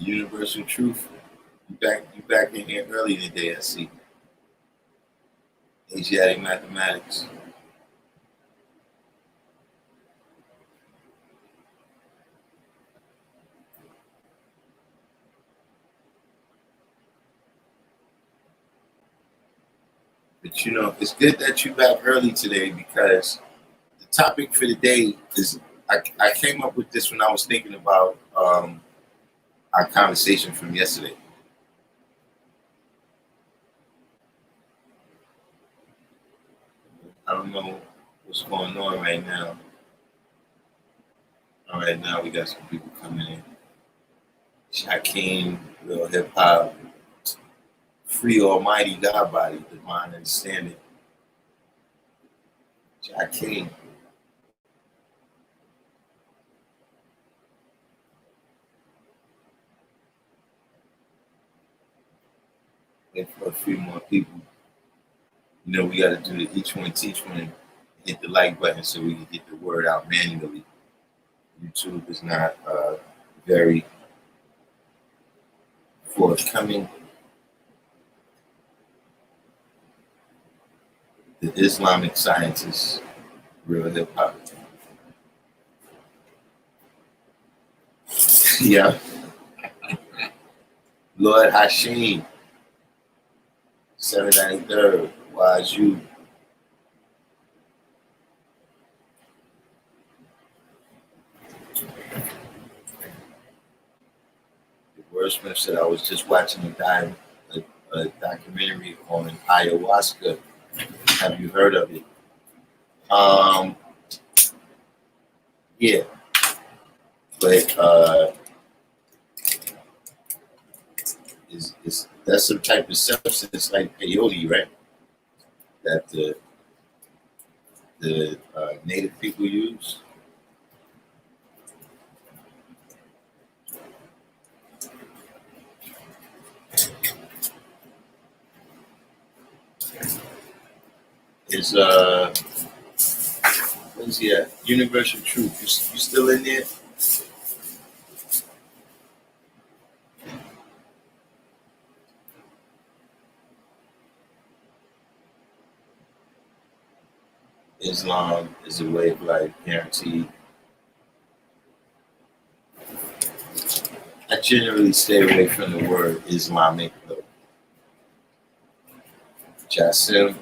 Universal truth. You back in here early today, I see. Asiatic mathematics. But it's good that you back early today because the topic for the day is I came up with this when I was thinking about our conversation from yesterday. I don't know what's going on right now. All right, now we got some people coming in. Shaquem, real hip hop, free almighty God body, divine understanding. Shaquem. And for a few more people, we got to do the each one teach one and hit the like button so we can get the word out manually. YouTube is not very forthcoming. The Islamic scientists, real hip hop. Yeah. Lord Hashim, 793rd, wise you. The wordsmith said I was just watching a documentary on ayahuasca. Have you heard of it? Yeah. But that's some type of substance like peyote, right? That the native people use. Is where's he at? Universal Truth. You still in there? Islam is a way of life, guaranteed. I generally stay away from the word Islamic though. Jasim.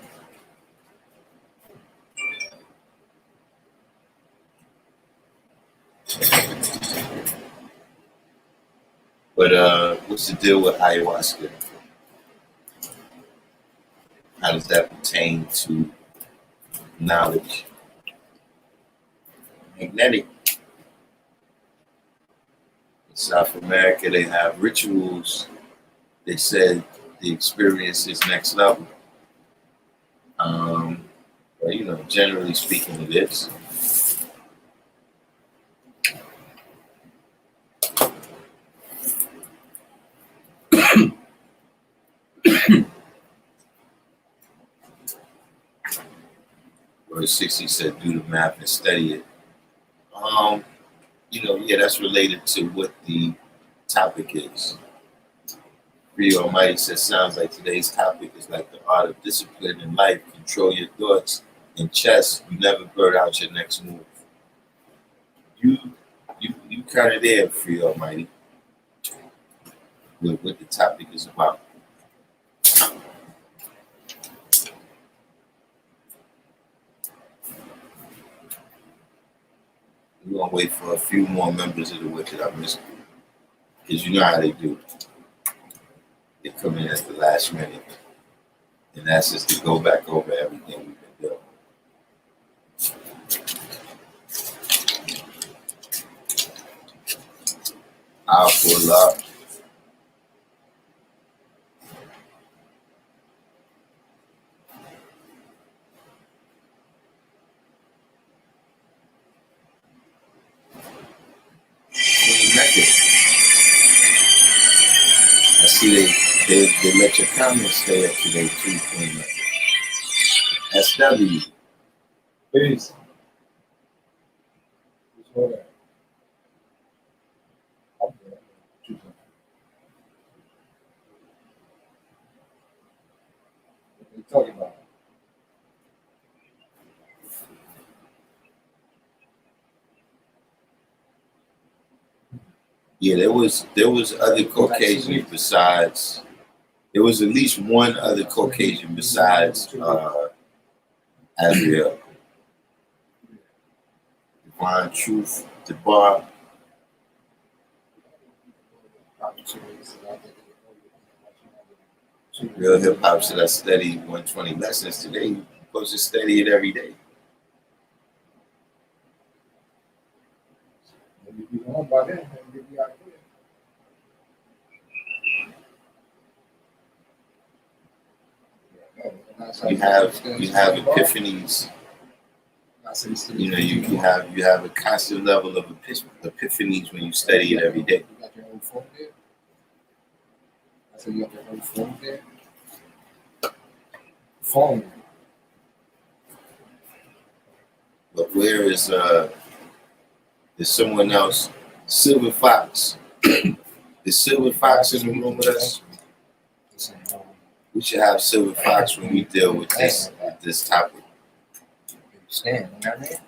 But what's the deal with ayahuasca? How does that pertain to knowledge? Magnetic. In South America, they have rituals. They said the experience is next level. But generally speaking, it is. Verse 60 said, do the math and study it. Yeah, that's related to what the topic is. Free Almighty says, sounds like today's topic is like the art of discipline in life. Control your thoughts. In chess, you never blurt out your next move. You kind of there, Free Almighty, with what the topic is about. We're going to wait for a few more members of the Wicked I missed. Because you know how they do. They come in at the last minute and ask us to go back over everything we've been doing. Alpha. I see they let your comments stay up today too, Queen. SW. Peace. Yeah, there was other Caucasians besides. There was at least one other Caucasian besides Azrael. Divine Truth, the bar. Real hip hop said I study 120 lessons today. You're supposed to study it every day. You have epiphanies. You know, you have a constant level of epiphanies when you study it every day. So you have your own phone there? Phone. But where is someone else? Silver Fox. Is Silver Fox in the room with us? We should have Silver Fox when we deal with this topic. Understand, you know what I mean?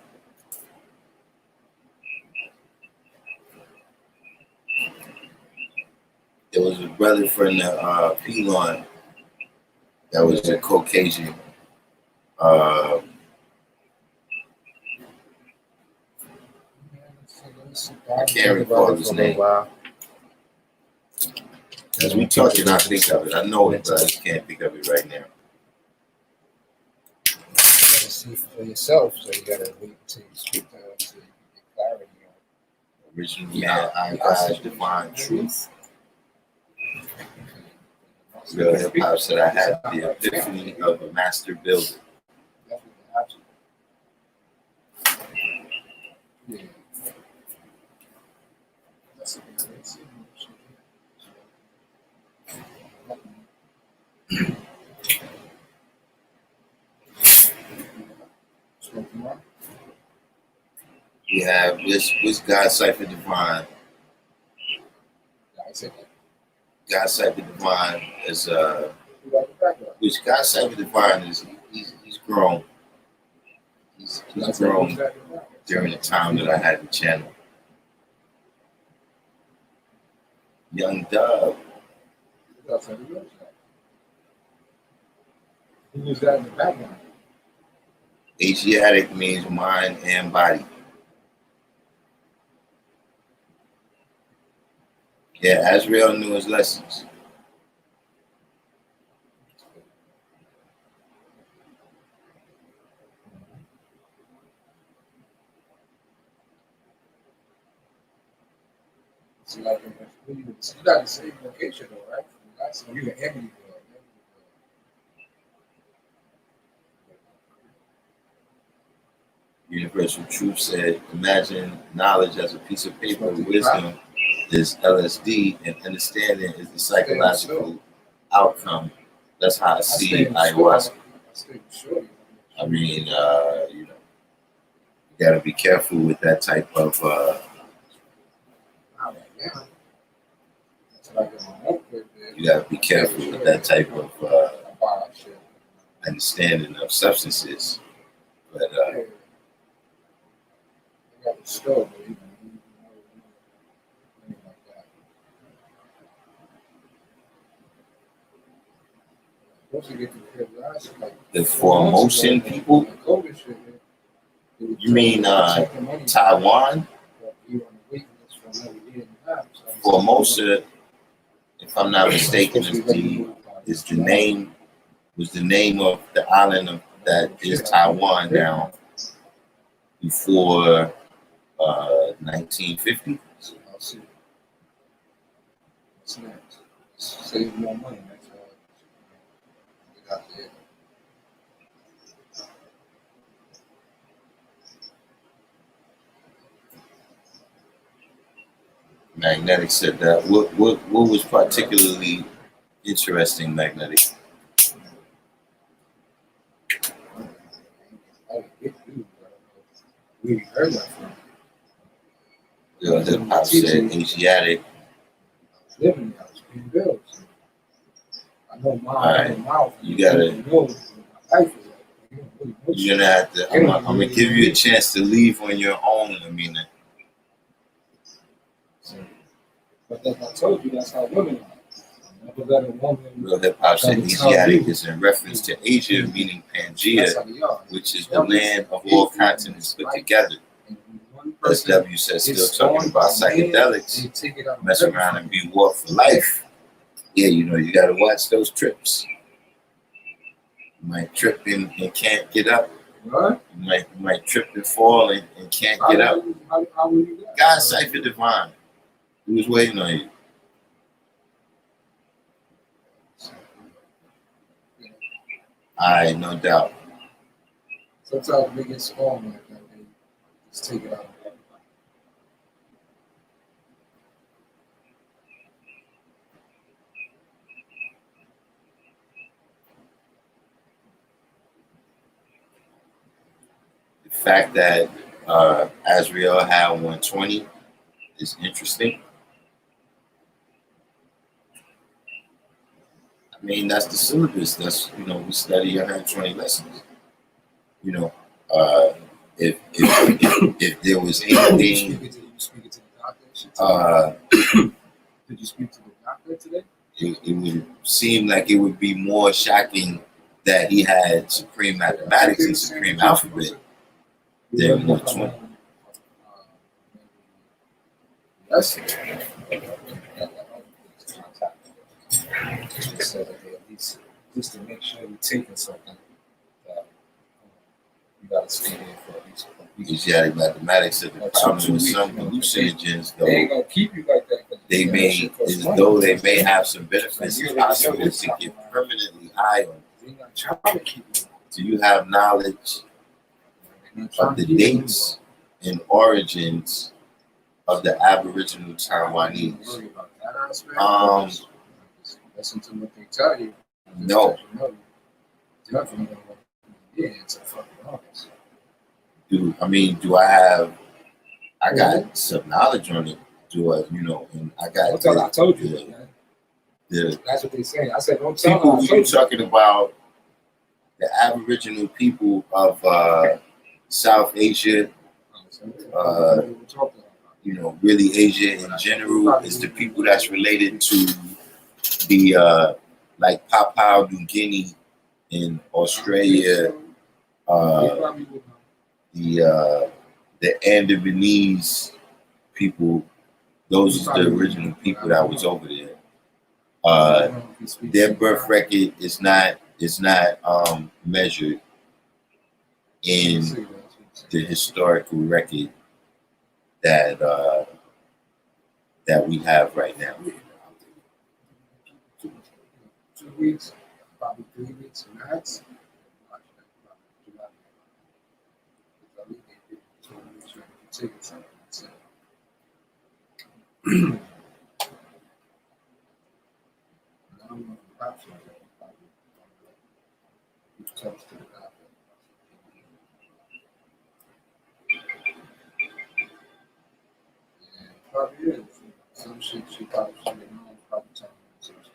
There was a brother from the P-Line that was a Caucasian. I can't recall his name. As we talking, I think of it. I know it, but I just can't think of it right now. You gotta see for yourself, so you gotta wait until you speak to them so you can get clarity on. Original man, I Divine Truth. Real hip hop said I had the epiphany of a master builder. Yeah. We have what's God Cipher Divine. God Cipher Divine is which God Cipher Divine is he's grown. He's grown during the time that I had the channel. Young Dub. Who's that in the background? Asiatic means mind and body. Yeah, Azrael knew his lessons. So like, you got the same location though, right? So you can Emily. Universal Truth said, imagine knowledge as a piece of paper, wisdom is LSD, and understanding is the psychological outcome. That's how I see ayahuasca. I mean, you gotta be careful with that type of you gotta be careful with that type of understanding of substances. But the Formosan people, you mean Taiwan? Formosa, if I'm not mistaken, was the name of the island that is Taiwan now before 1950. Save more money. That's all. Magnetic said that. What was particularly interesting, Magnetic? We heard that from The hip hop said Asiatic. living in house, being built. I know Alright. mouth. You gotta. You're gonna have to. I'm gonna give you a chance to leave on your own, Amina. But then I told you that's how women are. Never let a woman. Real hip hop said Asiatic is in reference to Asia, meaning Pangea, which is the land of all continents put together. SW says, still talking about psychedelics, mess around and be warped for life. Yeah, you know, you got to watch those trips. You might trip and can't get up. What? You might trip and fall and can't get up. How will you get? God, Cypher Divine. He was waiting on you. Alright, no doubt. Sometimes they get small like that. They just take it out. The fact that Azrael had 120 is interesting. I mean, that's the syllabus. That's, you know, we study 120 lessons. You know, if there was anything, Did you speak to the doctor? Did you speak to the doctor today? it would seem like it would be more shocking that he had supreme mathematics and supreme alphabet than 120. Yes. So that they at least just to make sure you're taking something that you gotta stay there for at least a week. Asiatic mathematics said the problem with some hallucinogens, They ain't though, gonna keep you like that. they may, as though they may have some benefits, it's possible to get permanently high on. They're not trying to keep you. Do you have knowledge of the dates and origins of the Aboriginal Taiwanese? Listen to what they tell you. No. Definitely don't want to be it's a fucking honest. Do I got some knowledge on it? Do I, you know, and I got I told you that, man. That's what they say. I said, don't tell people them. you're talking about the Aboriginal people of South Asia, you know, really Asia in general, is the people that's related to the like Papua New Guinea in Australia, the Andamanese people. Those are the original people that was over there. Their birth record is not measured in the historical record that that we have right now. 2 weeks, probably 3 weeks max. Probably is. Some shit she probably should have known, probably telling me some stuff.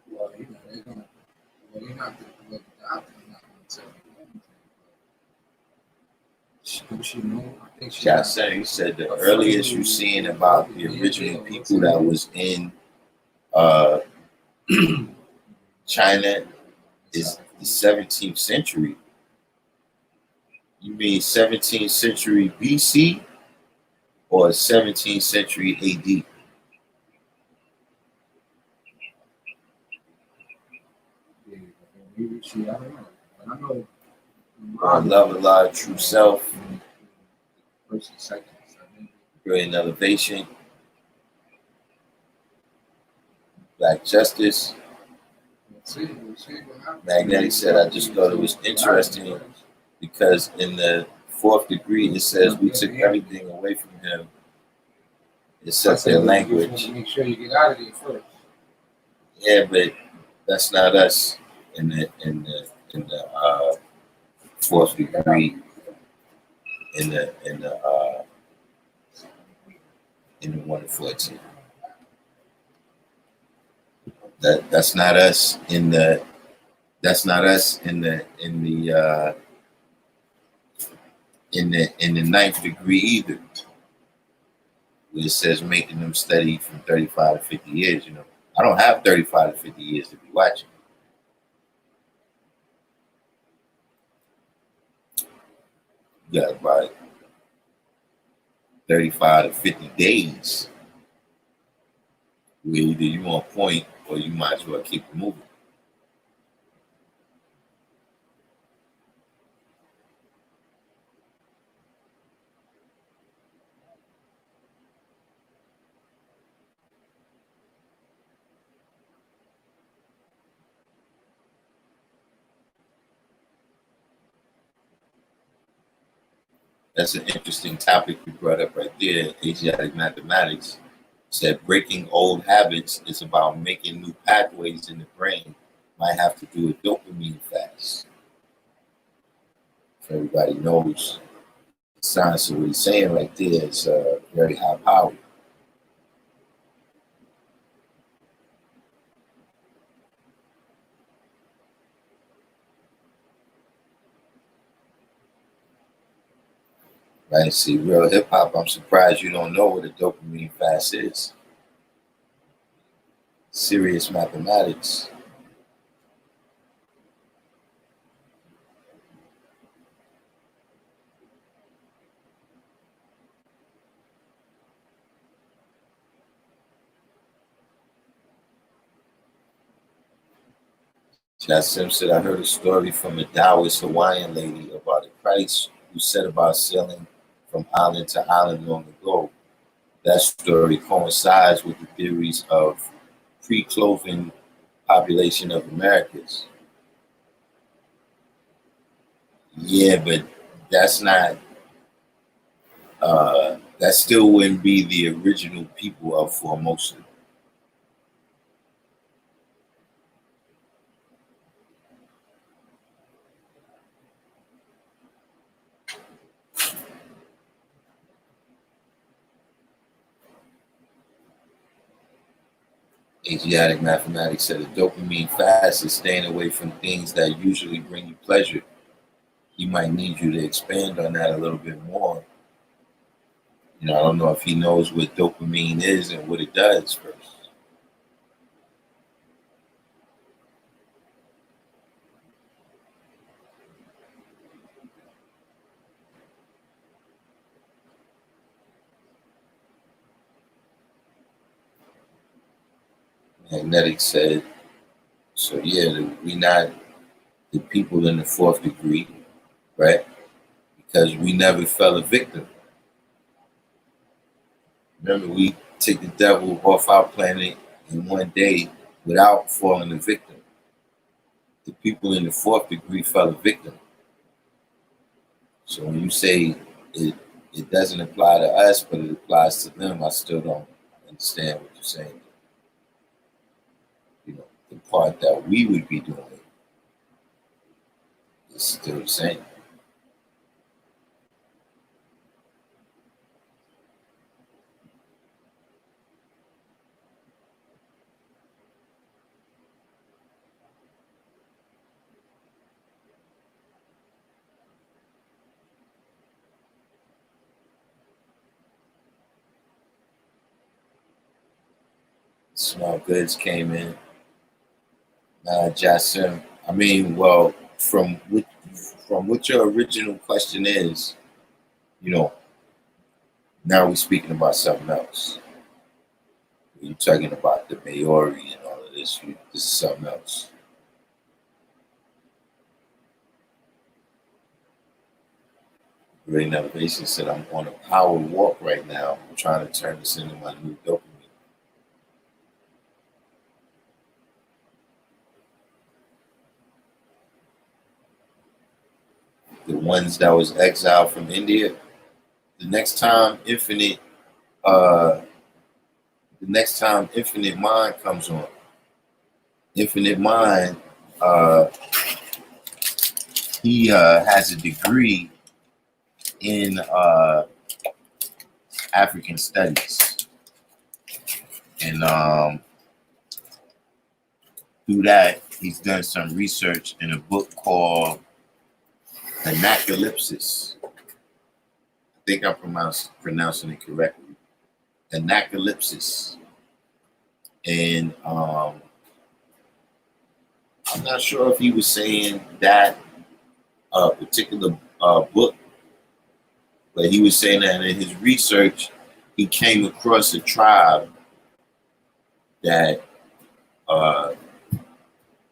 Well, you know, they're gonna, well, you're not the doctor, not gonna tell you anything. But she know, I think she He said the earliest you seen about the original people that was in China is the 17th century. You mean 17th century BC or 17th century AD? I don't know. But I know Love Allah, true self, first and second. great elevation, black justice. We'll see what happens. Magnetic said, I just thought it was interesting because in the fourth degree it says we took everything away from him except their language. Make sure you get out of there first. Yeah, but that's not us in the fourth degree in the 1 to 14. That's not us in the That's not us in the ninth degree either. Where it says making them study from 35 to 50 years. I don't have 35 to 50 years to be watching. You got about 35 to 50 days where either you on point or you might as well keep it moving. That's an interesting topic you brought up right there. Asiatic mathematics said breaking old habits is about making new pathways in the brain. Might have to do a dopamine fast. So everybody knows the science of what he's saying right there is very high powered. Right? See, real hip hop, I'm surprised you don't know what a dopamine fast is. Serious mathematics. Jassim said, I heard a story from a Taoist Hawaiian lady about a Christ who said about sailing from island to island long ago. That story coincides with the theories of pre-Cloven population of Americas. Yeah, but that's not, that still wouldn't be the original people of Formosa. Asiatic mathematics said a dopamine fast is staying away from things that usually bring you pleasure. He might need you to expand on that a little bit more. I don't know if he knows what dopamine is and what it does first. Magnetic said, so yeah, we not the people in the fourth degree, right? Because we never fell a victim. Remember, we take the devil off our planet in one day without falling a victim. The people in the fourth degree fell a victim. So when you say it doesn't apply to us, but it applies to them, I still don't understand what you're saying. The part that we would be doing is still the same. Small goods came in. Jassim, I mean, well, from what your original question is, now we're speaking about something else. You're talking about the Maori and all of this. This is something else. Great Elevation said, I'm on a power walk right now. I'm trying to turn this into my new dopamine. The ones that was exiled from India, the next time Infinite Mind comes on, Infinite Mind, he has a degree in African studies, and through that he's done some research in a book called Anacalypsis. I think I'm pronouncing it correctly. Anacalypsis. And I'm not sure if he was saying that particular book, but he was saying that in his research, he came across a tribe that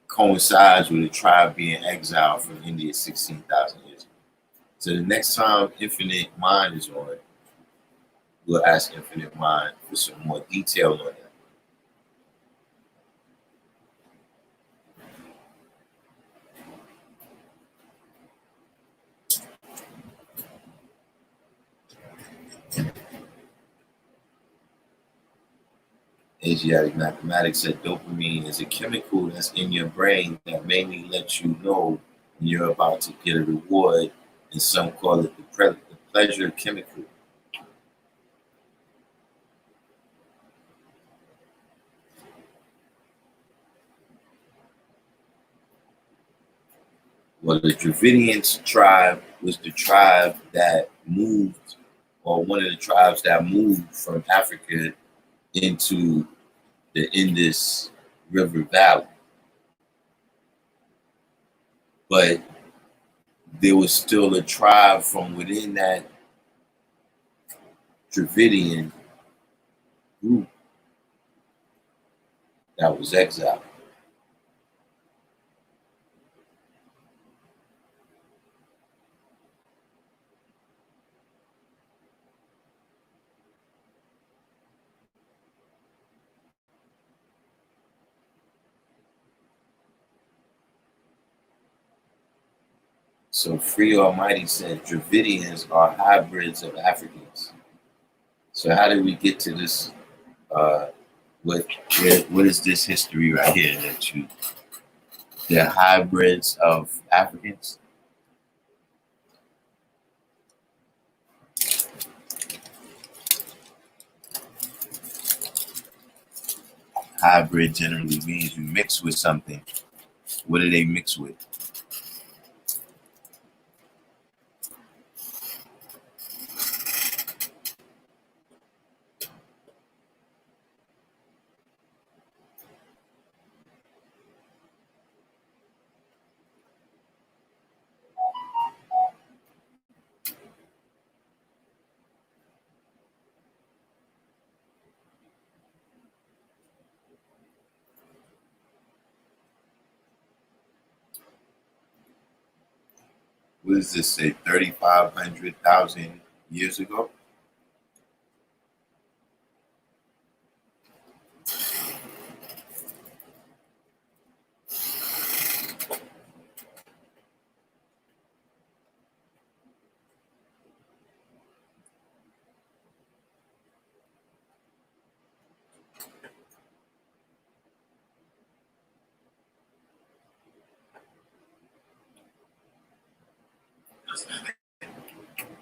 coincides with a tribe being exiled from India 16,000 years ago. So the next time Infinite Mind is on, we'll ask Infinite Mind for some more detail on that. Asiatic Mathematics said dopamine is a chemical that's in your brain that mainly lets you know when you're about to get a reward, and some call it the pleasure chemical. Well, the Dravidians tribe was the tribe that moved, or one of the tribes that moved from Africa into the Indus River Valley. But there was still a tribe from within that Dravidian group that was exiled. So Free Almighty said Dravidians are hybrids of Africans. So how did we get to this? What is this history right here that they're hybrids of Africans? Hybrid generally means you mix with something. What do they mix with? What does this say? 3,500 years ago?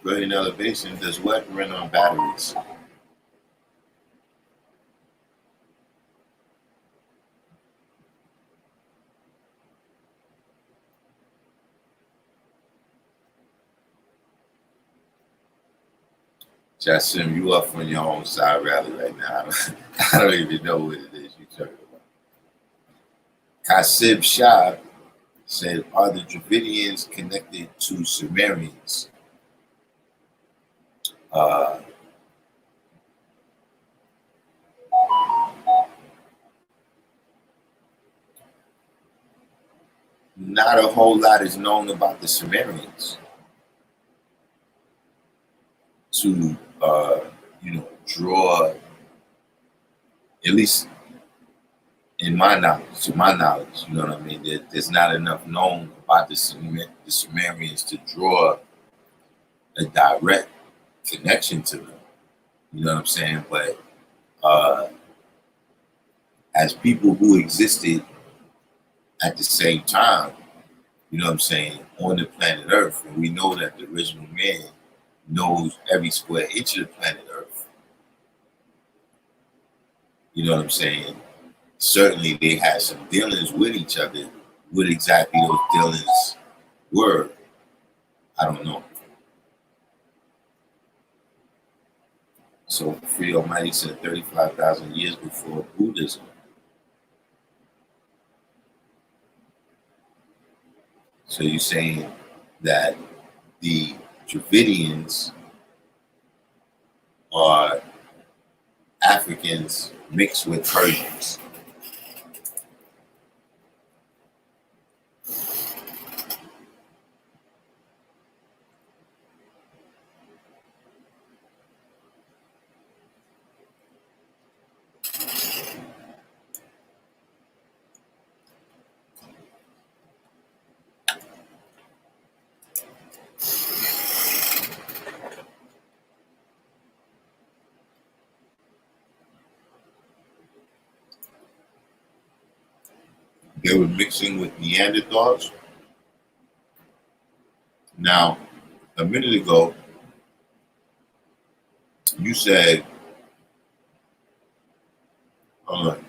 Gradient elevation does what? Run on batteries. Jasim, you up on your own side rally right now. I don't even know what it is you're talking about. Kasib Shah said, are the Dravidians connected to Sumerians? Not a whole lot is known about the Sumerians to, draw, at least in my knowledge, to my knowledge, you know what I mean? There's not enough known about the Sumerians to draw a direct connection to them. You know what I'm saying? But as people who existed at the same time, you know what I'm saying, on the planet Earth, and we know that the original man knows every square inch of the planet Earth. You know what I'm saying? certainly they had some dealings with each other. What exactly those dealings were, I don't know. So Free Almighty said 35,000 years before Buddhism. So you're saying that the Dravidians are Africans mixed with Persians. They were mixing with Neanderthals. Now, a minute ago, you said, hold on,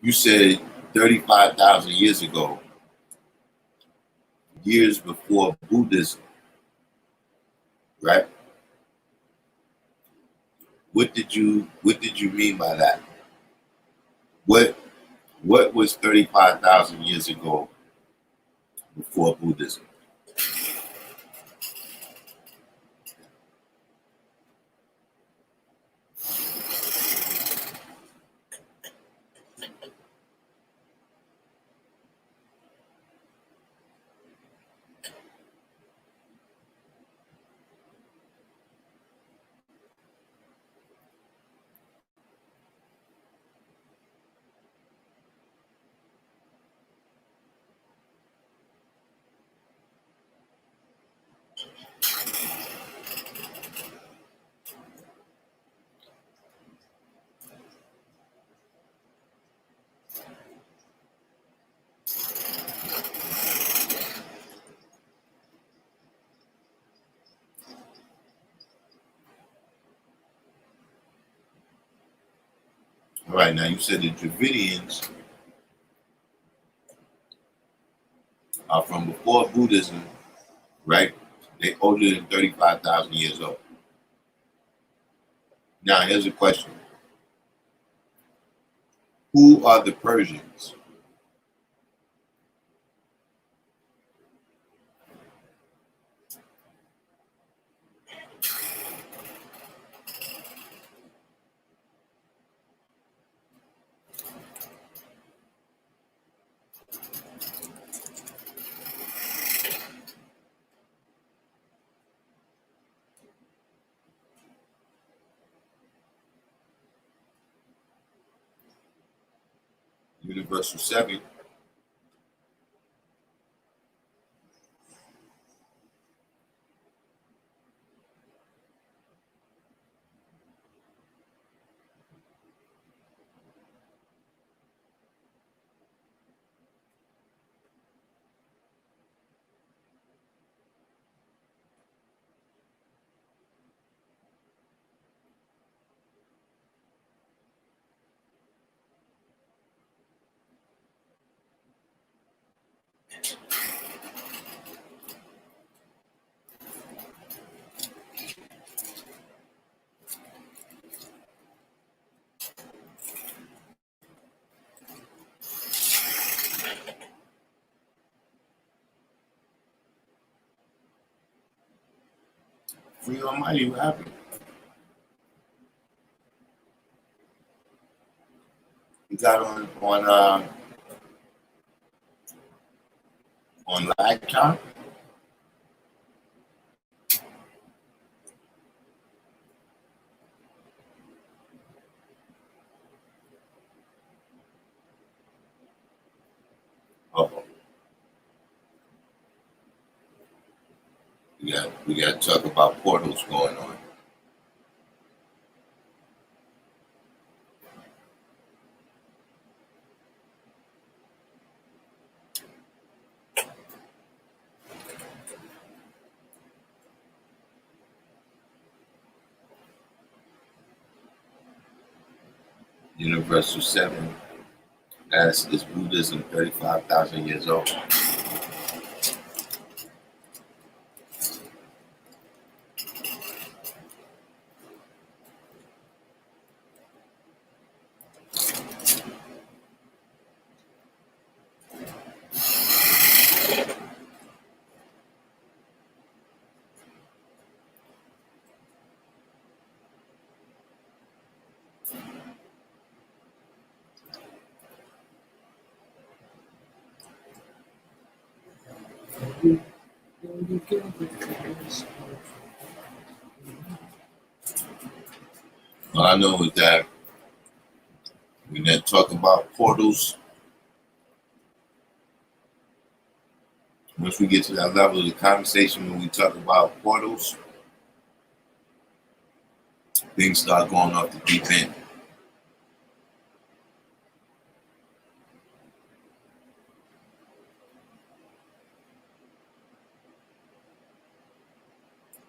you said 35,000 years ago, years before Buddhism, right? What did you mean by that? What was 35,000 years ago before Buddhism? All right, now you said the Dravidians are from before Buddhism, right? They're older than 35,000 years old. Now, here's a question. Who are the Persians? Universal 7. Free Almighty, what happened? You got on live time? Oh, we got to talk about portals going on. Universal 7, as is Buddhism 35,000 years old. All I know is that when they talk about portals, once we get to that level of the conversation, when we talk about portals, things start going off the deep end.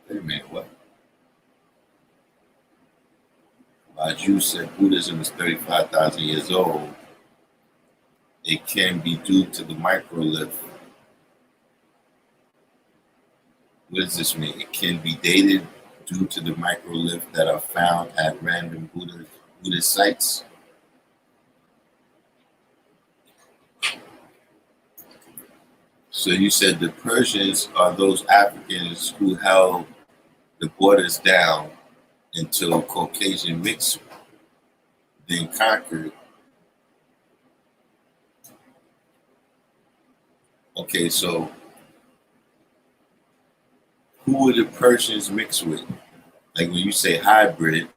Wait a minute, what? Raju said Buddhism is 35,000 years old. It can be due to the microlith. What does this mean? It can be dated due to the microlith that are found at random Buddhist sites. So you said the Persians are those Africans who held the borders down until Caucasian mixed, then conquered. Okay, so who were the Persians mixed with? Like when you say hybrid,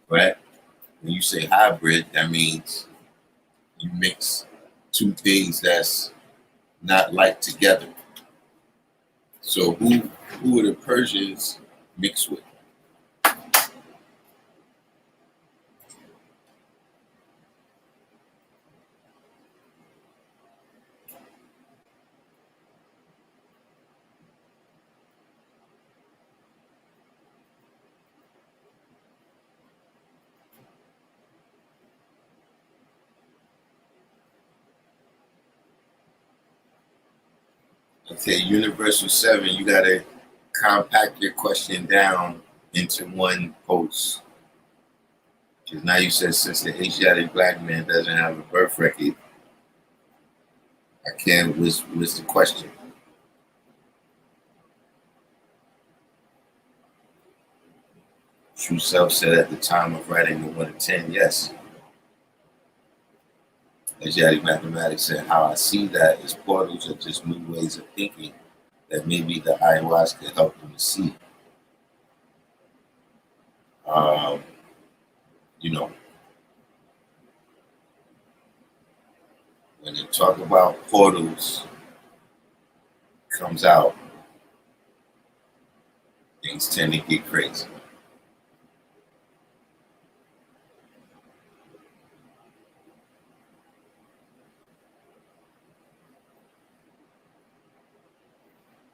right? When you say hybrid, that means you mix two things that's not like together. So who are the Persians mixed with? Okay, Universal 7, you gotta compact your question down into one post. Because now you said since the Asiatic black man doesn't have a birth record, I can't, what's the question? True Self said at the time of writing the 1 to 10, yes. Asiatic mathematics said how I see that is portals are just new ways of thinking that maybe the ayahuasca helped them to see. Um, you know, when they talk about portals, comes out, things tend to get crazy.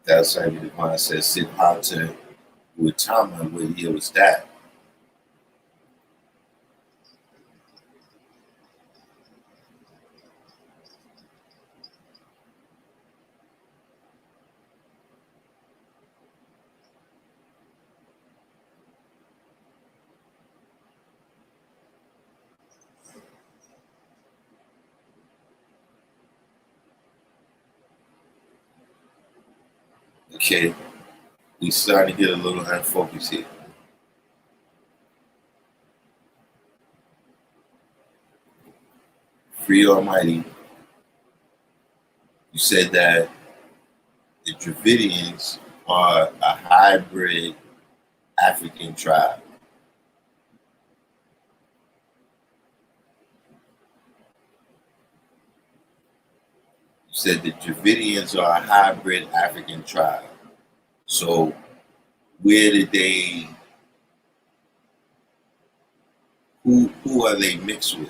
That's why the Divine says Siddhartha Gautama, where he was that. Okay, we starting to get a little unfocused here. Free Almighty, you said that the Dravidians are a hybrid African tribe. You said the Dravidians are a hybrid African tribe. So where did they, who are they mixed with?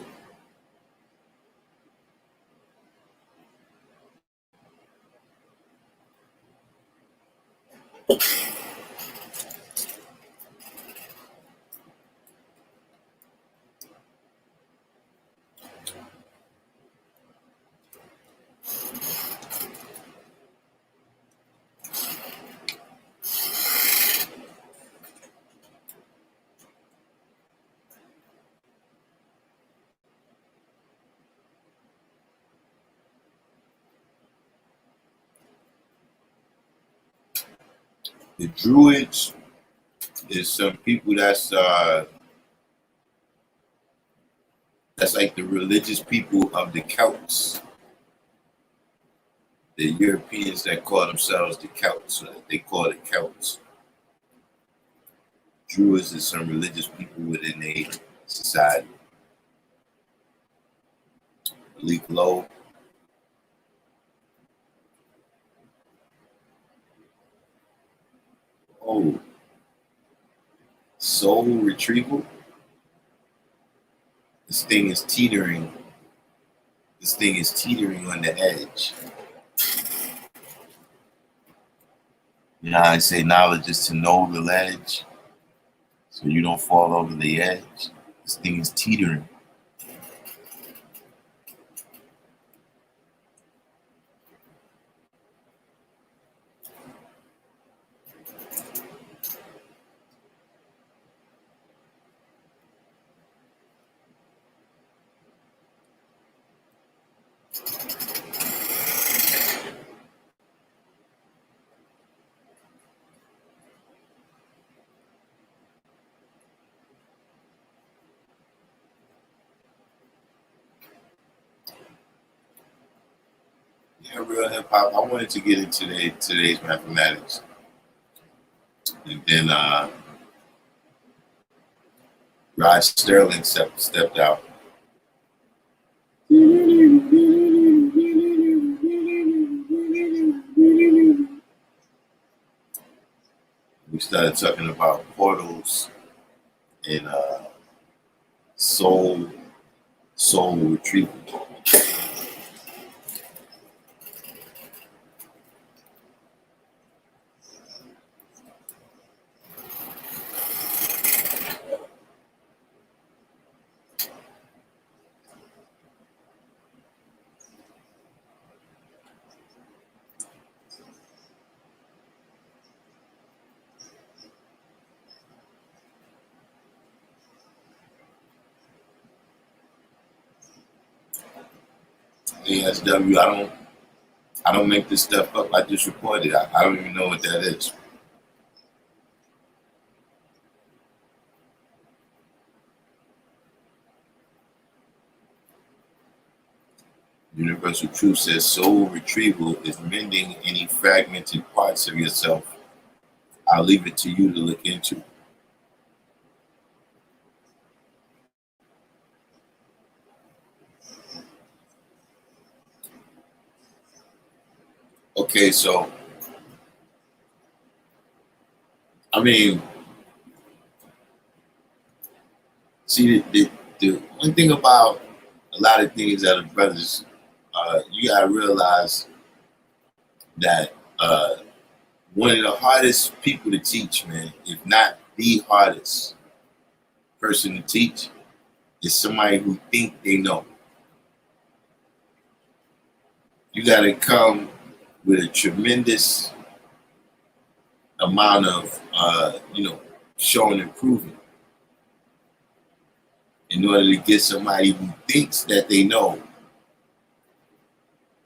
The Druids is some people that's like the religious people of the Celts. The Europeans that call themselves the Celts, they call it Celts. Druids is some religious people within a society. Leak low. Oh, soul retrieval. This thing is teetering. This thing is teetering on the edge. You know how I say knowledge is to know the ledge, so you don't fall over the edge. This thing is teetering. Yeah, real hip hop. I wanted to get into today's mathematics, and then Rod Sterling stepped out. We started talking about portals and soul retrieval. ASW, I don't make this stuff up. I just report it. I don't even know what that is. Universal Truth says soul retrieval is mending any fragmented parts of yourself. I'll leave it to you to look into. Okay, so I mean, see the one thing about a lot of things that are brothers, you gotta realize that one of the hardest people to teach, man, if not the hardest person to teach, is somebody who think they know. You gotta come with a tremendous amount of showing improvement in order to get somebody who thinks that they know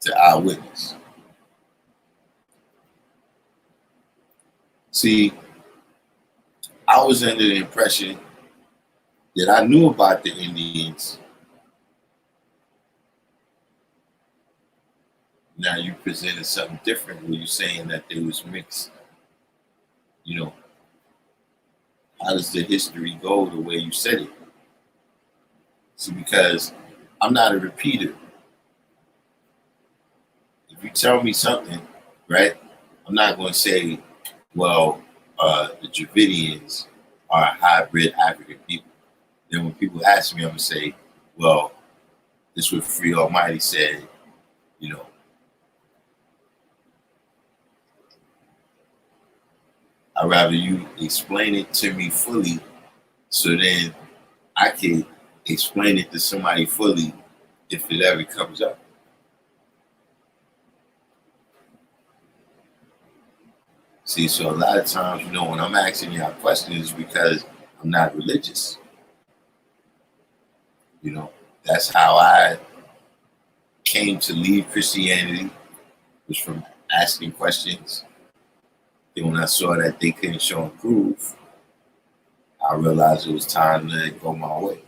to eyewitness. See, I was under the impression that I knew about the Indians. Now you presented something different where you're saying that they was mixed. You know, how does the history go the way you said it? See, because I'm not a repeater. If you tell me something, right, I'm not going to say, well, the Dravidians are hybrid African people. Then when people ask me, I'm going to say, well, this is what Free Almighty said, you know. I'd rather you explain it to me fully so then I can explain it to somebody fully if it ever comes up. See, so a lot of times, when I'm asking y'all questions because I'm not religious. That's how I came to leave Christianity, was from asking questions Then when I saw that they couldn't show and prove, I realized it was time to go my way.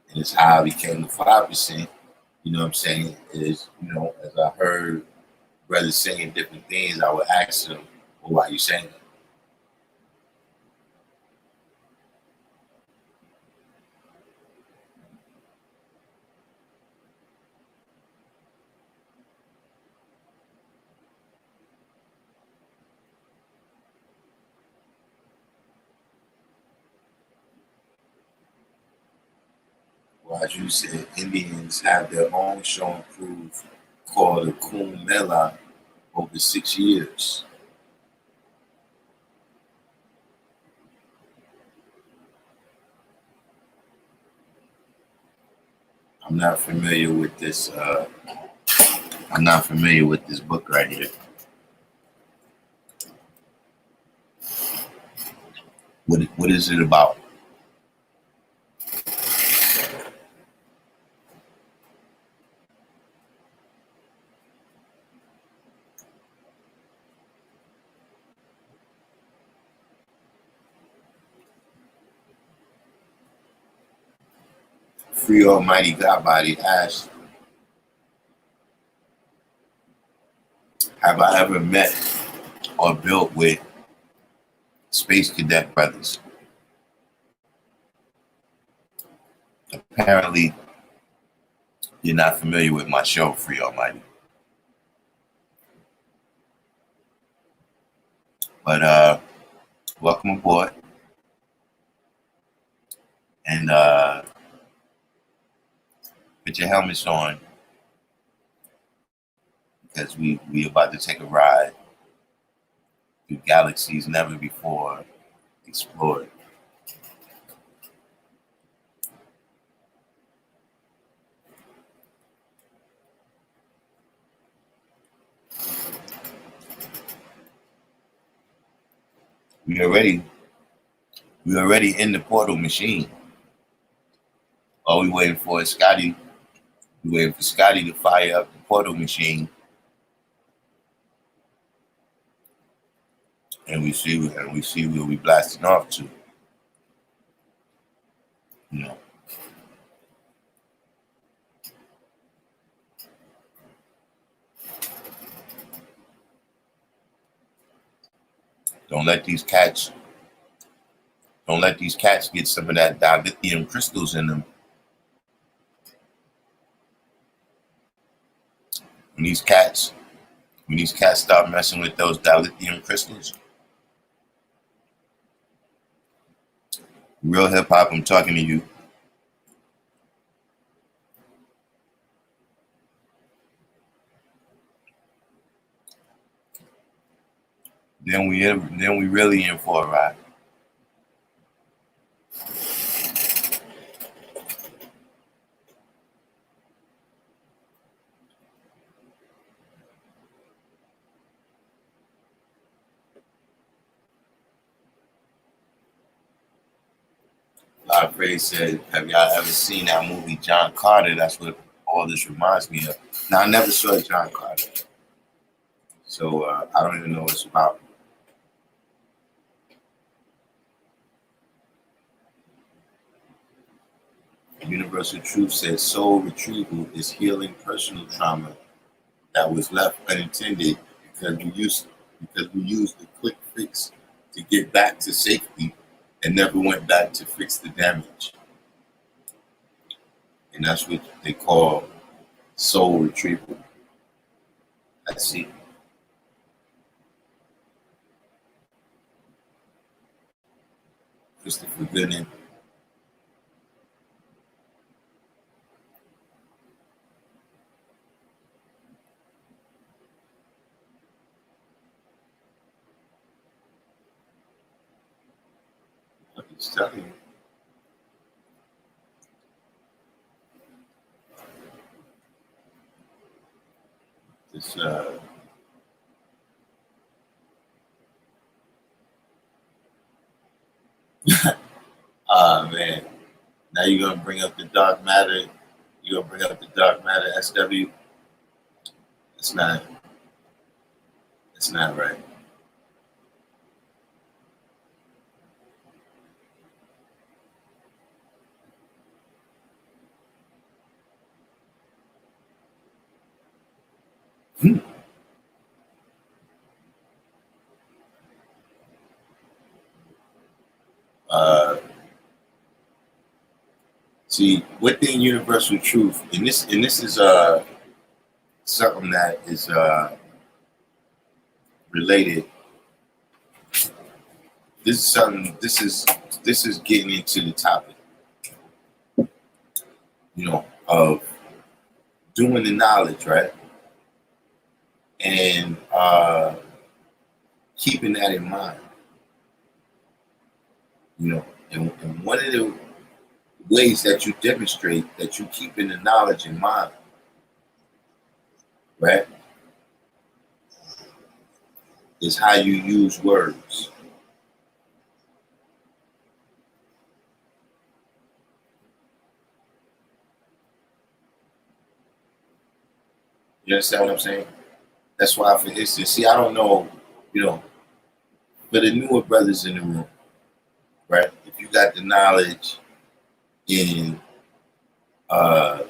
And it's how I became the 5%. You know what I'm saying? Is, as I heard brothers saying different things, I would ask them, well, why are you saying that? Well, as you said, Indians have their own show and prove called the Kumbh Mela over 6 years. I'm not familiar with this. I'm not familiar with this book right here. What is it about? Free Almighty Godbody asked, have I ever met or built with Space Cadet brothers? Apparently, you're not familiar with my show, Free Almighty. But welcome aboard. And put your helmets on, because we about to take a ride through galaxies never before explored. We already in the portal machine. All we waiting for is Scotty. We waiting for Scotty to fire up the portal machine, and we see where we blasting off to. You know, don't let these cats get some of that dilithium crystals in them. When these cats start messing with those dilithium crystals, real hip hop, I'm talking to you. Then we really in for a ride. Ray said, have y'all ever seen that movie John Carter? That's what all this reminds me of. Now, I never saw John Carter, so I don't even know what it's about. Universal Truth says soul retrieval is healing personal trauma that was left unintended because we used the quick fix to get back to safety and never went back to fix the damage. And that's what they call soul retrieval. I see. Christopher Gooding. I'm just telling you. This man. Now you're gonna bring up the dark matter. You're gonna bring up the dark matter SW. It's not right. Uh, see, within universal truth, and this is something that is related. This is something. This is getting into the topic, of doing the knowledge, right, and keeping that in mind. And one of the ways that you demonstrate that you keeping the knowledge in mind, right, is how you use words. You understand what I'm saying? That's why, for instance, see, I don't know, for the newer brothers in the room, right? If you got the knowledge in the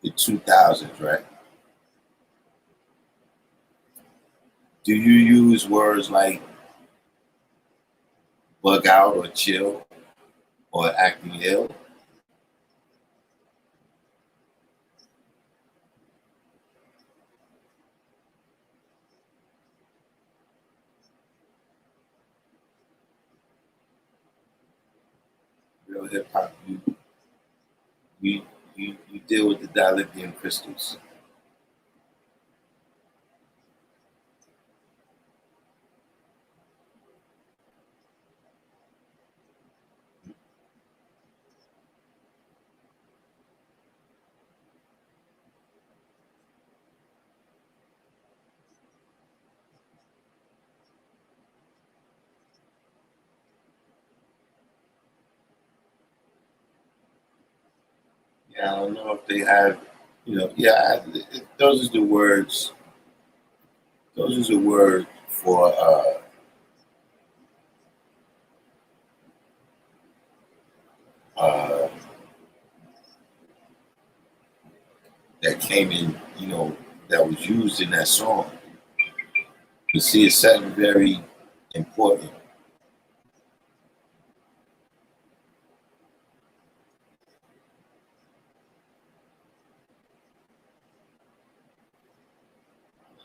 2000s, right? Do you use words like bug out or chill or acting ill? Real hip hop, you, you deal with the dilithium crystals. Yeah, I don't know if they have, yeah, those are the words. Those are the words for uh, that came in, that was used in that song. You see, it's something very important.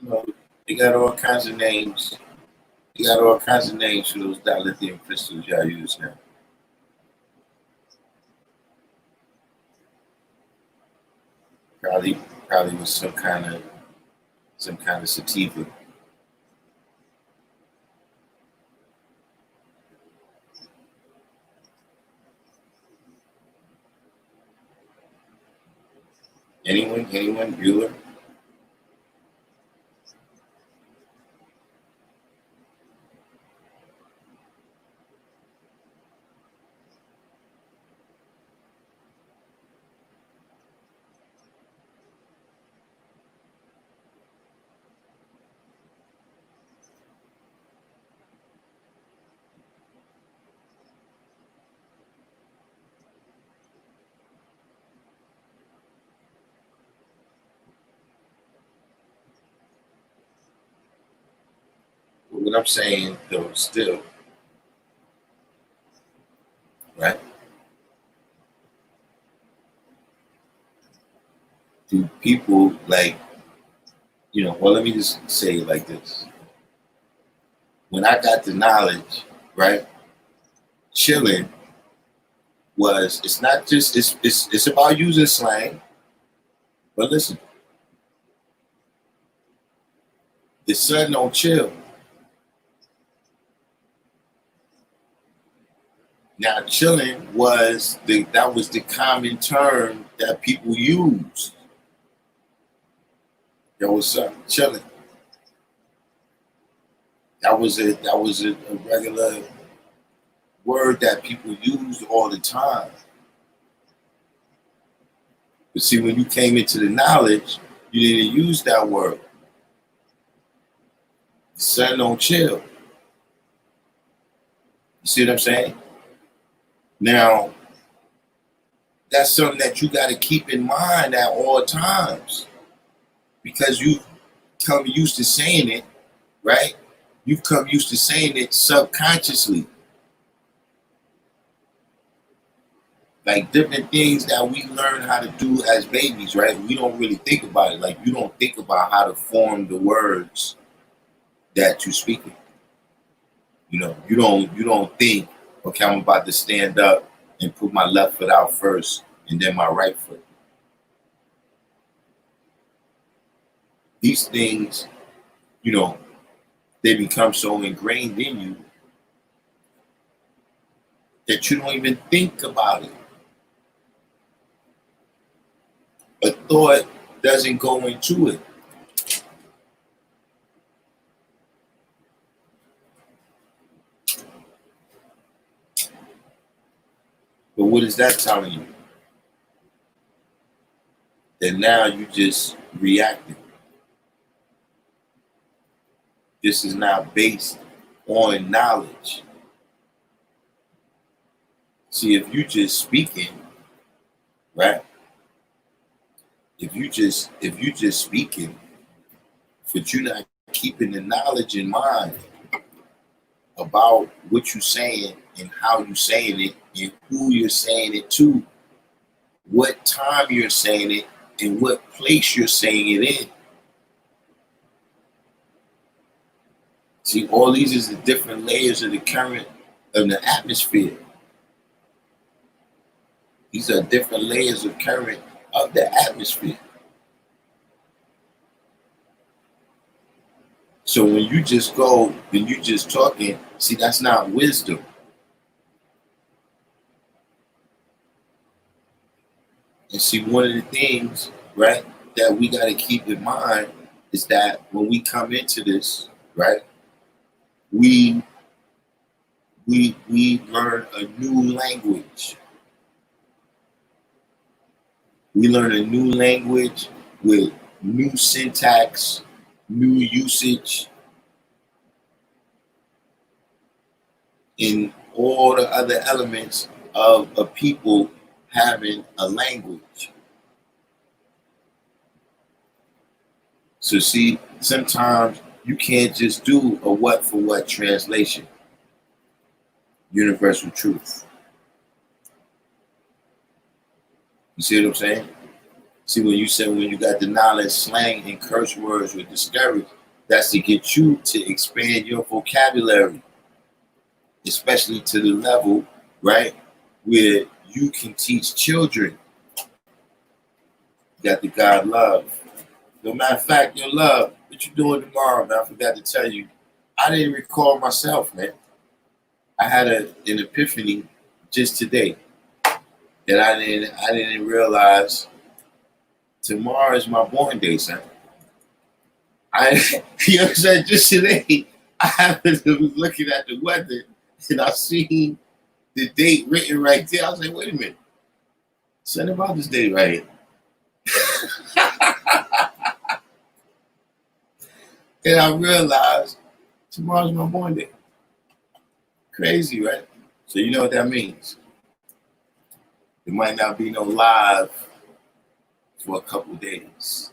You know, they got all kinds of names. You got all kinds of names for those dilithium crystals y'all use now. Probably, probably with some kind of sativa. Anyone, Bueller? But what I'm saying though, still, right? Do people like, well, let me just say it like this. When I got the knowledge, right, chilling it's not just, it's about using slang, but listen, the sun don't chill. Now, chilling that was the common term that people used. There was something chilling. That was a regular word that people used all the time. But see, when you came into the knowledge, you didn't use that word. The sun don't chill. You see what I'm saying? Now, that's something that you got to keep in mind at all times. because you've come used to saying it, right? You've come used to saying it subconsciously. Like different things that we learn how to do as babies, right? We don't really think about it. Like you don't think about how to form the words that you speak. You know, you don't think, okay, I'm about to stand up and put my left foot out first and then my right foot. These things, you know, they become so ingrained in you that you don't even think about it. A thought doesn't go into it. But what is that telling you? That now you just reacting. This is now based on knowledge. See, if you just speaking, right? If you just speaking, but you're not keeping the knowledge in mind about what you're saying and how you're saying it and who you're saying it to, what time you're saying it, and what place you're saying it in. See, all these is the different layers of the current of the atmosphere. These are different layers of current of the atmosphere. So when you just talking, see, that's not wisdom. And see, one of the things, right, that we got to keep in mind is that when we come into this, right, we learn a new language. We learn a new language with new syntax, new usage, in all the other elements of a people having a language. So see, sometimes you can't just do a what for what translation. Universal truth. You see what I'm saying? See, when you say when you got the knowledge, slang, and curse words were discouraged, that's to get you to expand your vocabulary, especially to the level, right, where you can teach children that the God love. No matter of fact, your love, what you doing tomorrow, man? I forgot to tell you. I didn't recall myself, man. I had an epiphany just today that I didn't realize tomorrow is my born day, son. You know what I'm saying? Just today, I was looking at the weather and I seen the date written right there. I was like, wait a minute. Something about this day right here. And I realized tomorrow's my born day. Crazy, right? So you know what that means. There might not be no live for a couple days.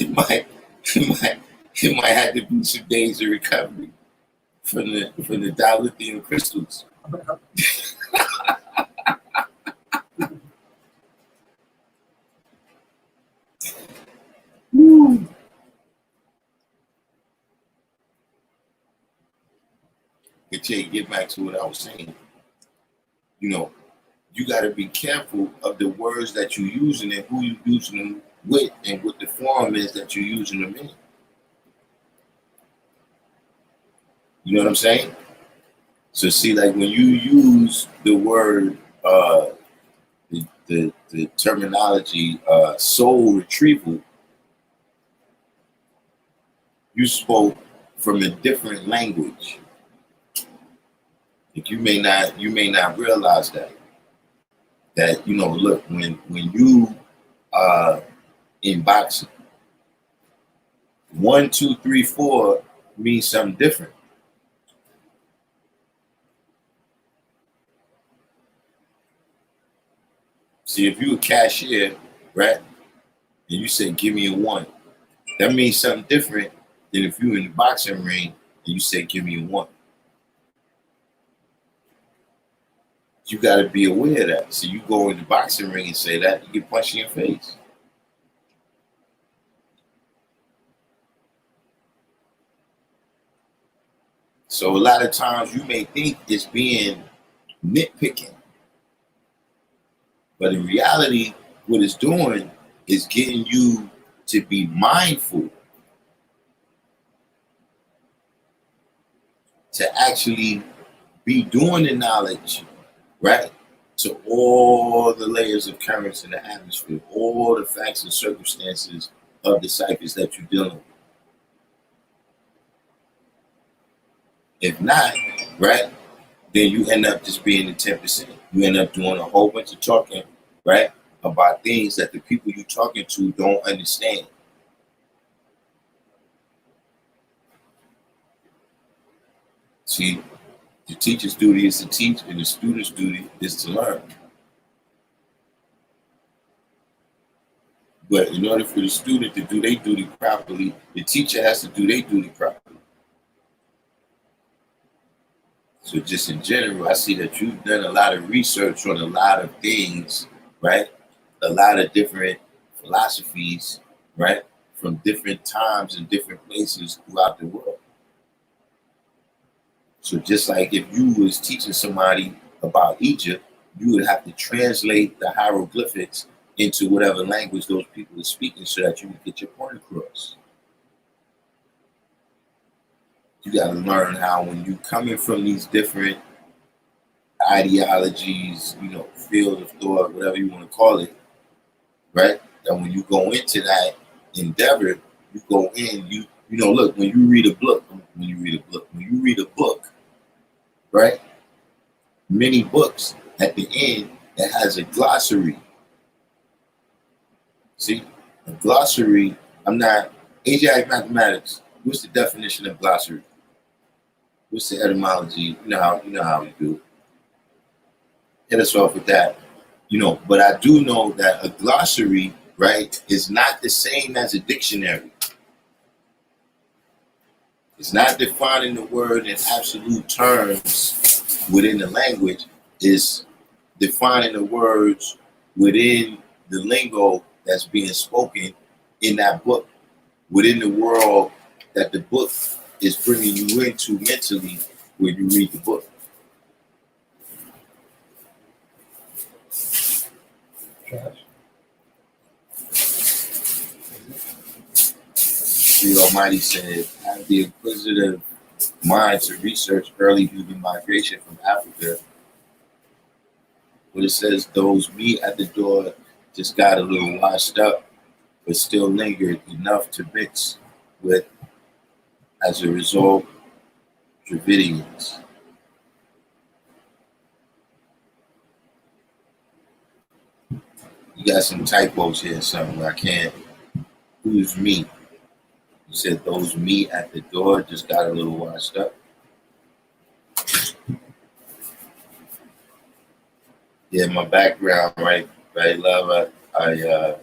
it might have to be some days of recovery from the dilithium crystals. Woo. But Jay, get back to what I was saying. You know, you got to be careful of the words that you're using and who you're using them with and what the form is that you're using them in. You know what I'm saying? So see, like when you use the word, the terminology, soul retrieval, you spoke from a different language. Like you may not realize that you know. Look, when you in boxing, 1, 2, 3, 4 means something different. See, if you a cashier, right, and you say, give me a one, that means something different than if you in the boxing ring and you say, give me a one. You got to be aware of that. So you go in the boxing ring and say that, you get punched in your face. So a lot of times you may think it's being nitpicking, but in reality, what it's doing is getting you to be mindful, to actually be doing the knowledge, right? To all the layers of currents in the atmosphere, all the facts and circumstances of the ciphers that you're dealing with. If not, right, then you end up just being the 10%. You end up doing a whole bunch of talking, right, about things that the people you're talking to don't understand. See, the teacher's duty is to teach, and the student's duty is to learn. But in order for the student to do their duty properly, the teacher has to do their duty properly. So just in general, I see that you've done a lot of research on a lot of things, right? A lot of different philosophies, right? From different times and different places throughout the world. So just like if you was teaching somebody about Egypt, you would have to translate the hieroglyphics into whatever language those people are speaking so that you can get your point across. You got to learn how when you coming from these different ideologies, field of thought, whatever you want to call it, right? That when you go into that endeavor, you go in, look, when you read a book, right? Many books at the end that has a glossary. See, a glossary, I'm not, Asiatic mathematics, what's the definition of glossary? What's the etymology? You know how we do. Hit us off with that. But I do know that a glossary, right, is not the same as a dictionary. It's not defining the word in absolute terms within the language. It's defining the words within the lingo that's being spoken in that book, within the world that the book is bringing you into mentally when you read the book. The Almighty said, have the inquisitive mind to research early human migration from Africa. But it says those meet at the door just got a little washed up, but still lingered enough to mix with, as a result, Dravidians. You got some typos here somewhere. I can't. Who's me? You said those meet at the door just got a little washed up. Yeah, my background, right, love. I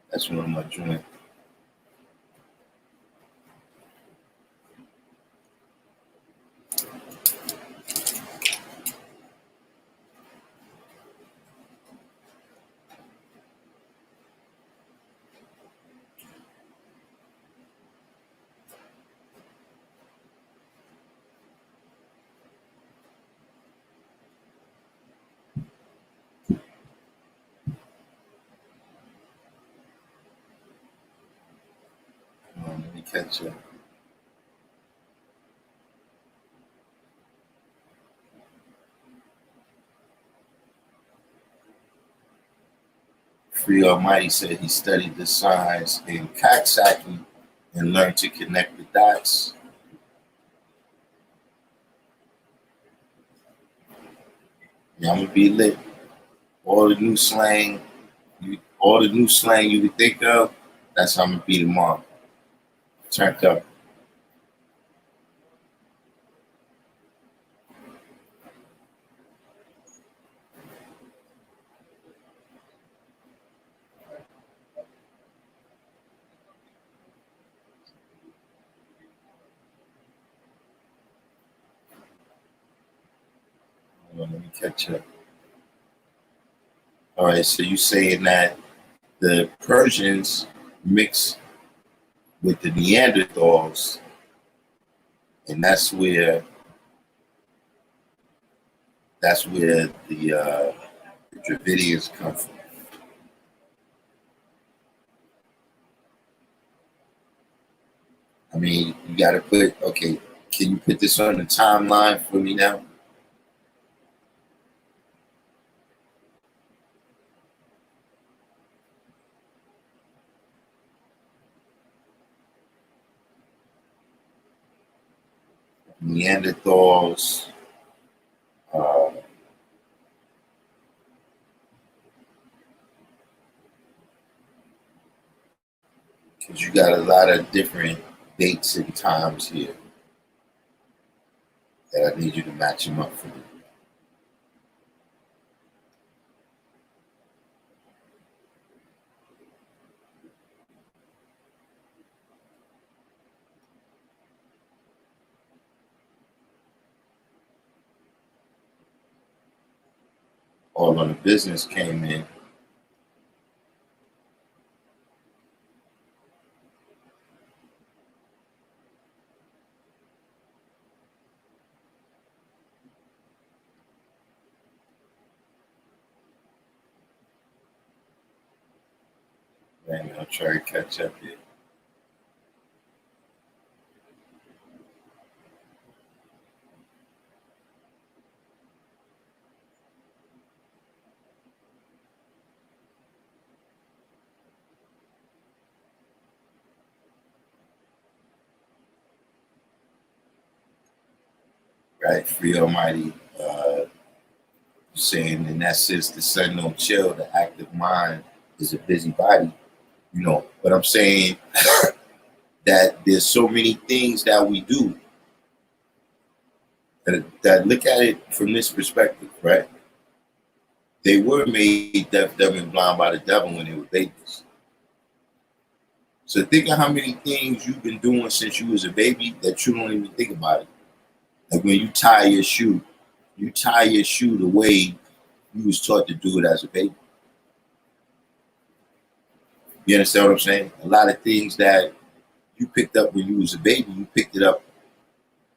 that's one of my joints. Let me catch up. Free Almighty said he studied the signs in Kaksaki and learned to connect the dots. Yeah, I'm gonna be lit. All the new slang, you could think of, that's how I'm gonna be tomorrow. Turned up. Hold on, let me catch up. All right, so you saying that the Persians mixed with the Neanderthals, and that's where the Dravidians come from. I mean, you got to put, okay, can you put this on the timeline for me now? Neanderthals, because you got a lot of different dates and times here that I need you to match them up for me. All on the business came in. And I'll try to catch up here. Right? Free Almighty saying, in that sense, the sun don't chill, the active mind is a busy body, But I'm saying that there's so many things that we do that look at it from this perspective, right? They were made deaf, dumb, and blind by the devil when they were babies. So think of how many things you've been doing since you was a baby that you don't even think about it. Like when you tie your shoe the way you was taught to do it as a baby. You understand what I'm saying? A lot of things that you picked up when you was a baby, you picked it up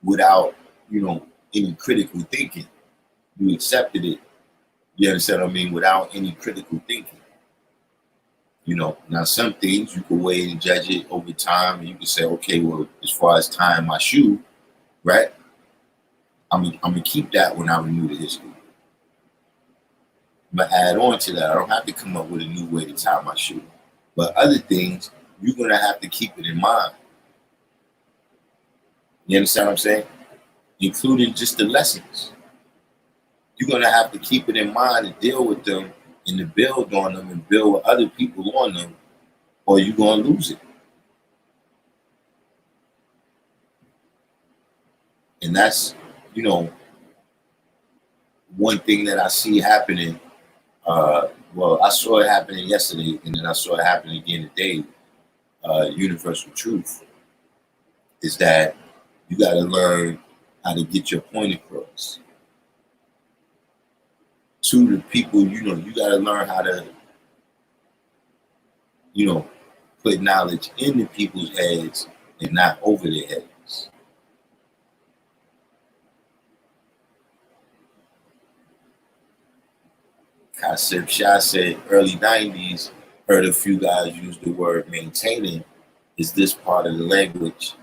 without, any critical thinking. You accepted it. You understand what I mean? Without any critical thinking. Now some things you can weigh and judge it over time, and you can say, okay, well, as far as tying my shoe, right? I'm gonna keep that when I renew the history. I'm gonna add on to that. I don't have to come up with a new way to tie my shoe. But other things, you're gonna have to keep it in mind. You understand what I'm saying? Including just the lessons. You're gonna have to keep it in mind and deal with them and to build on them and build with other people on them, or you're gonna lose it. And that's, one thing that I see happening. Well, I saw it happening yesterday, and then I saw it happening again today. Universal truth is that you got to learn how to get your point across to the people. You got to learn how to, put knowledge into people's heads and not over their heads. Kassim Shah said early 90s, heard a few guys use the word maintaining. Is this part of the language?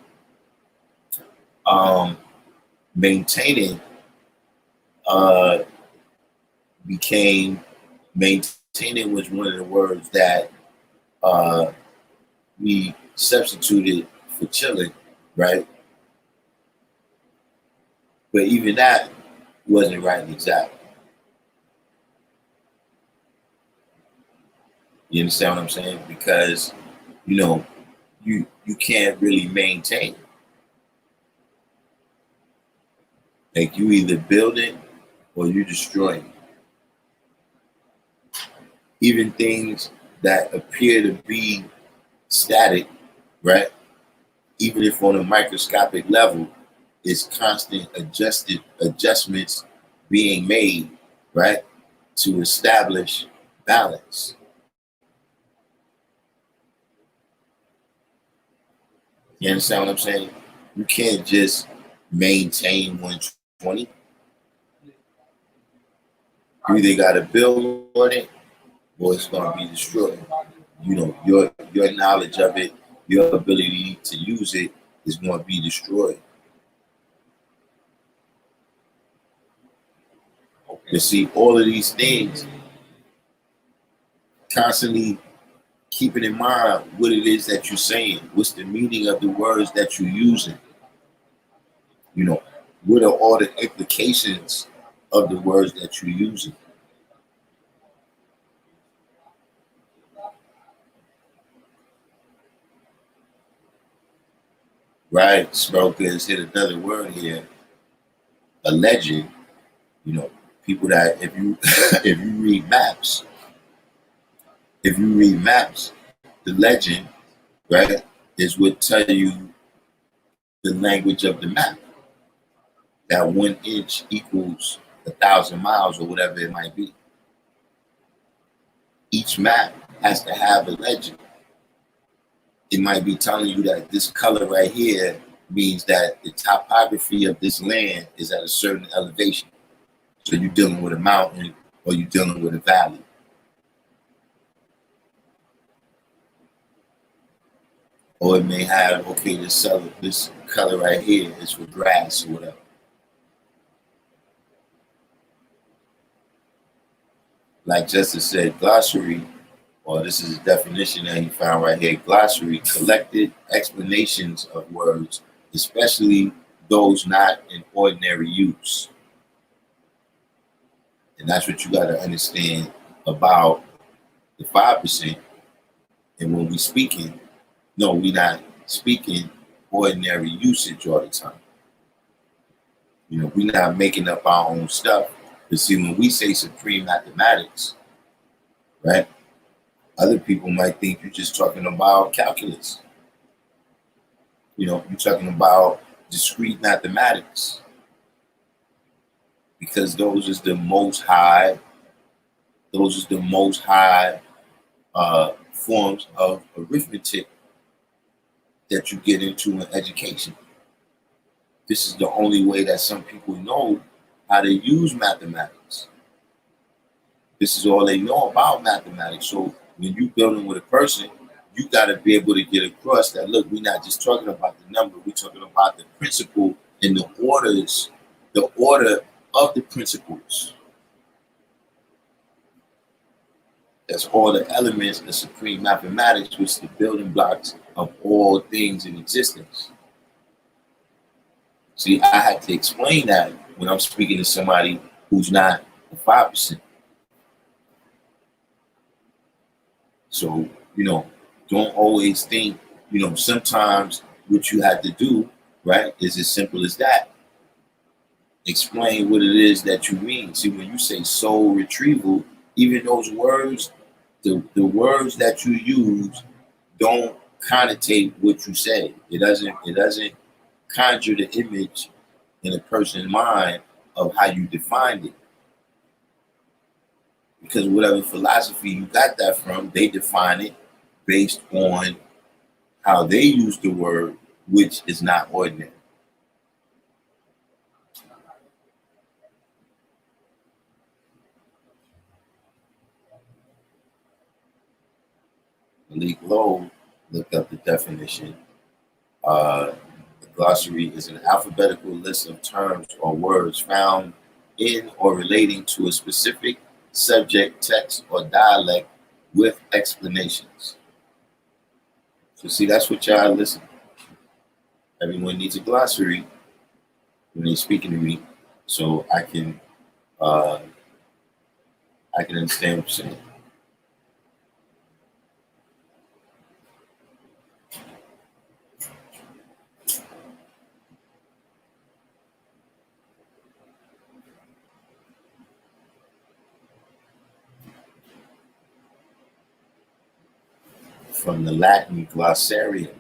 Maintaining maintaining was one of the words that we substituted for chilling, right? But even that wasn't right and exact. You understand what I'm saying? Because, you can't really maintain. Like you either build it or you destroy it. Even things that appear to be static, right? Even if on a microscopic level, it's constant adjustments being made, right, to establish balance. You understand what I'm saying? You can't just maintain 120. You either got to build on it or it's going to be destroyed. You know, your knowledge of it, your ability to use it is going to be destroyed. You see, all of these things, constantly keeping in mind what it is that you're saying. What's the meaning of the words that you're using? You know, what are all the implications of the words that you're using? Right, Smoker has hit another word here. A legend. You know, people that if you if you read maps, the legend, right, is what tell you the language of the map. That 1 inch equals 1,000 miles or whatever it might be. Each map has to have a legend. It might be telling you that this color right here means that the topography of this land is at a certain elevation. So you're dealing with a mountain or you're dealing with a valley. Or it may have, okay, this color right here is for grass or whatever. Like Justice said, glossary, or this is a definition that he found right here, glossary, collected explanations of words, especially those not in ordinary use. And that's what you got to understand about the 5%. And when we speaking, no, we're not speaking ordinary usage all the time. You know, we're not making up our own stuff. But see, when we say supreme mathematics, right, other people might think you're just talking about calculus. You know, you're talking about discrete mathematics. Because those is the most high forms of arithmetic that you get into in education. This is the only way that some people know how to use mathematics. This is all they know about mathematics. So when you're building with a person, you got to be able to get across that, look, we're not just talking about the number, we're talking about the principle and the order of the principles. That's all the elements of supreme mathematics, which is the building blocks of all things in existence. See, I had to explain that when I'm speaking to somebody who's not a 5%. So, you know, don't always think, you know, sometimes what you have to do, right, is as simple as that. Explain what it is that you mean. See, when you say soul retrieval, even those words, the words that you use don't connotate what you say. It doesn't conjure the image in a person's mind of how you defined it. Because whatever philosophy you got that from, they define it based on how they use the word, which is not ordinary. Malik Lowe looked up the definition. The glossary is an alphabetical list of terms or words found in or relating to a specific subject, text, or dialect with explanations. So see, that's what y'all listen. Everyone needs a glossary when they're speaking to me, so I can understand what you're saying. From the Latin glossarium.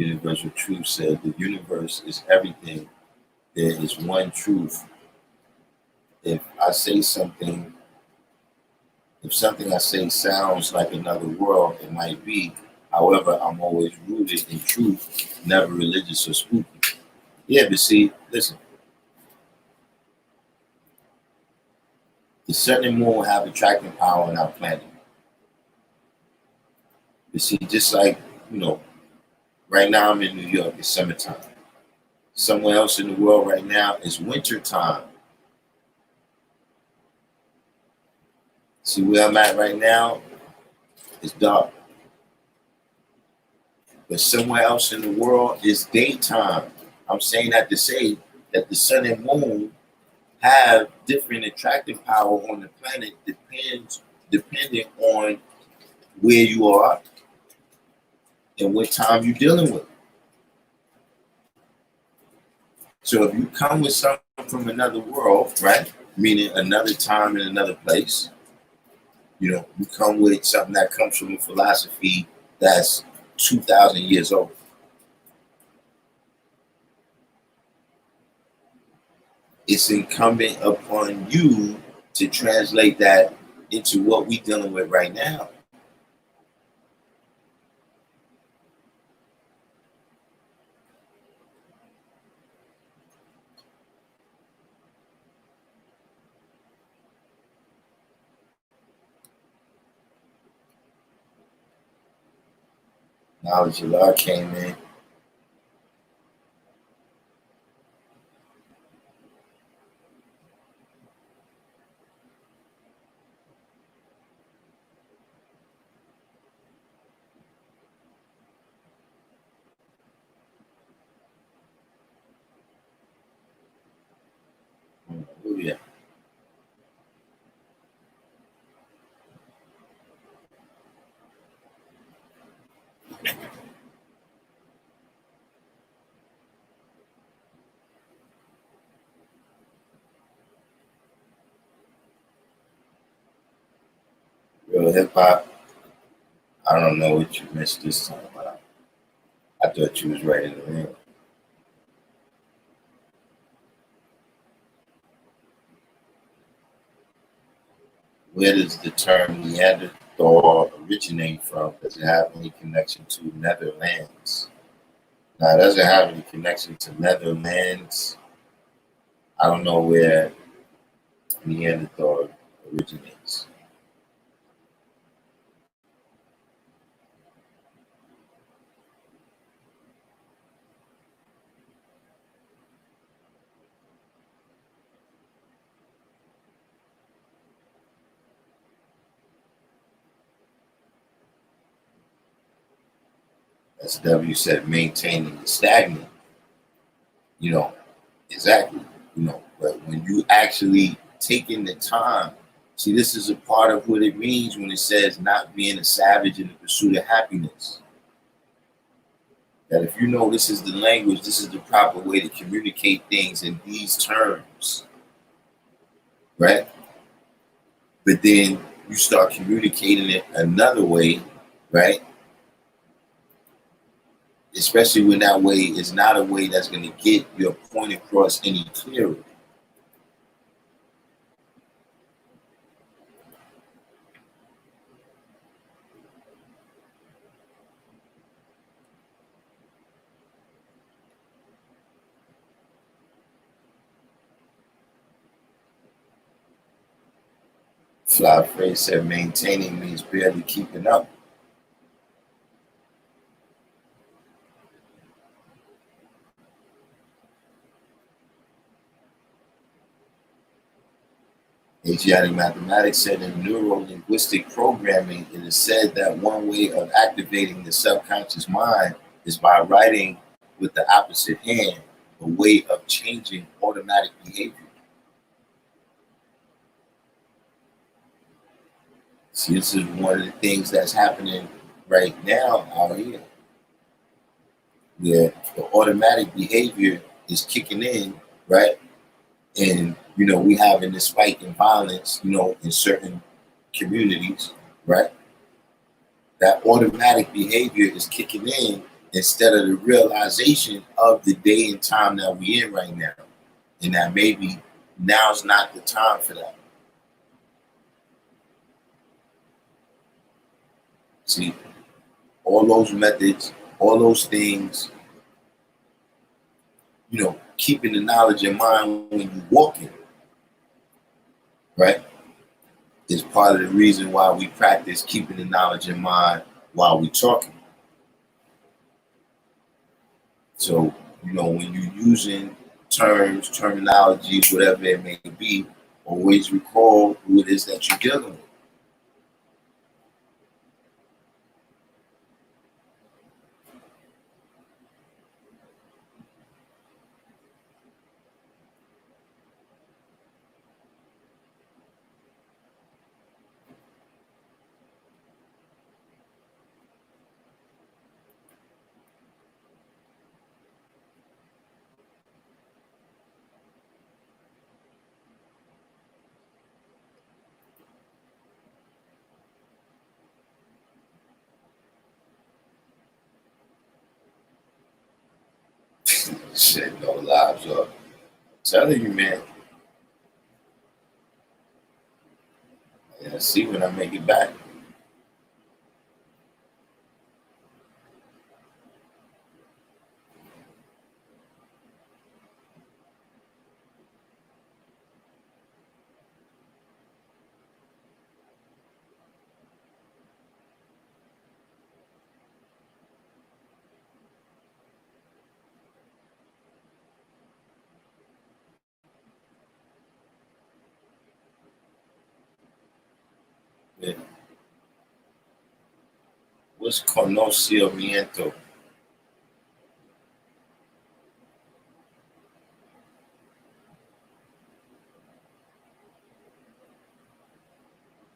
Universal truth said the universe is everything. There is one truth. If I say something, if something I say sounds like another world, it might be. However, I'm always rooted in truth, never religious or spooky. Yeah, but see, listen, the sun and moon have attracting power on our planet. But see, just like, you know, right now I'm in New York, it's summertime. Somewhere else in the world right now it's winter time. See where I'm at right now, it's dark. But somewhere else in the world it's daytime. I'm saying that to say that the sun and moon have different attractive power on the planet depending on where you are and what time you're dealing with. So if you come with something from another world, right? Meaning another time in another place, you know, you come with something that comes from a philosophy that's 2,000 years old. It's incumbent upon you to translate that into what we're dealing with right now. Knowledge of Allah came in. Oh, yeah. Real hip hop. I don't know what you missed this time, but I thought you was right in the room. Where does the term Neanderthal originate from? Does it have any connection to Netherlands? Now, it doesn't have any connection to Netherlands. I don't know where Neanderthal originates. As W said, maintaining the stagnant. You know, exactly. You know, but when you actually taking the time, see, this is a part of what it means when it says not being a savage in the pursuit of happiness. That if you know this is the language, this is the proper way to communicate things in these terms, right? But then you start communicating it another way, right? Especially when that way is not a way that's going to get your point across any clearer. Fly Frey said maintaining means barely keeping up. Asiatic mathematics said in neuro-linguistic programming, it is said that one way of activating the subconscious mind is by writing with the opposite hand, a way of changing automatic behavior. See, this is one of the things that's happening right now out here, where the automatic behavior is kicking in, right? And, you know, we having this spike in violence, you know, in certain communities, right? That automatic behavior is kicking in, instead of the realization of the day and time that we're in right now, and that maybe now's not the time for that. See, all those methods, all those things, keeping the knowledge in mind when you're walking, right, is part of the reason why we practice keeping the knowledge in mind while we're talking. So, when you're using terms, terminologies, whatever it may be, always recall who it is that you're dealing with. Shit, no lives up. Telling you, man. Yeah, see when I make it back. Yeah. What's conocimiento?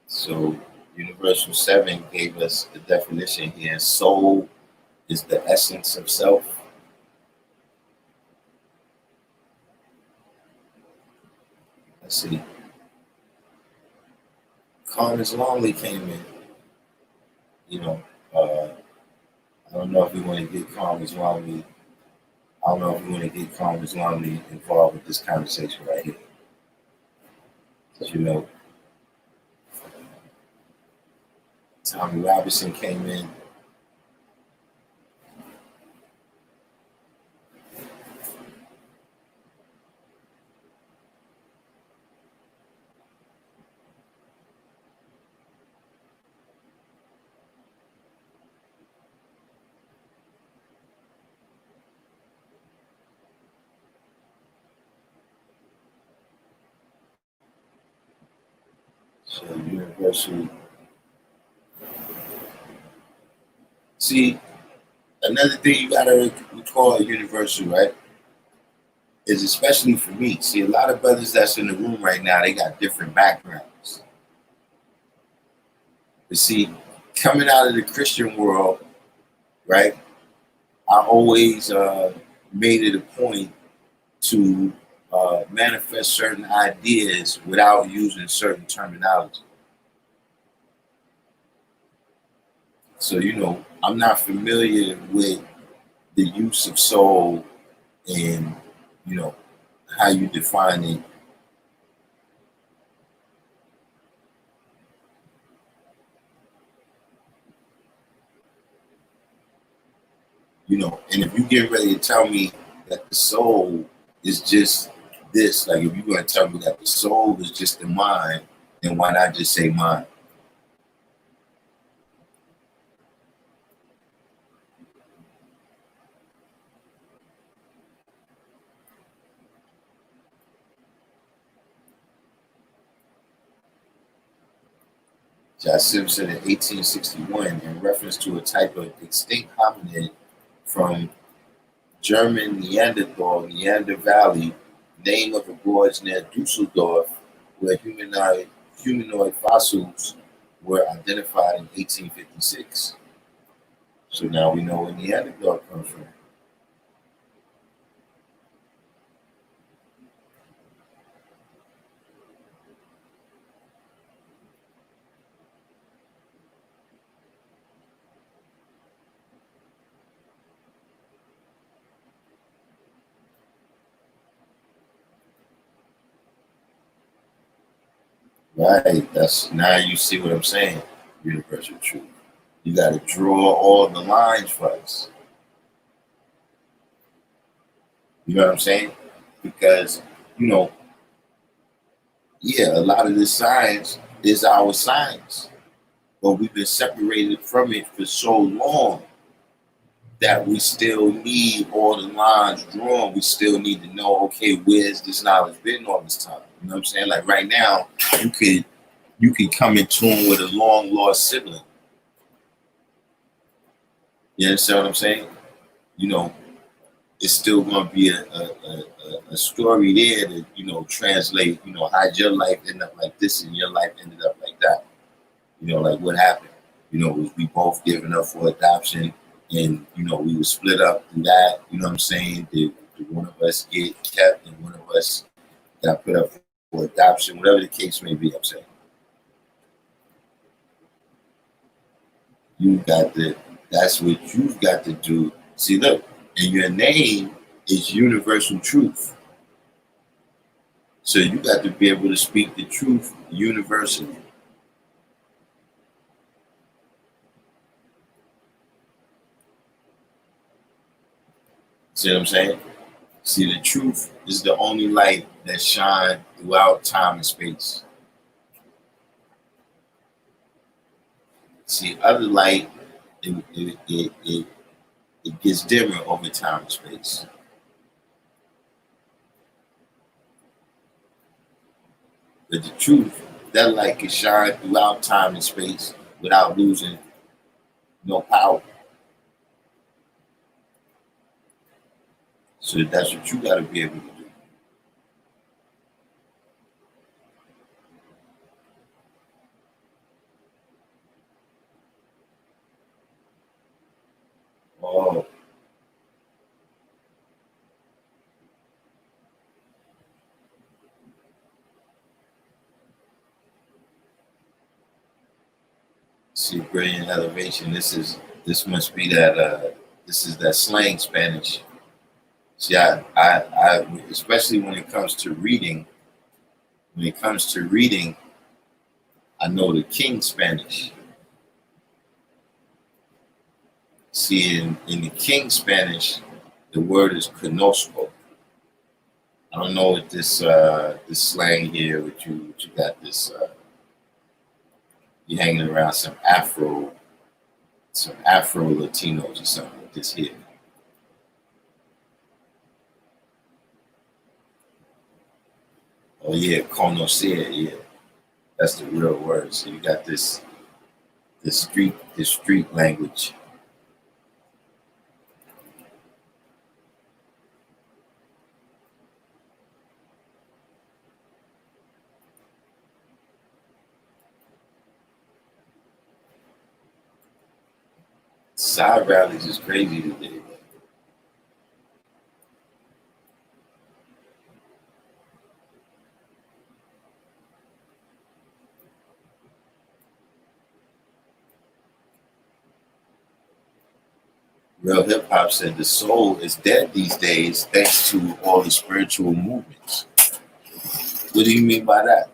So, Universal 7 gave us the definition here. Soul is the essence of self. Let's see. Calm as Lonely came in. You know, uh, I don't know if we want to get Calm as Lonely. I don't know if we want to get Calm as Lonely involved with this conversation right here. Because, Tommy Robinson came in. So, Universal. See, another thing you gotta recall at Universal, right, is especially for me. See, a lot of brothers that's in the room right now, they got different backgrounds. But see, coming out of the Christian world, right, I always made it a point to manifest certain ideas without using certain terminology. So, I'm not familiar with the use of soul and, you know, how you define it. And if you get ready to tell me that the soul is just this, like if you're going to tell me that the soul is just the mind, then why not just say mind? Jassim said in 1861, in reference to a type of extinct hominid from German Neanderthal, Neander Valley, name of a gorge near Dusseldorf, where humanoid fossils were identified in 1856. So now we know where Neanderthal comes from. Right. That's now you see what I'm saying. Universal truth. You got to draw all the lines for us. You know what I'm saying? Because you know, yeah, a lot of this science is our science, but we've been separated from it for so long that we still need all the lines drawn. We still need to know, okay, where's this knowledge been all this time? You know what I'm saying? Like right now, you could come in tune with a long lost sibling. You understand what I'm saying? You know, it's still going to be a story there to, translate, how'd your life end up like this and your life ended up like that? Like what happened? Was we both given up for adoption and, we were split up through that? You know what I'm saying? Did one of us get kept and one of us got put up for adoption? Whatever the case may be, I'm saying. That's what you've got to do. See, look, and your name is universal truth. So you got to be able to speak the truth universally. See what I'm saying? See, the truth is the only light that shines throughout time and space. See, other light, it gets dimmer over time and space. But the truth, that light can shine throughout time and space without losing no power. So that's what you got to be able to do. Oh, see, brilliant elevation. This must be that. This is that slang Spanish. See, I especially when it comes to reading. When it comes to reading, I know the King Spanish. See, in the King Spanish, the word is conozco. I don't know what this slang here, what you got this. You hanging around some Afro Latinos or something like this here. Oh yeah, conocer, yeah, that's the real word. So you got this street language. Side rallies is crazy today. Real hip hop said the soul is dead these days thanks to all the spiritual movements. What do you mean by that?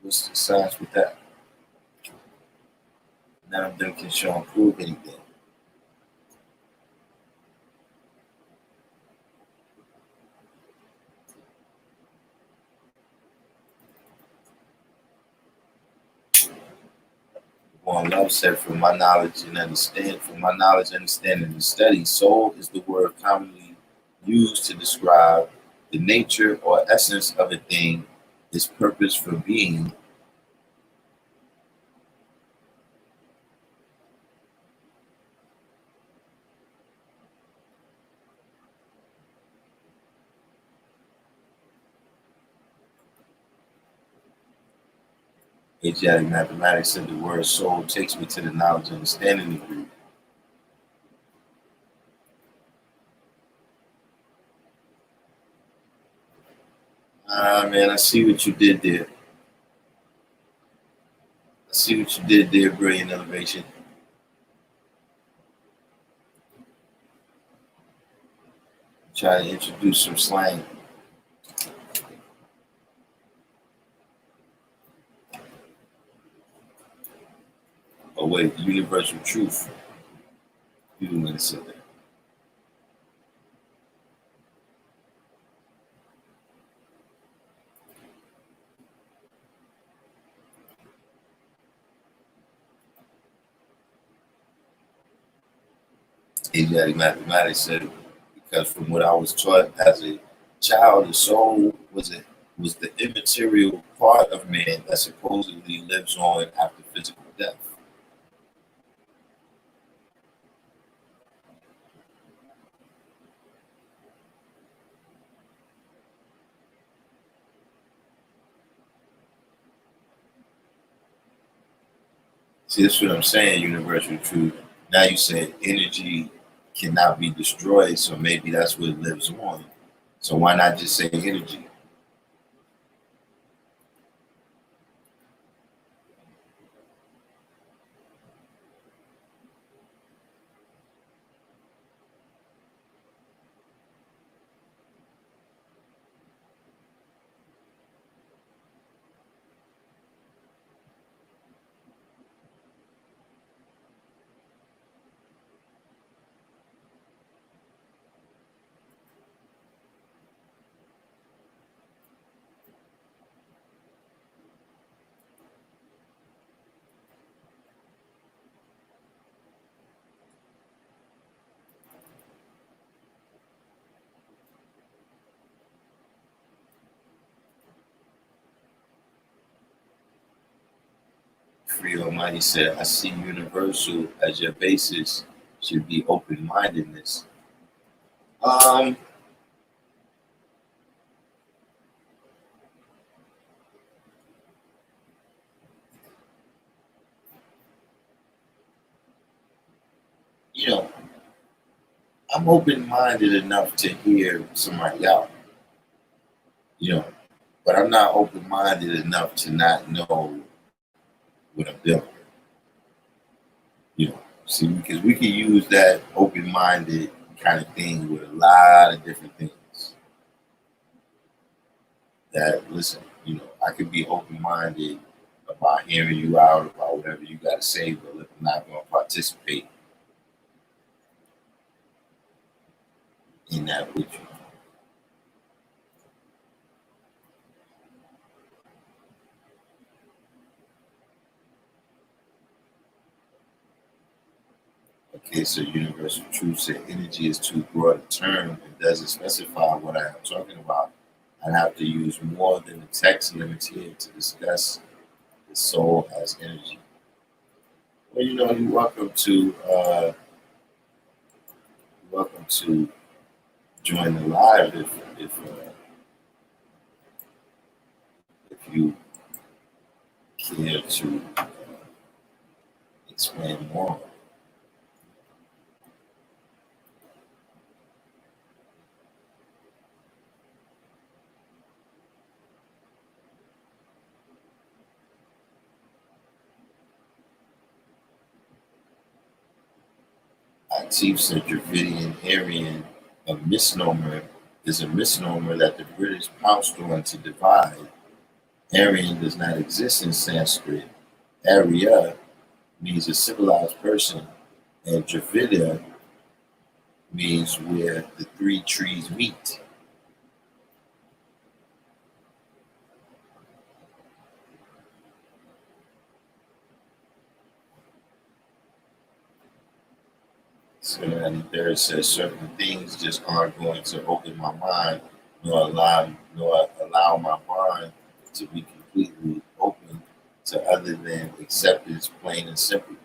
What's the science with that? None of them can show and prove anything. One Love said, from my knowledge, understanding, and study, soul is the word commonly used to describe the nature or essence of a thing, its purpose for being. Asiatic mathematics said the word soul takes me to the knowledge and understanding degree. Ah, man, I see what you did there. I see what you did there, brilliant elevation. Try to introduce some slang. wait, universal truth. You didn't want to say that. Asiatic mathematics said, because from what I was taught as a child, the soul was the immaterial part of man that supposedly lives on after physical death. See, that's what I'm saying, universal truth. Now you said energy cannot be destroyed, so maybe that's what lives on. So why not just say energy? Free Almighty said, I see universal as your basis should be open-mindedness. Um, you know, I'm open-minded enough to hear somebody out, you know, but I'm not open-minded enough to not know what I'm doing, you know. See, because we can use that open-minded kind of thing with a lot of different things. That, listen, you know, I could be open-minded about hearing you out about whatever you got to say, but if I'm not going to participate in that with you. Okay, so universal truth said energy is too broad a term and doesn't specify what I am talking about. I'd have to use more than the text limits here to discuss the soul as energy. Well, you know, you're welcome to join the live if you care to explain more. Chief said Dravidian Aryan, a misnomer is a misnomer that the British pounced on to divide. Aryan does not exist in Sanskrit. Arya means a civilized person, and Dravida means where the three trees meet. So and there it says certain things just aren't going to open my mind, nor allow my mind to be completely open to other than acceptance, plain and simple.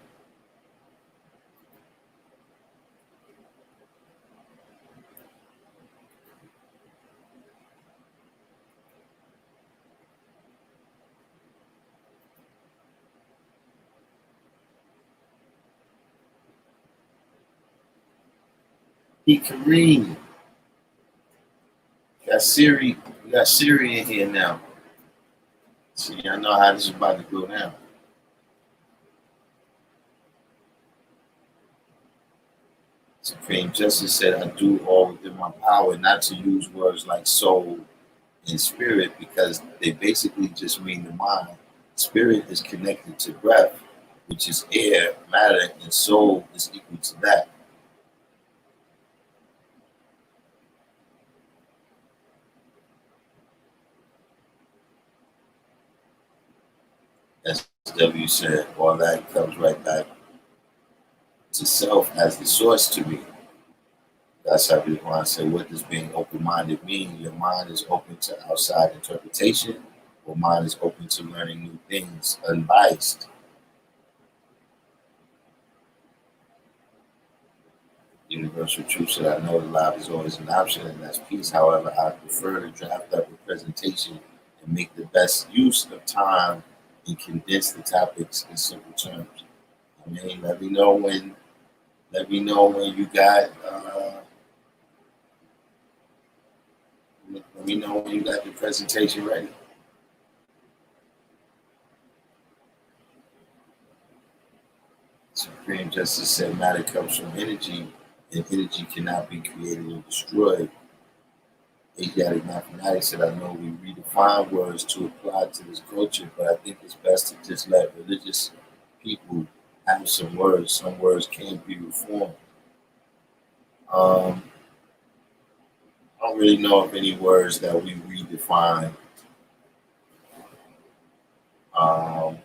He Kareem, we got Siri in here now. See, I know how this is about to go down. Supreme Justice said, I do all within my power not to use words like soul and spirit because they basically just mean the mind. Spirit is connected to breath, which is air, matter, and soul is equal to that. As W said, all that comes right back to self as the source to me. That's how Ridwan said, what does being open-minded mean? Your mind is open to outside interpretation, or mind is open to learning new things, unbiased. Universal truth said, I know the life is always an option, and that's peace. However, I prefer to draft up a presentation and make the best use of time and condense the topics in simple terms. I mean, let me know when you got let me know when you got the presentation ready. Supreme Justice said matter comes from energy, and energy cannot be created or destroyed. Asiatic mathematics said, I know we redefine words to apply to this culture, but I think it's best to just let religious people have some words. Some words can be reformed. I don't really know of any words that we redefine. Um,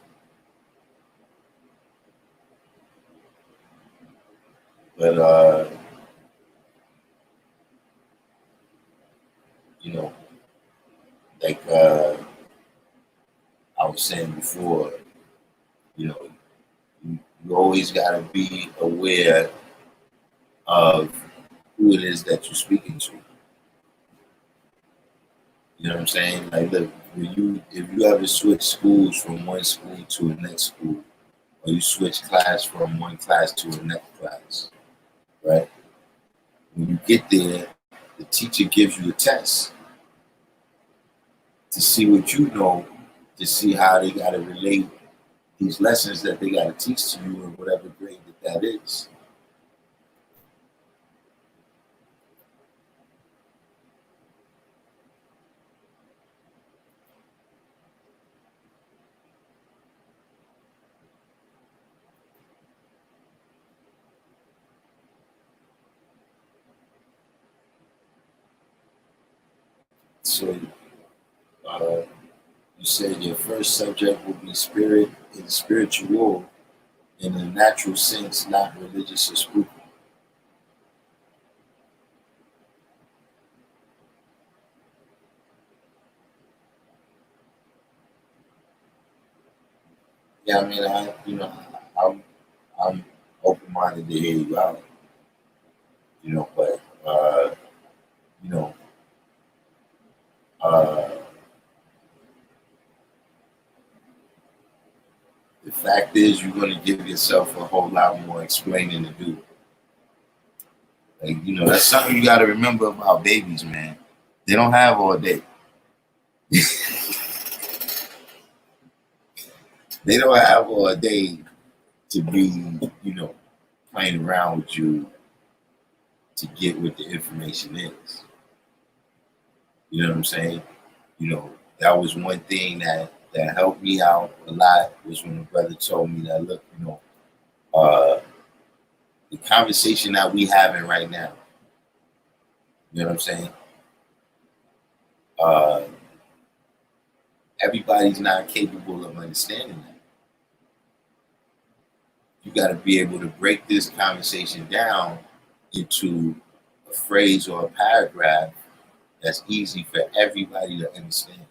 but you know, like I was saying before, you know, you always got to be aware of who it is that you're speaking to. You know what I'm saying? Like, look, if you ever switch schools from one school to the next school, or you switch class from one class to the next class, right? When you get there, the teacher gives you a test to see what you know, to see how they got to relate these lessons that they got to teach to you in whatever grade that is. So uh, you said your first subject will be spirit and spiritual in a natural sense, not religious or spooky. Yeah, I mean, I'm I'm open minded to hear you out, but you know, uh, the fact is you're going to give yourself a whole lot more explaining to do. Like, that's something you got to remember about babies, man. They don't have all day. They don't have all day to be, playing around with you to get what the information is. You know what I'm saying? That was one thing that helped me out a lot was when the brother told me that, look, uh, the conversation that we having right now, you know what I'm saying? Uh, Everybody's not capable of understanding that. You got to be able to break this conversation down into a phrase or a paragraph that's easy for everybody to understand.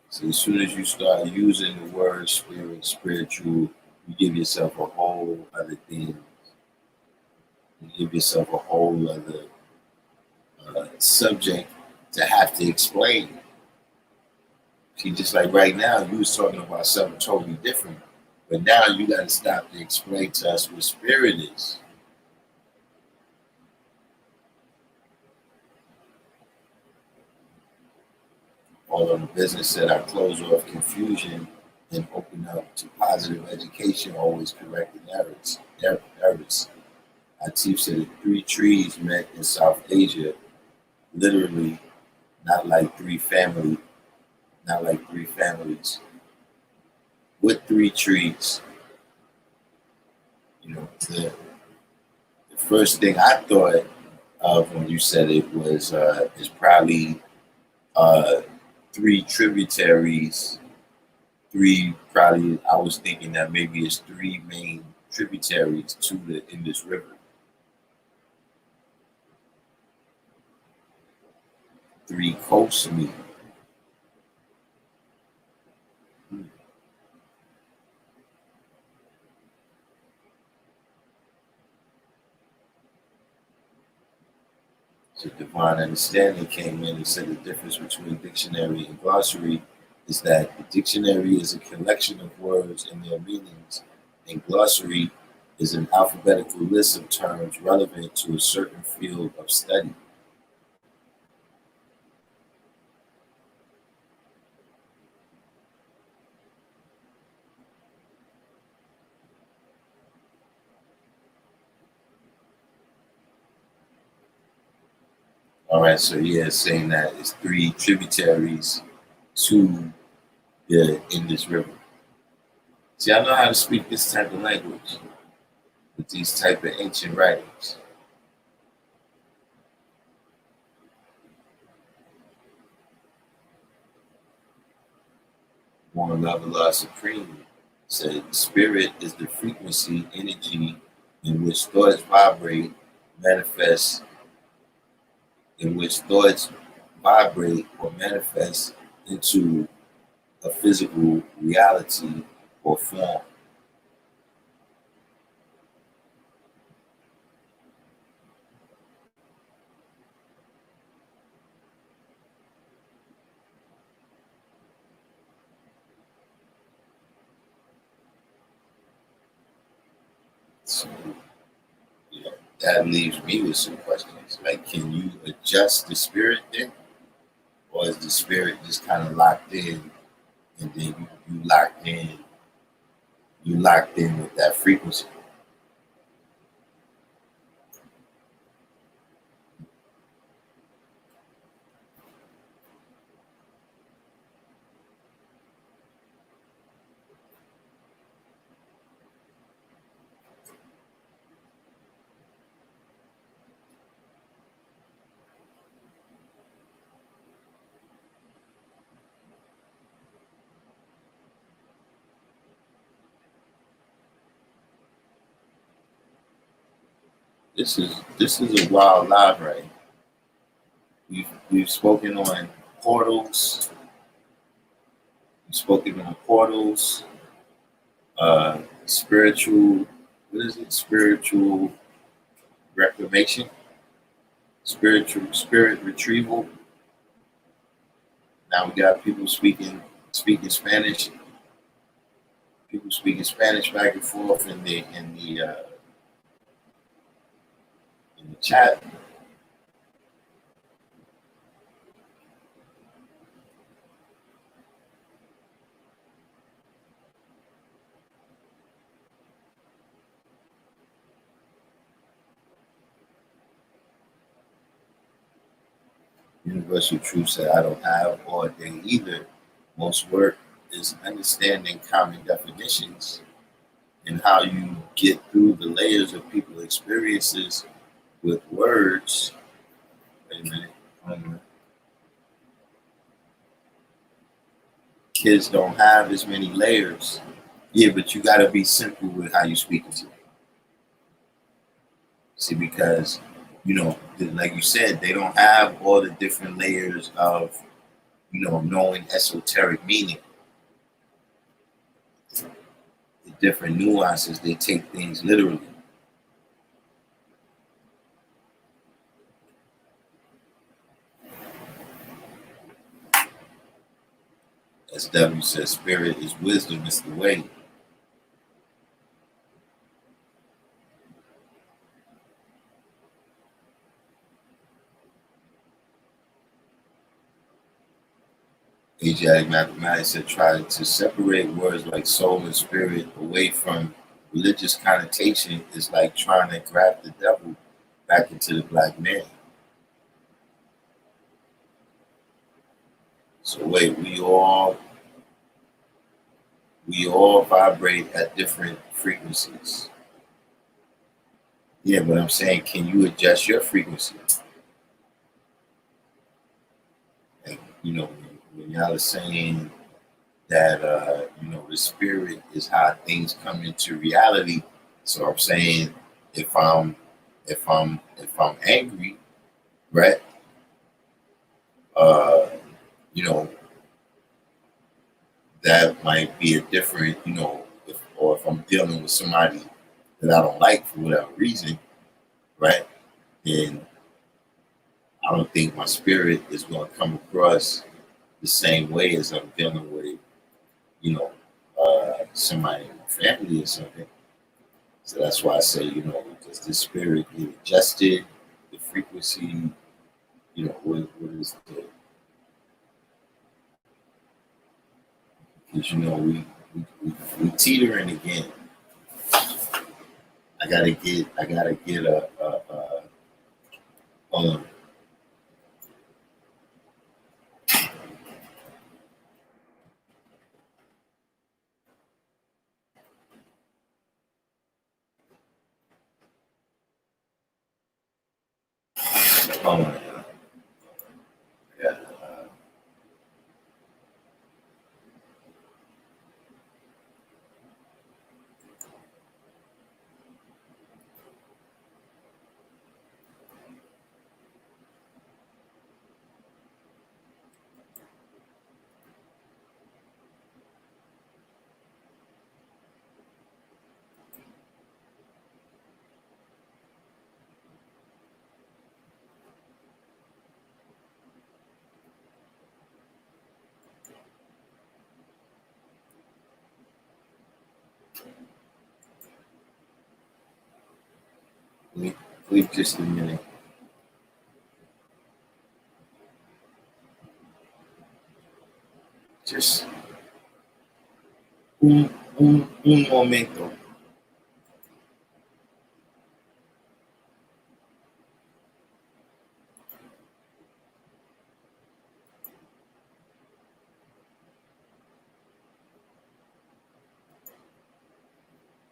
So as soon as you start using the word spirit, spiritual, you give yourself a whole other thing. You give yourself a whole other subject to have to explain. See, just like right now, you was talking about something totally different. But now you got to stop to explain to us what spirit is. All of the business that I close off confusion and open up to positive education, always correcting errors. Atif said 3 trees met in South Asia, literally not like three families. with three trees. You know, the first thing I thought of when you said it was is probably uh, three tributaries. Three probably I was thinking that maybe it's three main tributaries to the Indus River. Three coasts meet. So divine understanding came in and said the difference between dictionary and glossary is that the dictionary is a collection of words and their meanings, and glossary is an alphabetical list of terms relevant to a certain field of study. All right, so yeah, saying that it's three tributaries to the Indus River. See, I know how to speak this type of language with these type of ancient writings. One love Allah Supreme said, spirit is the frequency, energy in which thoughts vibrate, manifest, in which thoughts vibrate or manifest into a physical reality or form. So, you know, that leaves me with some questions. Like, can you adjust the spirit then? Or is the spirit just kind of locked in and then you locked in with that frequency? This is a wild live right here. We've spoken on portals. We've spoken on portals. Spiritual. What is it? Spiritual reclamation. Spiritual spirit retrieval. Now we got people speaking Spanish. People speaking Spanish back and forth in the chat. Universal Truth said, I don't have all day either. Most work is understanding common definitions and how you get through the layers of people's experiences with words. Wait a minute. Kids don't have as many layers. Yeah, but you got to be simple with how you speak to them. See, because, like you said, they don't have all the different layers of, knowing esoteric meaning. The different nuances, they take things literally. As W says, spirit is wisdom, it's the way. Asiatic mathematics had tried to separate words like soul and spirit away from religious connotation is like trying to grab the devil back into the black man. So wait, we we all vibrate at different frequencies. Yeah, but I'm saying, can you adjust your frequency? Like, when y'all are saying that the spirit is how things come into reality. So I'm saying, if I'm angry, right? Uh, you know, that might be a different, or if I'm dealing with somebody that I don't like for whatever reason, right? Then I don't think my spirit is going to come across the same way as I'm dealing with, somebody in my family or something. So that's why I say, does the spirit get adjusted, the frequency, what is the, because, we teetering again. I gotta get hold on. Hold on. Yeah. Wait just a minute. Just un momento.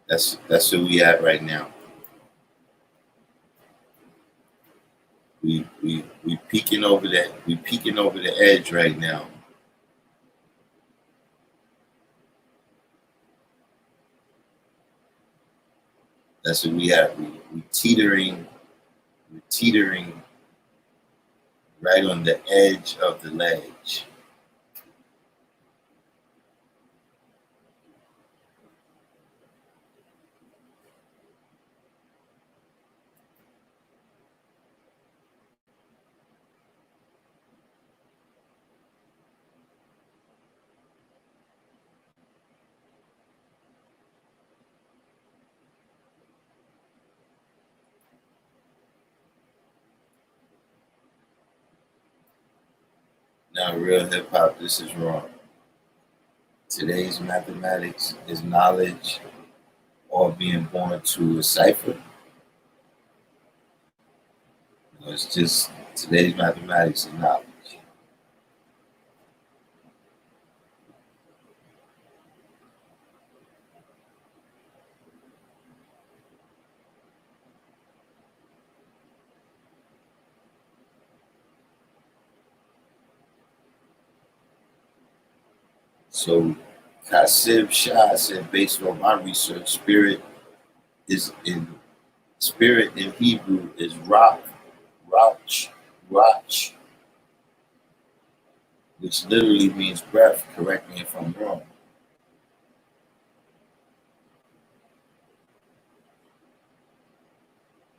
That's where we at right now. We peeking over that. We peeking over the edge right now. That's where we at. We teetering. We're teetering right on the edge of the ledge. Now, real hip hop, this is wrong. Today's mathematics is knowledge or being born to a cipher. It's just today's mathematics is knowledge. So Kasib Shah said, based on my research, is in spirit in Hebrew is Rauch, Rach, which literally means breath. Correct me if I'm wrong.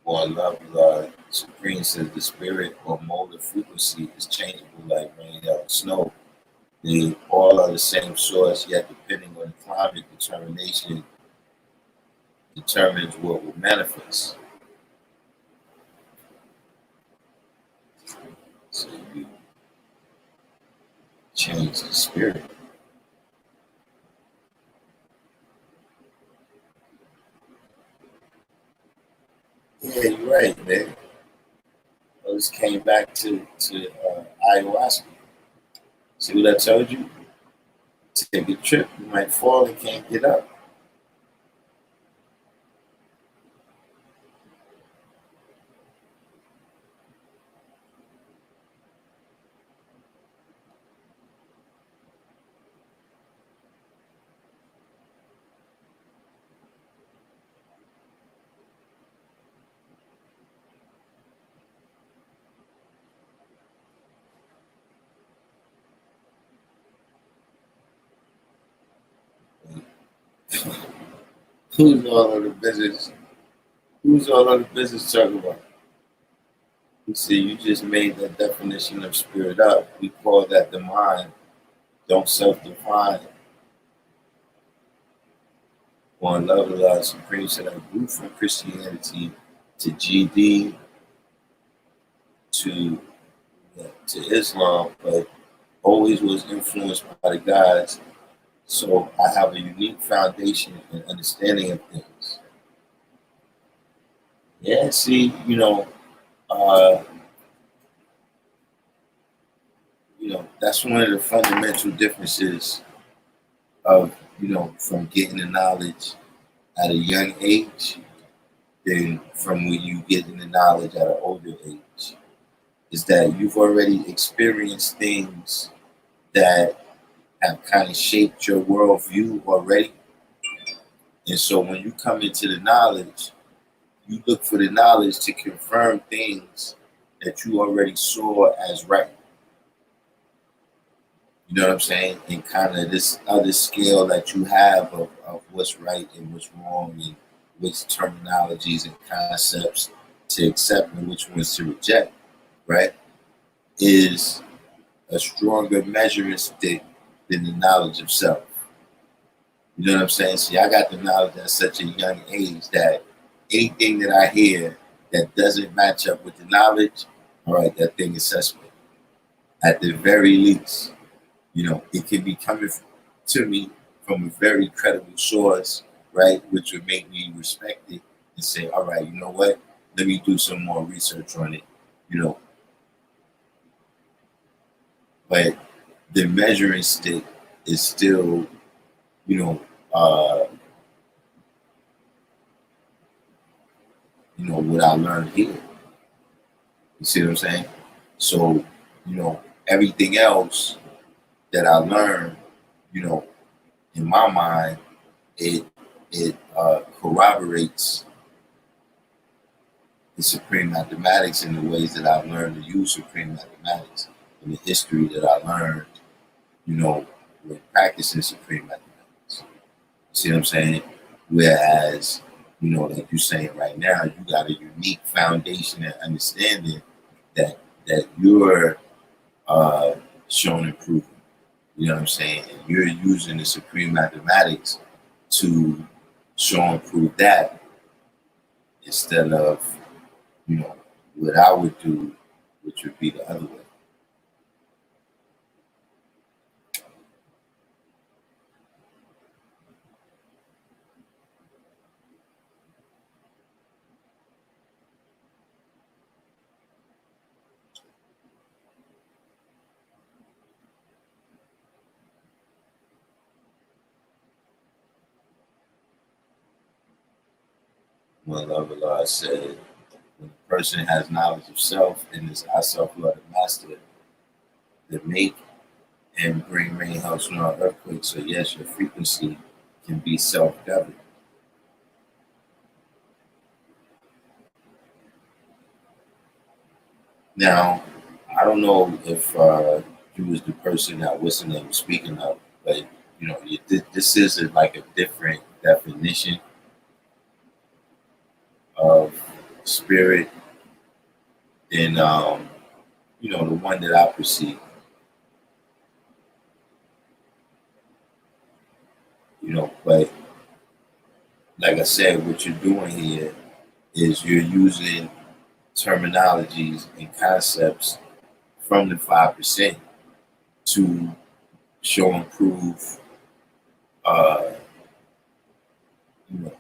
Or love Supreme says the spirit or mode of frequency is changeable like rain, hail, and snow. They all are the same source, yet depending on the climate, determination determines what will manifest. So you change the spirit. Yeah, you're right, man. I just came back to ayahuasca. See what I told you? take a trip, you might fall and can't get up. Who's all of the business? Who's all of the business talking about? You see, you just made that definition of spirit up. We call that the mind. Don't self-define. On love of God supreme said I grew from Christianity to GD to to Islam, but always was influenced by the guys. So I have a unique foundation and understanding of things. Yeah, see, uh, that's one of the fundamental differences of, from getting the knowledge at a young age than from when you get the knowledge at an older age. Is that you've already experienced things that have kind of shaped your worldview already. And so when you come into the knowledge, you look for the knowledge to confirm things that you already saw as right. You know what I'm saying? And kind of this other scale that you have of what's right and what's wrong and which terminologies and concepts to accept and which ones to reject, right? Is a stronger measuring stick than the knowledge of self. You know what I'm saying? See, I got the knowledge at such a young age that anything that I hear that doesn't match up with the knowledge, all right, that thing is suspect. At the very least, it can be coming to me from a very credible source, right, which would make me respect it and say, all right, you know what? Let me do some more research on it, you know. But the measuring stick is still, you know, uh, what I learned here. You see what I'm saying? So, everything else that I learned, you know, in my mind, it corroborates the supreme mathematics in the ways that I've learned to use supreme mathematics and the history that I learned, with practicing supreme mathematics. See what I'm saying? Whereas, like you're saying right now, you got a unique foundation and understanding that you're showing and proving. You know what I'm saying? And you're using the supreme mathematics to show and prove that instead of, what I would do, which would be the other way. When love Allah said, when a person has knowledge of self and is I self love the master, the make and bring rain, hailstorm, earthquake. So yes, your frequency can be self-governed. Now, I don't know if you was the person that what's the name speaking of, but this is like a different definition of spirit than the one that I perceive. But like I said, what you're doing here is you're using terminologies and concepts from the 5% to show and prove, uh, you know,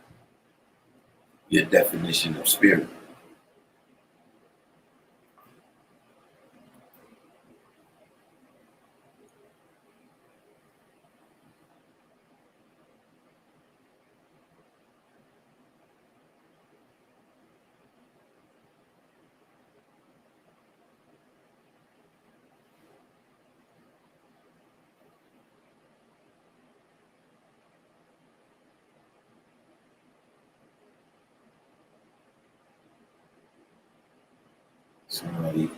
your definition of spirit. Somebody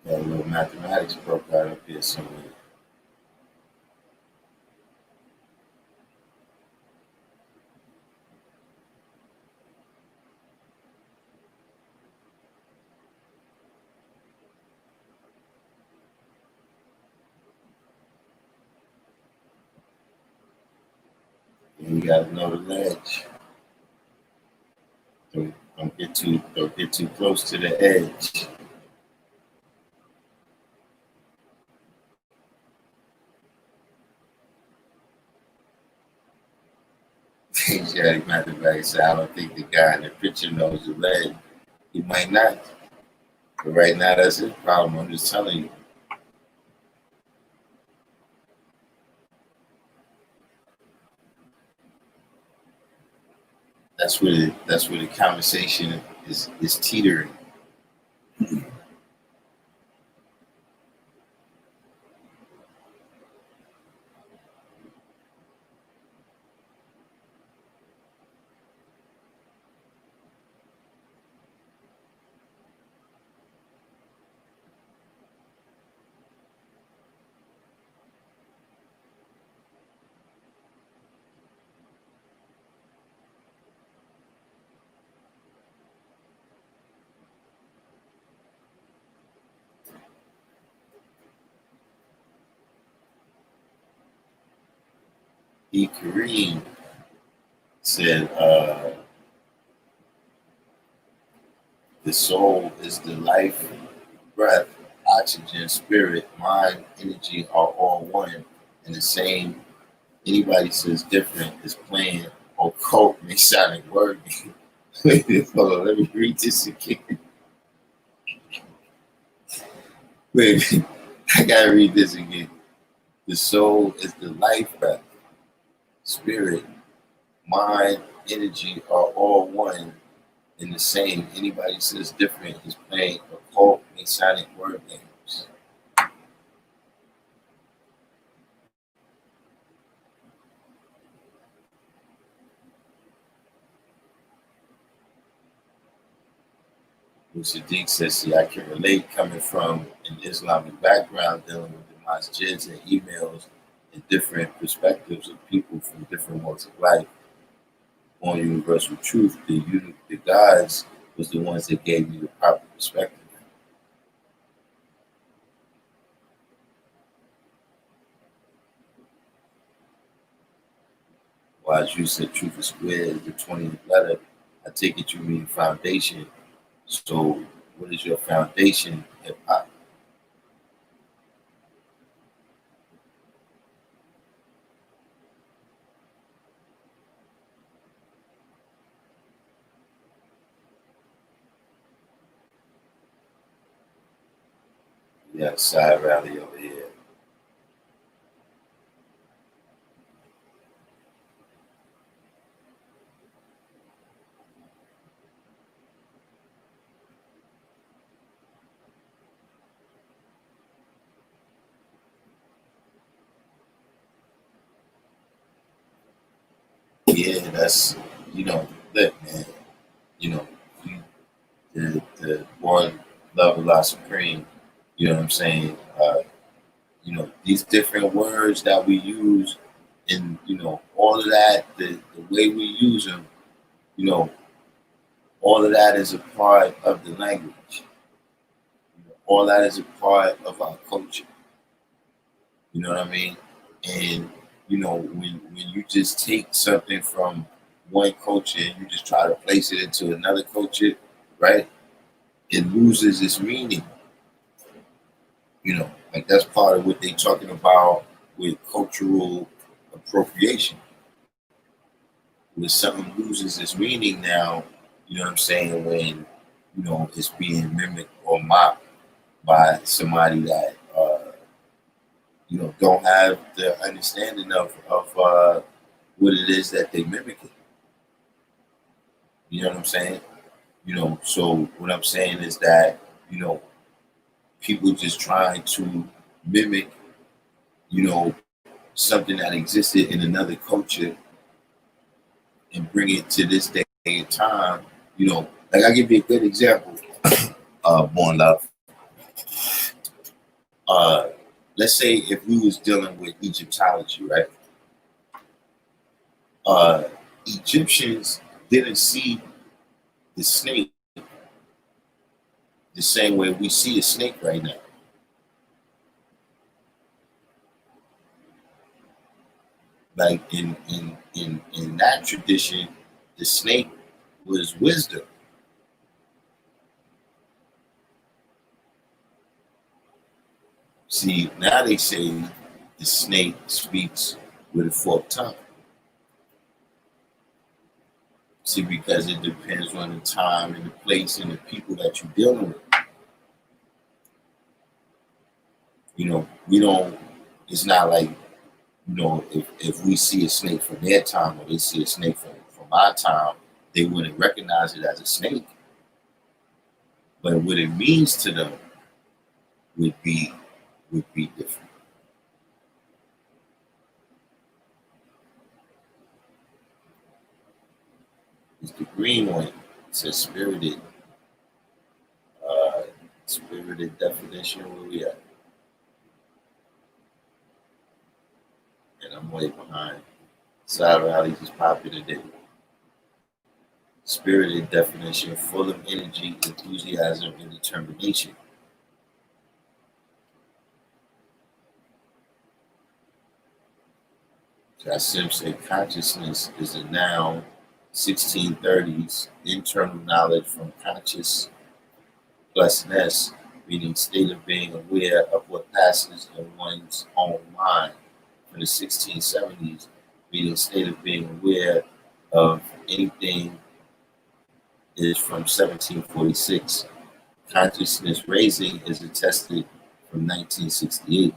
got a little mathematics broke out up here somewhere. You gotta know the ledge. Don't get too close to the edge. Jerry Mathematics said, I don't think the guy in the picture knows the ledge. He might not. But right now that's his problem. I'm just telling you. That's where the conversation is teetering. Kareem said, the soul is the life, breath, oxygen, spirit, mind, energy are all one and the same. Anybody says different is playing occult Masonic word. Hold on, let me read this again. Wait, I gotta read this again. The soul is the life, breath, spirit, mind, energy are all one and the same. Anybody says different is playing occult Masonic word games. Sadiq says, see, I can relate coming from an Islamic background, dealing with the masjids and emails and different perspectives of people from different walks of life. On universal truth, the guides was the ones that gave me the proper perspective. Well, as you said, truth is square is the 20th letter. I take it you mean foundation. So, what is your foundation, hip hop? We got a side rally over here. Yeah, that's, look, man, you know, you, the one love Allah supreme, you know what I'm saying? These different words that we use and, all of that, the way we use them, you know, all of that is a part of the language. All that is a part of our culture. You know what I mean? And, when you just take something from one culture and you just try to place it into another culture, right? It loses its meaning. Like that's part of what they're talking about with cultural appropriation. When something loses its meaning now, you know what I'm saying, when, it's being mimicked or mocked by somebody that, don't have the understanding of what it is that they mimic it. You know what I'm saying? So what I'm saying is that, you know, people just trying to mimic, something that existed in another culture and bring it to this day and time. Like I'll give you a good example. Born Love. Let's say if we was dealing with Egyptology, right? Egyptians didn't see the snake the same way we see a snake right now. Like in that tradition, the snake was wisdom. See, now they say the snake speaks with a forked tongue. See, because it depends on the time and the place and the people that you're dealing with. You know, we don't, it's not like, if we see a snake from their time or they see a snake from our time, they wouldn't recognize it as a snake. But what it means to them would be different. It's the green one. It says spirited. Spirited definition, where we at? And I'm way behind. Side rallies is popular today. Spirited definition, full of energy, enthusiasm, and determination. Darkim said consciousness is a noun, 1630s, internal knowledge from conscious plus ness, meaning state of being aware of what passes in one's own mind. From the 1670s, meaning state of being aware of anything, is from 1746. Consciousness raising is attested from 1968.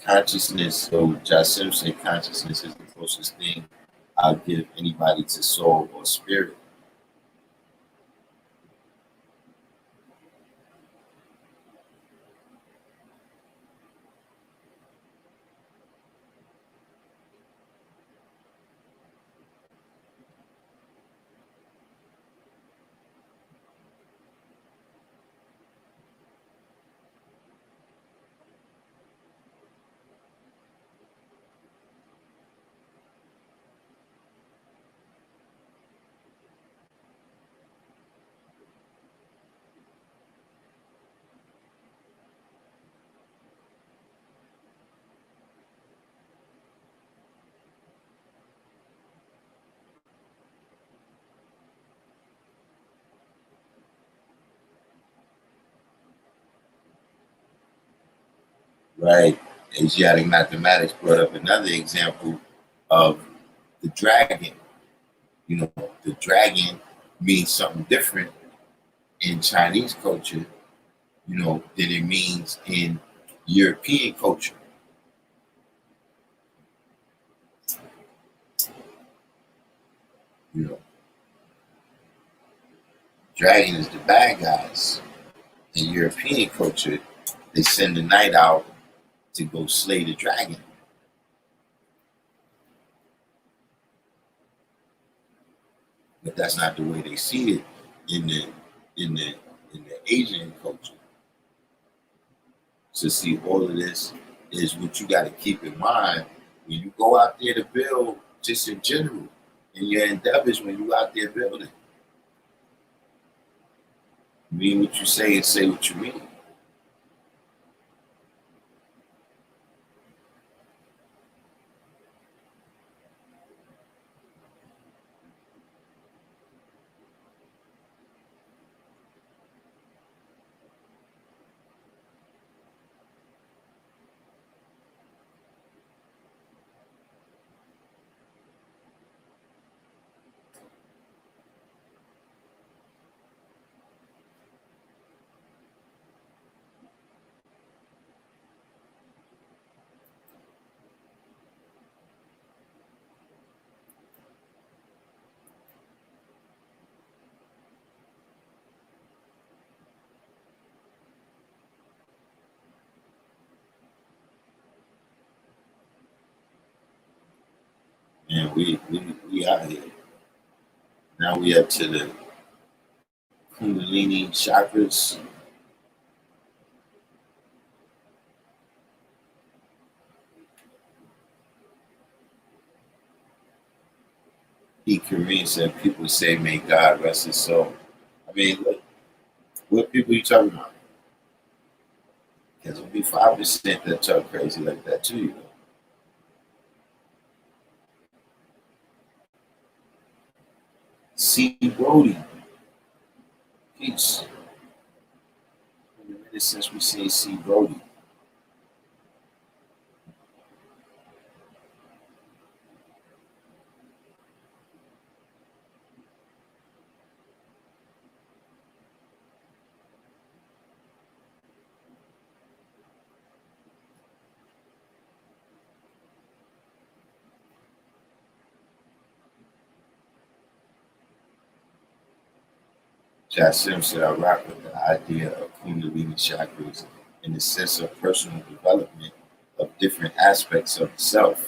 Consciousness, so Darkim said consciousness is the closest thing I'll give anybody to soul or spirit. Right. Asiatic mathematics brought up another example of the dragon. The dragon means something different in Chinese culture, than it means in European culture. You know, dragon is the bad guys. In European culture, they send the knight out to go slay the dragon. But that's not the way they see it in the Asian culture. So see, all of this is what you got to keep in mind when you go out there to build, just in general, in your endeavors when you out there building. Mean what you say and say what you mean. And we out here. Now we up to the Kundalini chakras. Kareem said, people say, may God rest his soul. I mean, look, what people you talking about? Because it'll be 5% that talk crazy like that too, you know. C. Brody. Peace. In a minute since we seen C. Brody. Jasim said, I rock with the idea of Kundalini chakras in the sense of personal development of different aspects of the self.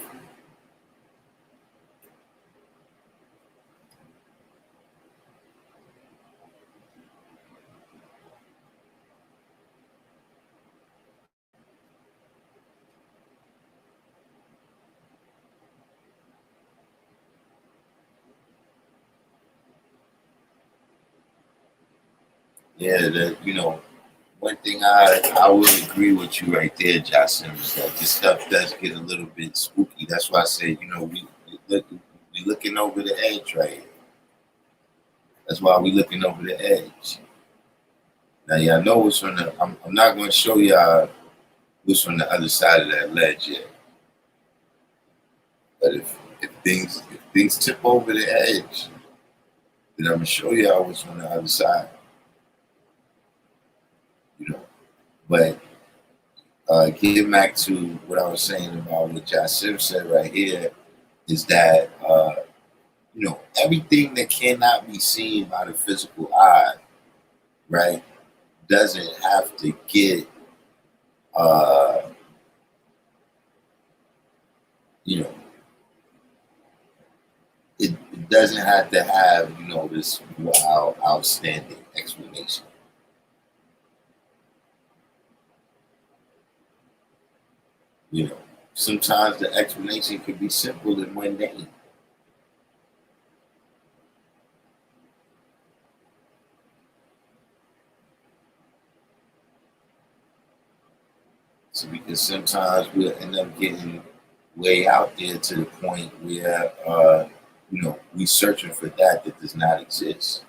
Yeah, one thing I would agree with you right there, Jasim, is that this stuff does get a little bit spooky. That's why I say, we looking over the edge right here. That's why we looking over the edge. Now y'all know what's on the. I'm not going to show y'all what's on the other side of that ledge yet. But if things tip over the edge, then I'm gonna show y'all what's on the other side. You know. But getting back to what I was saying about what Jasif said right here is that everything that cannot be seen by the physical eye, right, doesn't have to get it doesn't have to have this wow outstanding explanation. Sometimes the explanation can be simple and mundane. So because sometimes we'll end up getting way out there to the point where we searching for that does not exist.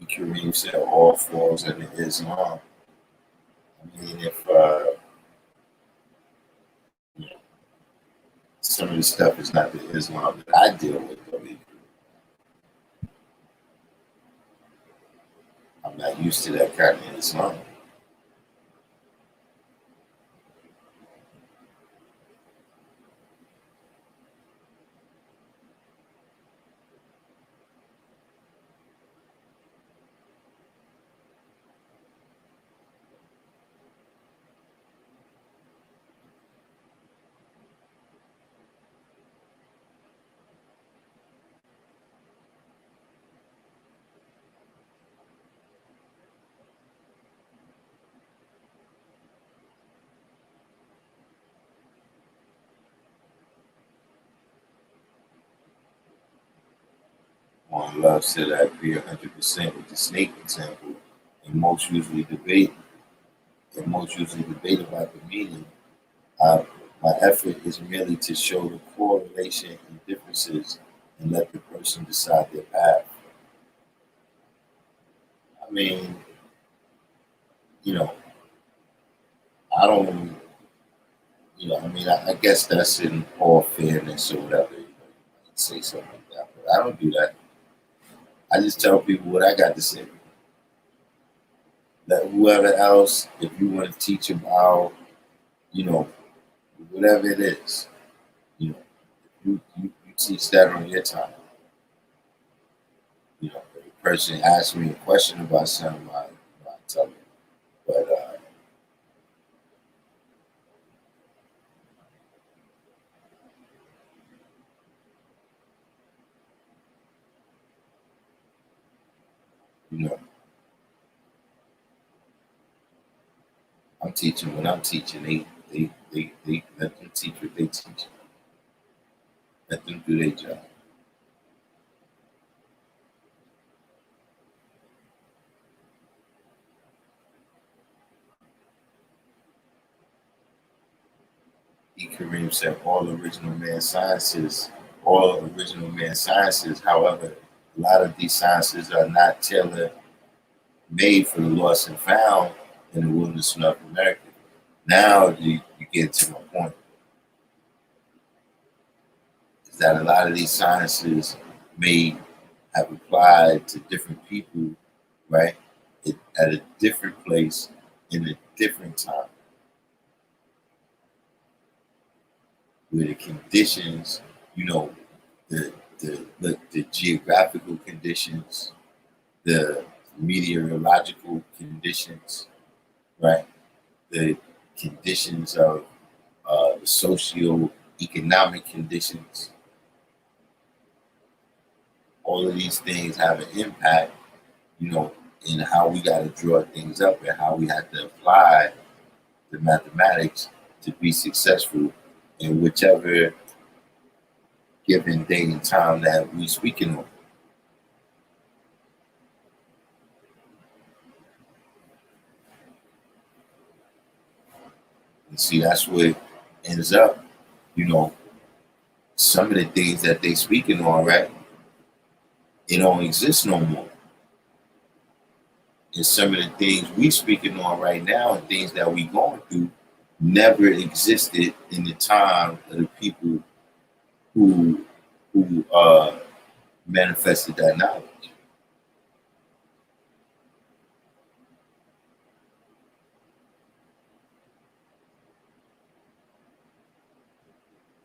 Kareem said all falls under Islam. I mean, if some of the stuff is not the Islam that I deal with, I'm not used to that kind of Islam. One love said I agree 100% with the snake example, and most usually debate about the meaning. My effort is merely to show the correlation and differences and let the person decide their path. I mean, I don't, I guess that's in all fairness or whatever. You might say something like that, but I don't do that. I just tell people what I got to say. Let whoever else, if you want to teach about, whatever it is, you know, you teach that on your time. You know, if a person asks me a question about something, I tell them. But you know, I'm teaching what I'm teaching. They let them teach what they teach. Let them do their job. Kareem said all original man sciences. However, a lot of these sciences are not tailor made for the lost and found in the wilderness of North America. Now you get to my point. Is that a lot of these sciences may have applied to different people, right? At a different place in a different time, where the conditions, you know, the geographical conditions, the meteorological conditions, right? The conditions of socio-economic conditions. All of these things have an impact, you know, in how we got to draw things up and how we have to apply the mathematics to be successful in whichever given day and time that we speaking on. And see, that's what ends up, you know, some of the things that they speaking on, right? It don't exist no more. And some of the things we speaking on right now and things that we going through never existed in the time of the people who manifested that knowledge.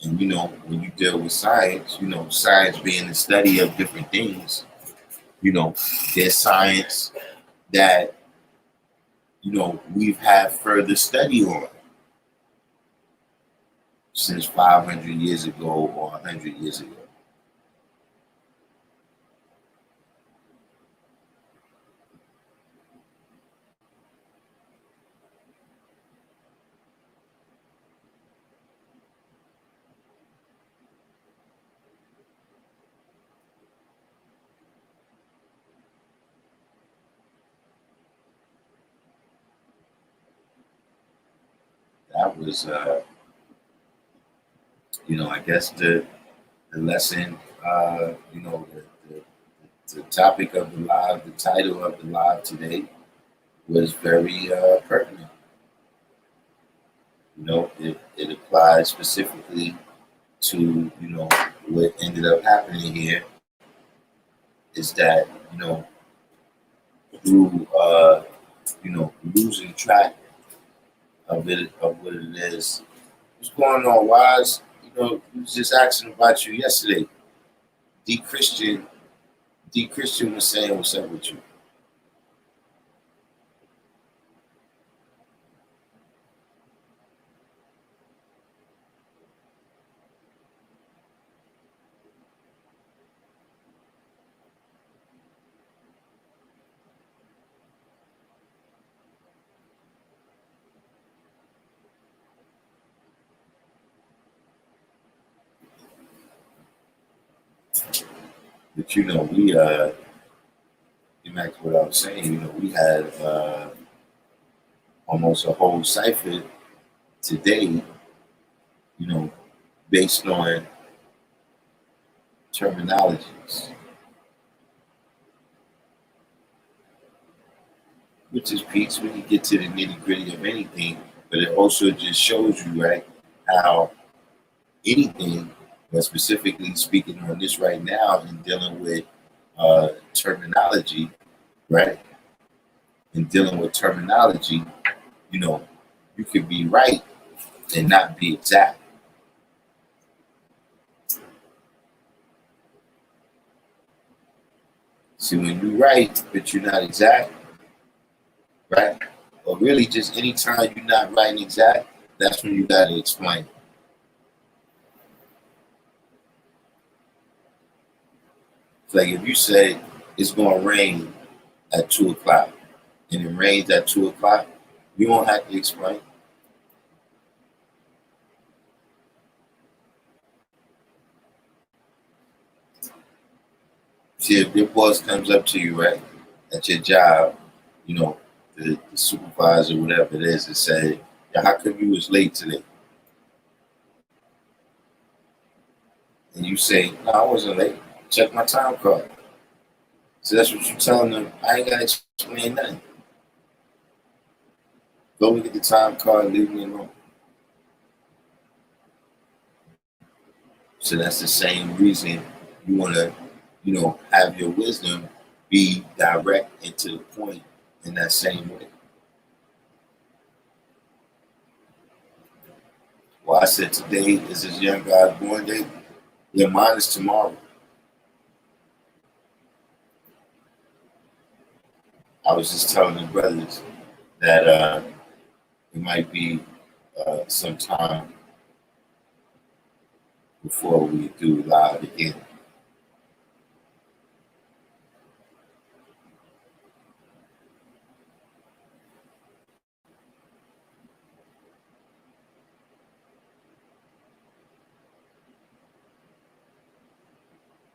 And you know, when you deal with science, you know, science being the study of different things, you know, there's science that, you know, we've had further study on since 500 years ago or 100 years ago. That was, you know, I guess the lesson, you know, the topic of the live, the title of the live today was very pertinent. You know, it applies specifically to, you know, what ended up happening here is that, you know, through, you know, losing track of it, of what it is. What's going on, Wise? You know, we was just asking about you yesterday. D Christian, D Christian was saying what's up with you. But you know, back to what I was saying, you know, we had almost a whole cipher today, you know, based on terminologies, which is peaks when you get to the nitty gritty of anything. But it also just shows you, right, how anything, but specifically speaking on this right now and dealing with terminology, right, and dealing with terminology, you know, you could be right and not be exact. See, when you write, but you're not exact, right? Or really just anytime you're not writing exact, that's when you gotta explain. It's like if you say it's gonna rain at 2 o'clock and it rains at 2 o'clock, you won't have to explain. See, if your boss comes up to you, right, at your job, you know, the supervisor, whatever it is, and say, yeah, how come you was late today? And you say, no, I wasn't late. Check my time card. So that's what you're telling them. I ain't gotta explain nothing. Go look at the time card and leave me alone. So that's the same reason you wanna, have your wisdom be direct and to the point in that same way. Well, I said today is this young guy's born day. Yeah, mine is tomorrow. I was just telling the brothers that it might be some time before we do live again.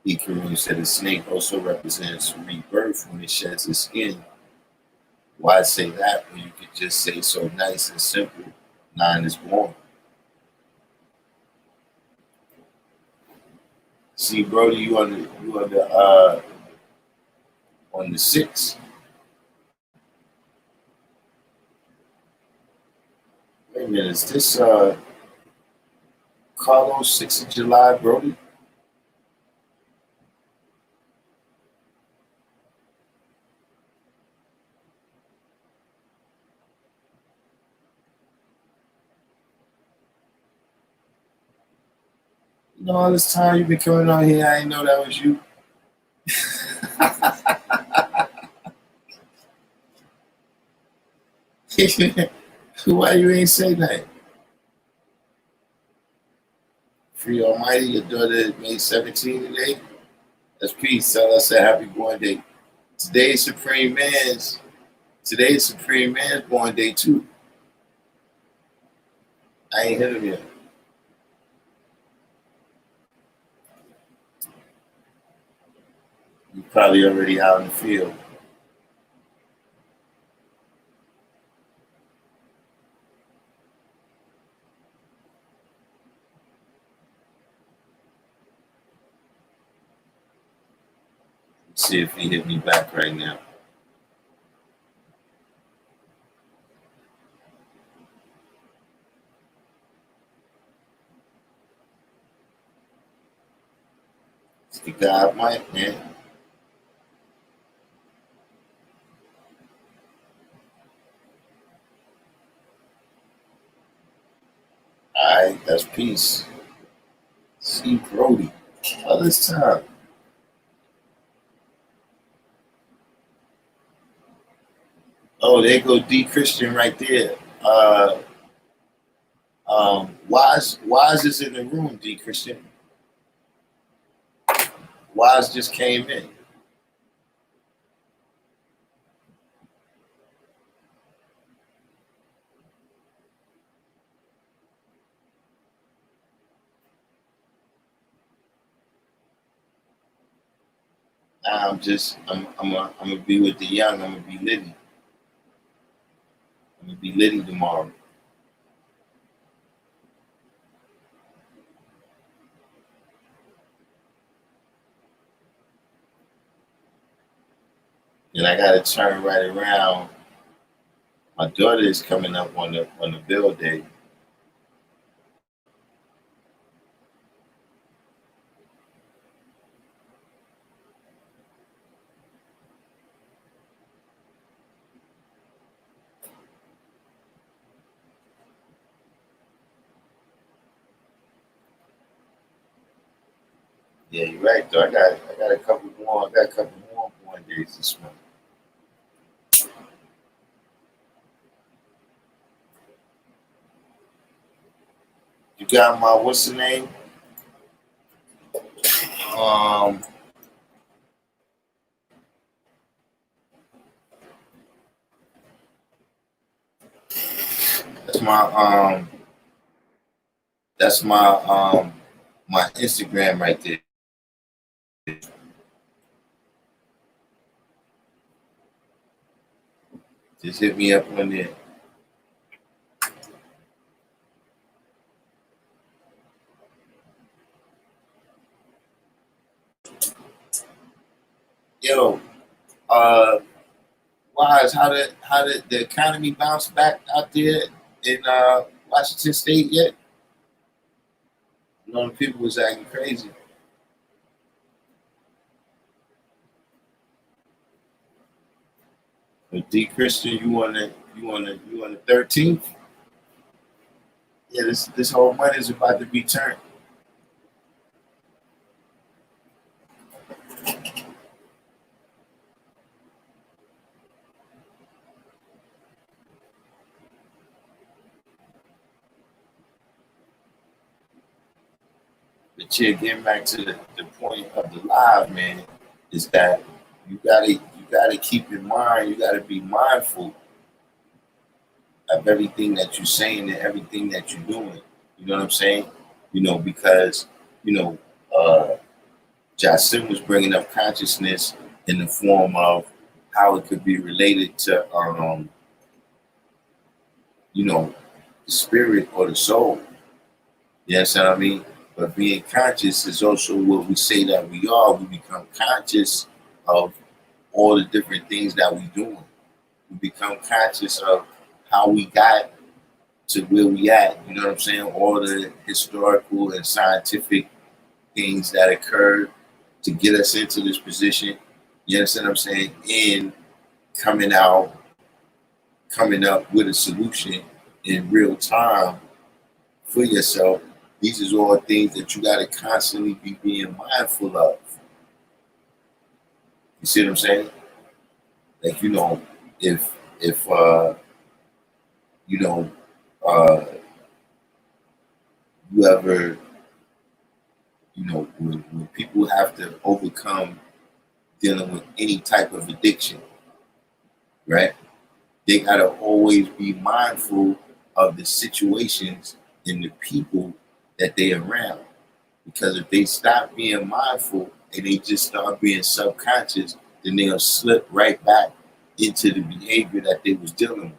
Kareem said the snake also represents rebirth when it sheds its skin. Why say that when you could just say so nice and simple, nine is born? See, Brody, on the 6th. Wait a minute, is this Carlos 6th of July, Brody? You know, all this time you've been coming on here, I didn't know that was you. Why you ain't say that? Free Almighty, your daughter made 17 today. That's peace. Tell us a happy born day. Today's Supreme Man's born day too. I ain't hit him yet. He's probably already out in the field. Let's see if he hit me back right now. It's the God Mike, man. Alright, that's peace. See Brody. All this time. Oh, there go D Christian right there. Wise is in the room, D Christian. Wise just came in. Now I'm gonna be with the young. I'm gonna be Liddy. I'm gonna be Liddy tomorrow. And I gotta turn right around. My daughter is coming up on the bill day. Yeah, you're right though. I got a couple more. I got a couple more born days this month. You got my what's the name? Um, that's my that's my Instagram right there. Just hit me up on there. Yo, uh, Wise, how did the economy bounce back out there in Washington State yet? You know, the people was acting crazy. But D Christian, you on the 13th? Yeah, this whole money is about to be turned. But yeah, getting back to the point of the live, man, is that you gotta keep in mind, you gotta be mindful of everything that you're saying and everything that you're doing. You know what I'm saying? Because you know, uh, Jasim was bringing up consciousness in the form of how it could be related to, you know, the spirit or the soul. Yes, you know what I mean? But being conscious is also what we say that we are. We become conscious of all the different things that we're doing. We become conscious of how we got to where we at. You know what I'm saying? All the historical and scientific things that occurred to get us into this position. You understand what I'm saying? And coming out, coming up with a solution in real time for yourself. These is all things that you got to constantly be being mindful of. You see what I'm saying? Like if you know uh, you ever when people have to overcome dealing with any type of addiction, right? They got to always be mindful of the situations and the people that they around. Because if they stop being mindful and they just start being subconscious, then they'll slip right back into the behavior that they was dealing with.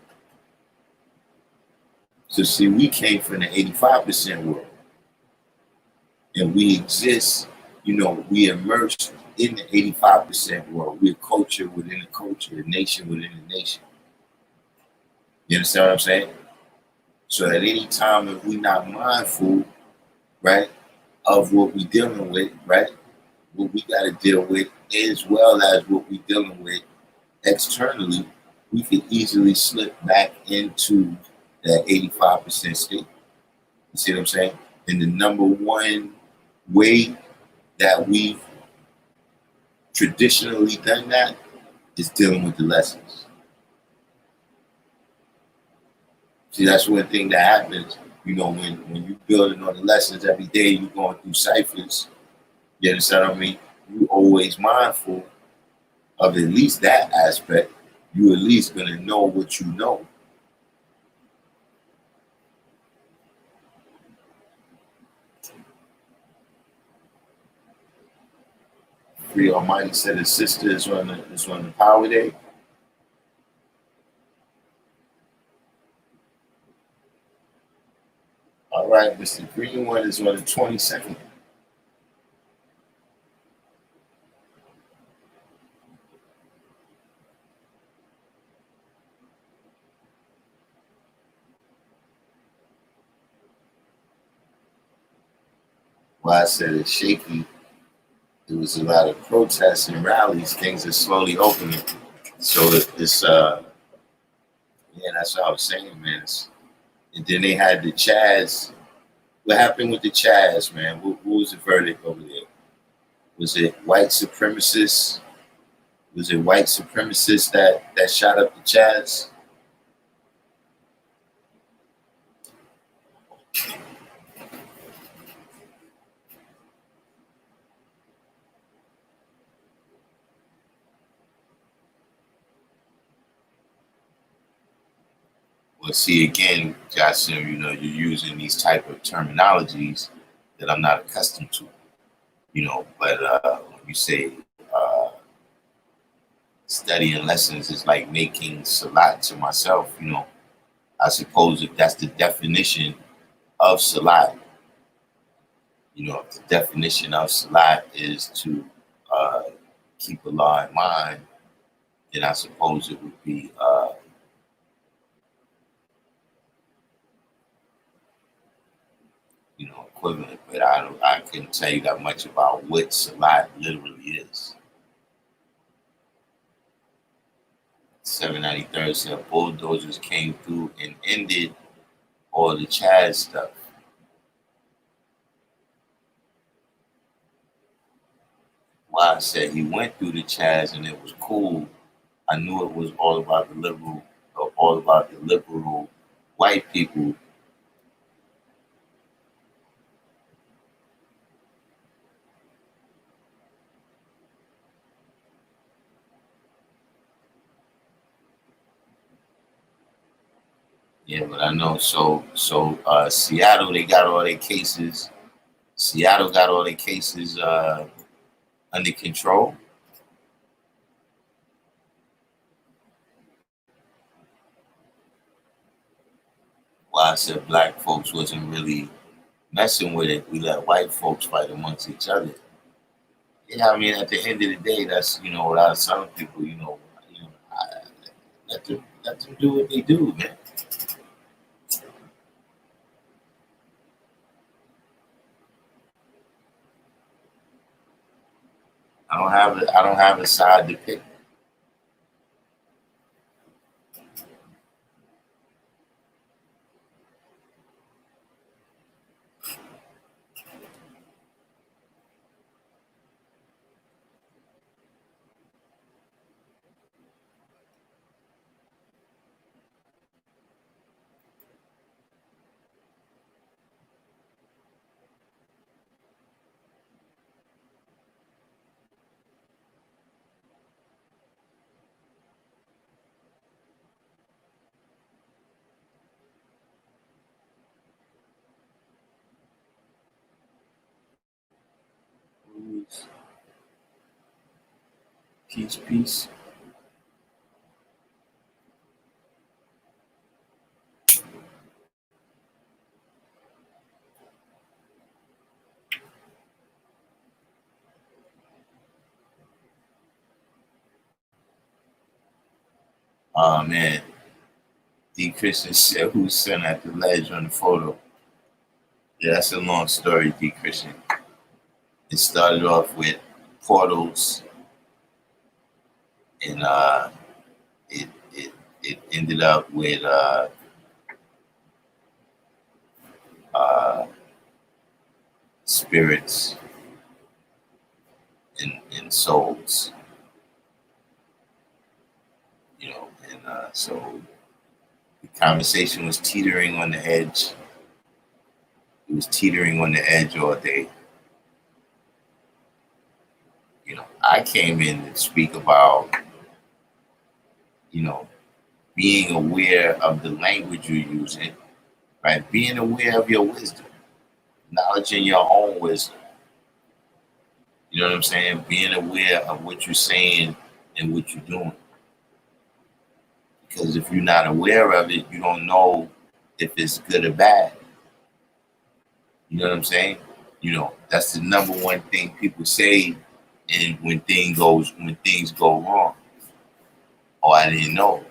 So see, we came from the 85% world and we exist, we immersed in the 85% world. We're culture within a culture, a nation within a nation. You understand what I'm saying? So at any time, if we're not mindful, right, of what we're dealing with, right, what we got to deal with, as well as what we're dealing with externally, we could easily slip back into that 85% state. You see what I'm saying? And the number one way that we've traditionally done that is dealing with the lessons. See, that's one thing that happens, when you're building on the lessons every day, you're going through ciphers. You understand what I mean? You always mindful of at least that aspect. You at least gonna know what you know. Free Almighty said his sister is on the power day. All right, Mr. Green one is on the 22nd. Well, I said it's shaky. There was a lot of protests and rallies. Things are slowly opening. So it's yeah, that's what I was saying, man. And then they had the Chaz. What happened with the Chaz, man? What was the verdict over there? Was it white supremacists? Was it white supremacists that shot up the Chaz? Well, see again, Jocelyn, you're using these type of terminologies that I'm not accustomed to. But when you say studying lessons is like making salat to myself, I suppose if that's the definition of salat, if the definition of salat is to uh, keep Allah in mind, then I suppose it would be equivalent. But I couldn't tell you that much about what salat literally is. 793rd said bulldozers came through and ended all the Chad stuff. Why I said he went through the Chaz and it was cool. I knew it was all about the liberal white people. Yeah, but I know. So Seattle, they got all their cases. Seattle got all their cases under control. Why I said black folks wasn't really messing with it. We let white folks fight amongst each other. Yeah, I mean, at the end of the day, that's what I was telling people. Let them do what they do, man. I don't have a side to pick. Peace. Oh man, D. Christian said who's sitting at the ledge on the photo. Yeah, that's a long story, D. Christian. It started off with portals, and it ended up with uh, spirits and souls, and so the conversation was teetering on the edge. It was teetering on the edge all day. I came in to speak about, being aware of the language you're using, right? Being aware of your wisdom, acknowledging your own wisdom. You know what I'm saying? Being aware of what you're saying and what you're doing. Because if you're not aware of it, you don't know if it's good or bad. You know what I'm saying? That's the number one thing people say, and when things go wrong, or I didn't know,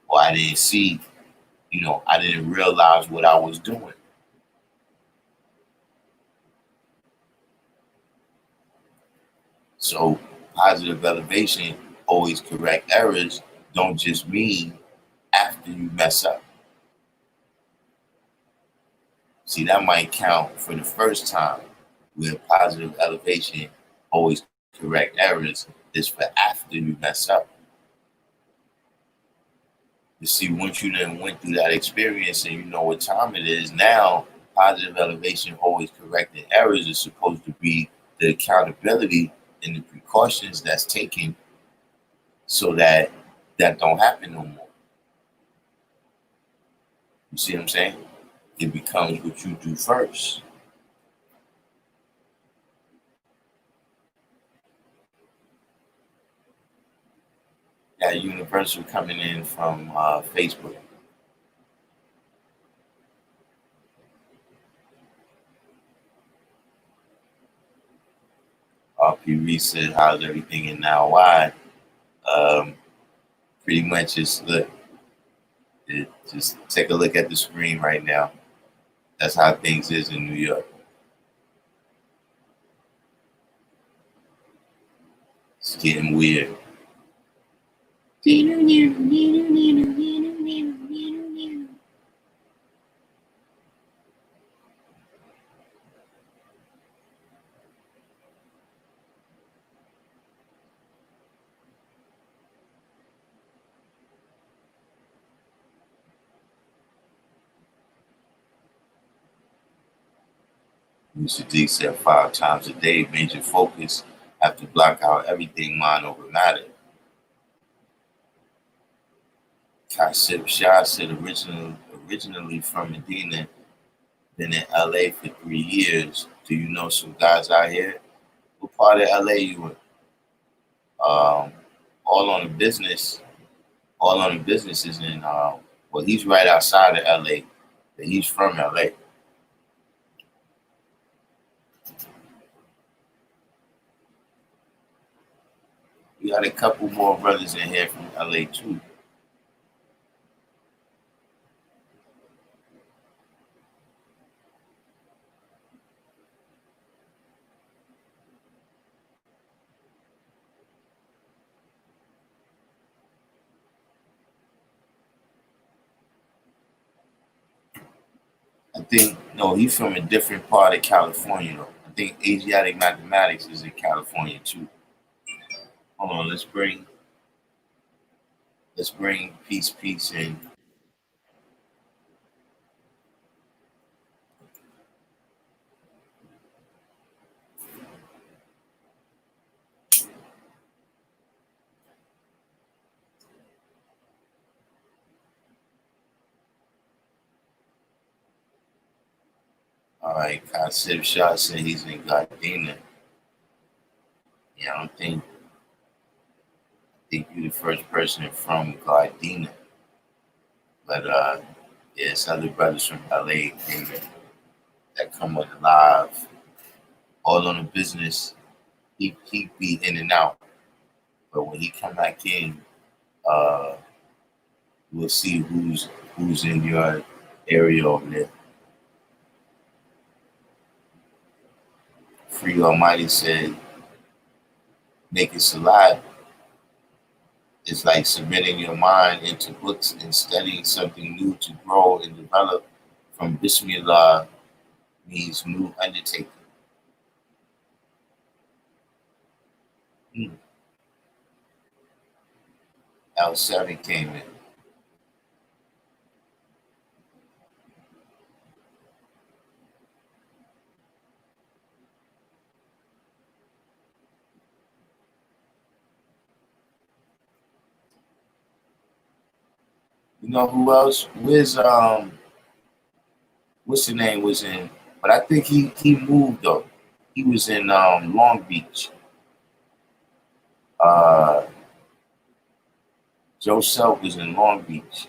or I didn't see, I didn't realize what I was doing. So positive elevation, always correct errors, don't just mean after you mess up. See, that might count for the first time, where positive elevation always correct errors is for after you mess up. You see, once you then went through that experience and you know what time it is, now positive elevation, always correcting errors is supposed to be the accountability and the precautions that's taken so that that don't happen no more. You see what I'm saying? It becomes what you do first. Got Universal coming in from Facebook. RP Reese said, how's everything in now? Why? Pretty much just take a look at the screen right now. That's how things is in New York. It's getting weird. Mr. D said 5 times a day, major focus, have to block out everything mind over matter. Kasib Shah said originally from Medina, been in LA for 3 years. Do you know some guys out here? What part of LA you in? All on the business. All on the business is in well, he's right outside of LA, but he's from LA. We got a couple more brothers in here from LA too. I think no, he's from a different part of California though. I think Asiatic mathematics is in California too. Hold on, let's bring peace in. All right, Kasib Shah said he's in Gardena. Yeah, I think you're the first person from Gardena. But yeah, it's other brothers from LA that come with live, all on the business. He be in and out. But when he come back in, uh, we'll see who's in your area over there. Free Almighty said, make it salat is like submitting your mind into books and studying something new to grow and develop. From Bismillah means new undertaking. L7 came in. You know who else? What's the name was in? But I think he moved though. He was in Long Beach. Uh, Joe Self was in Long Beach.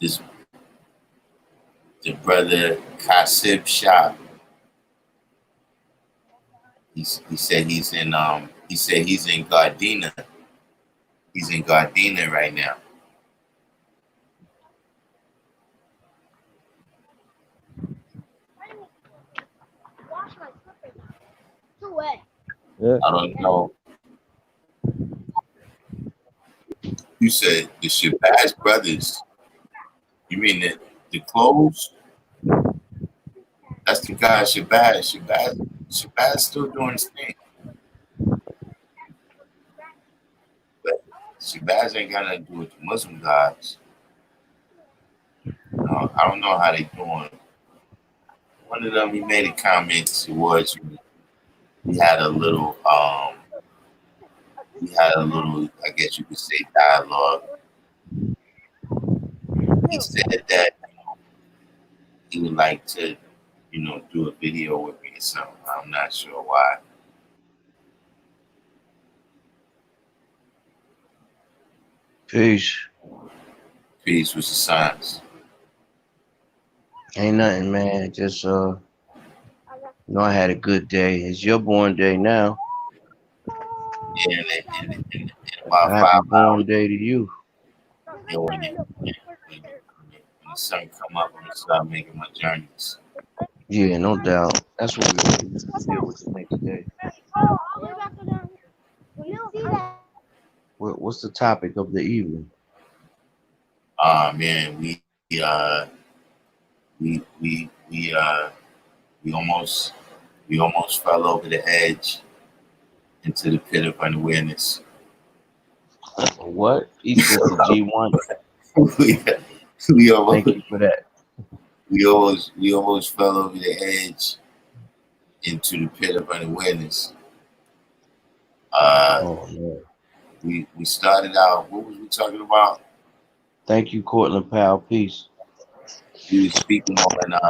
is the brother Kasib Shah. He said he's in Gardena. He's in Gardena right now. Yeah. I don't know. You said the Shabazz brothers. You mean the clothes? That's the guy Shabazz. Shabazz still doing his thing. But Shabazz ain't got nothing to do with the Muslim gods. I don't know how they doing. One of them, he made a comment towards me. We had a little, I guess you could say, dialogue. He said that he would like to, do a video with me or something. I'm not sure why. Peace. Peace with the signs. Ain't nothing, man. Just I had a good day. It's your born day now. Yeah, in about Happy 5 hours, born day to you. when the sun come up, I'm gonna start making my journeys. Yeah, no doubt. That's what we're going to deal with the next day. What's the topic of the evening? Man, we we we uh we almost fell over the edge into the pit of unawareness. What? Peace, Mr. G1. we, we almost Thank you for that. we almost fell over the edge into the pit of unawareness. Oh, man. We started out. What was we talking about? Thank you, Cortland Powell. Peace. We were speaking on.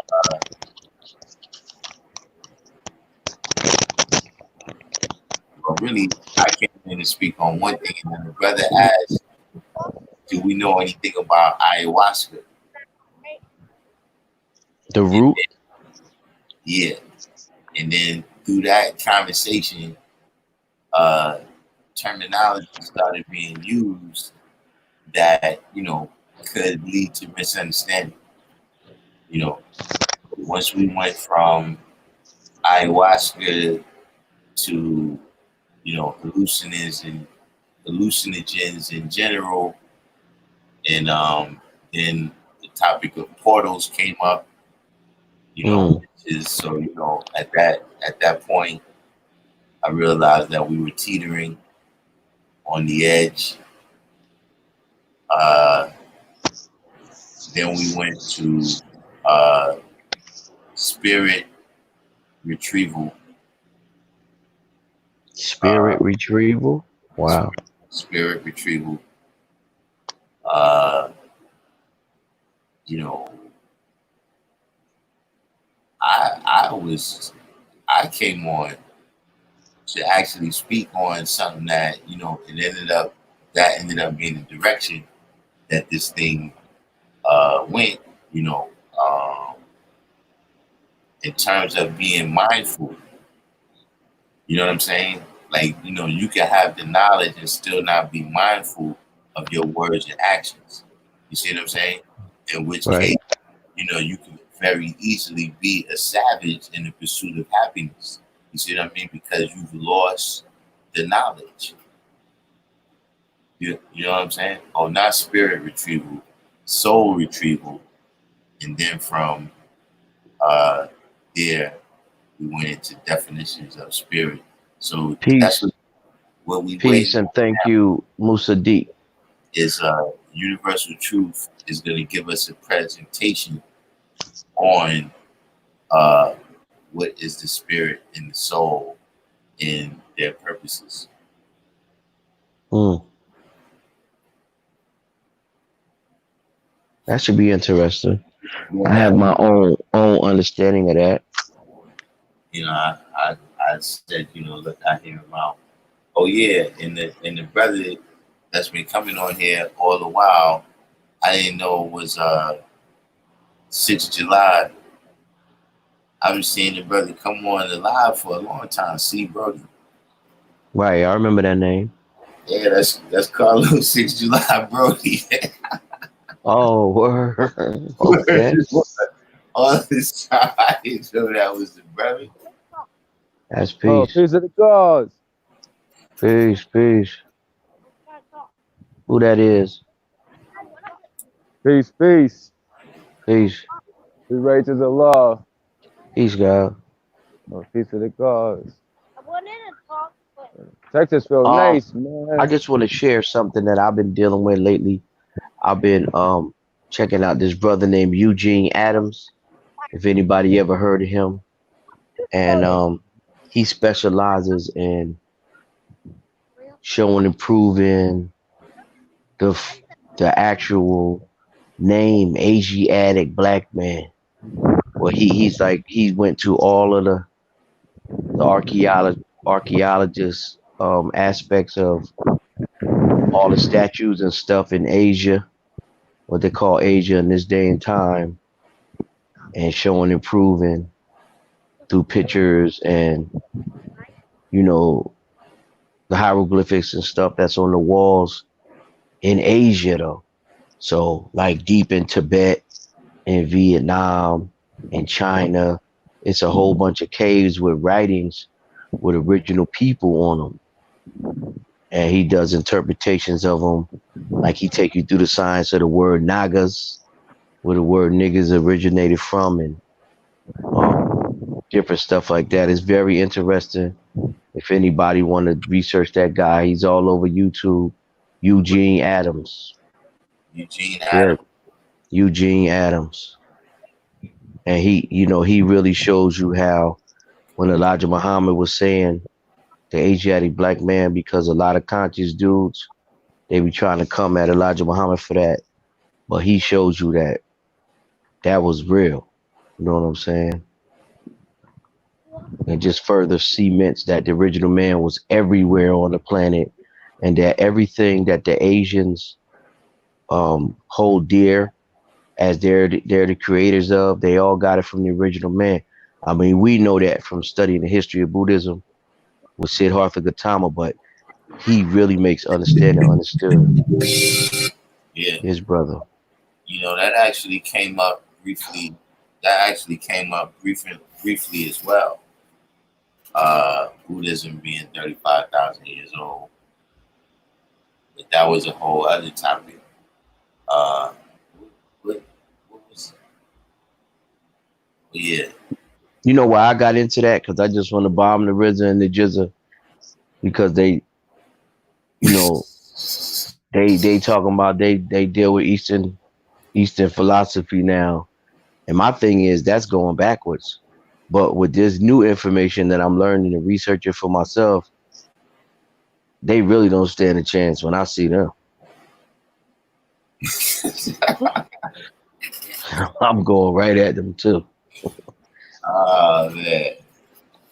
Well, really, I came in to speak on one thing, and then the brother asked, "Do we know anything about ayahuasca?" The root? Yeah, and then through that conversation, terminology started being used that could lead to misunderstanding. Once we went from ayahuasca to hallucinogens in general, and then the topic of portals came up. Which is so at that point, I realized that we were teetering on the edge. Then we went to spirit retrieval. Spirit retrieval? Wow. Spirit retrieval. Uh, you know, I came on to actually speak on something that it ended up being the direction that this thing went. You know, um, in terms of being mindful. You know what I'm saying? Like, you can have the knowledge and still not be mindful of your words and actions. You see what I'm saying? In which Right. case, you can very easily be a savage in the pursuit of happiness. You see what I mean? Because you've lost the knowledge. You know what I'm saying? Oh, not spirit retrieval, soul retrieval. And then from there, we went into definitions of spirit. So that's Peace. what we Peace waiting and on thank now you, Musa D. is universal truth is going to give us a presentation on uh, what is the spirit and the soul and their purposes. That should be interesting. You I have my own understanding of that. I said, look, I hear him out. Oh yeah, and the brother that's been coming on here all the while, I didn't know was 6th of July. I've been seeing the brother come on the live for a long time. See, Brody. Right, I remember that name. Yeah, that's Carlos 6th July Brody. Oh, word. Okay. All this time, I didn't know that was the brother. That's Oh, peace. peace of the gods. Peace, peace. Who that is? Peace, peace. Peace. We righteous Allah. Peace, God. Oh, peace of the gods. Texas feel Um, nice, I man. just want to share something that I've been dealing with lately. I've been checking out this brother named Eugene Adams. If anybody ever heard of him, and he specializes in showing and proving the actual name Asiatic black man. Well, he went to all of the archaeologist aspects of all the statues and stuff in Asia, what they call Asia in this day and time, and showing and proving through pictures and you know the hieroglyphics and stuff that's on the walls in Asia though. So like deep in Tibet and Vietnam and China, it's a whole bunch of caves with writings with original people on them. And he does interpretations of them. Like he take you through the science of the word Nagas, where the word niggas originated from, and different stuff like that. It's very interesting. If anybody want to research that guy, he's all over YouTube. Eugene Adams. Eugene Very Adams. Eugene Adams. And he really shows you how when Elijah Muhammad was saying the Asiatic black man, because a lot of conscious dudes, they be trying to come at Elijah Muhammad for that. But he shows you that that was real. You know what I'm saying? And just further cements that the original man was everywhere on the planet, and that everything that the Asians hold dear as they're the creators of, they all got it from the original man. I mean, we know that from studying the history of Buddhism with Siddhartha Gautama, but he really makes understanding understood. Yeah, His brother. that actually came up briefly. That actually came up briefly as well. Buddhism being 35,000 years old, but that was a whole other topic. Uh, what was? Yeah, You know why I got into that? Because I just want to bomb the RZA and the Jizza because they, you know, they talking about they deal with Eastern philosophy now, and my thing is that's going backwards. But with this new information that I'm learning and researching for myself, they really don't stand a chance when I see them. I'm going right at them too. man.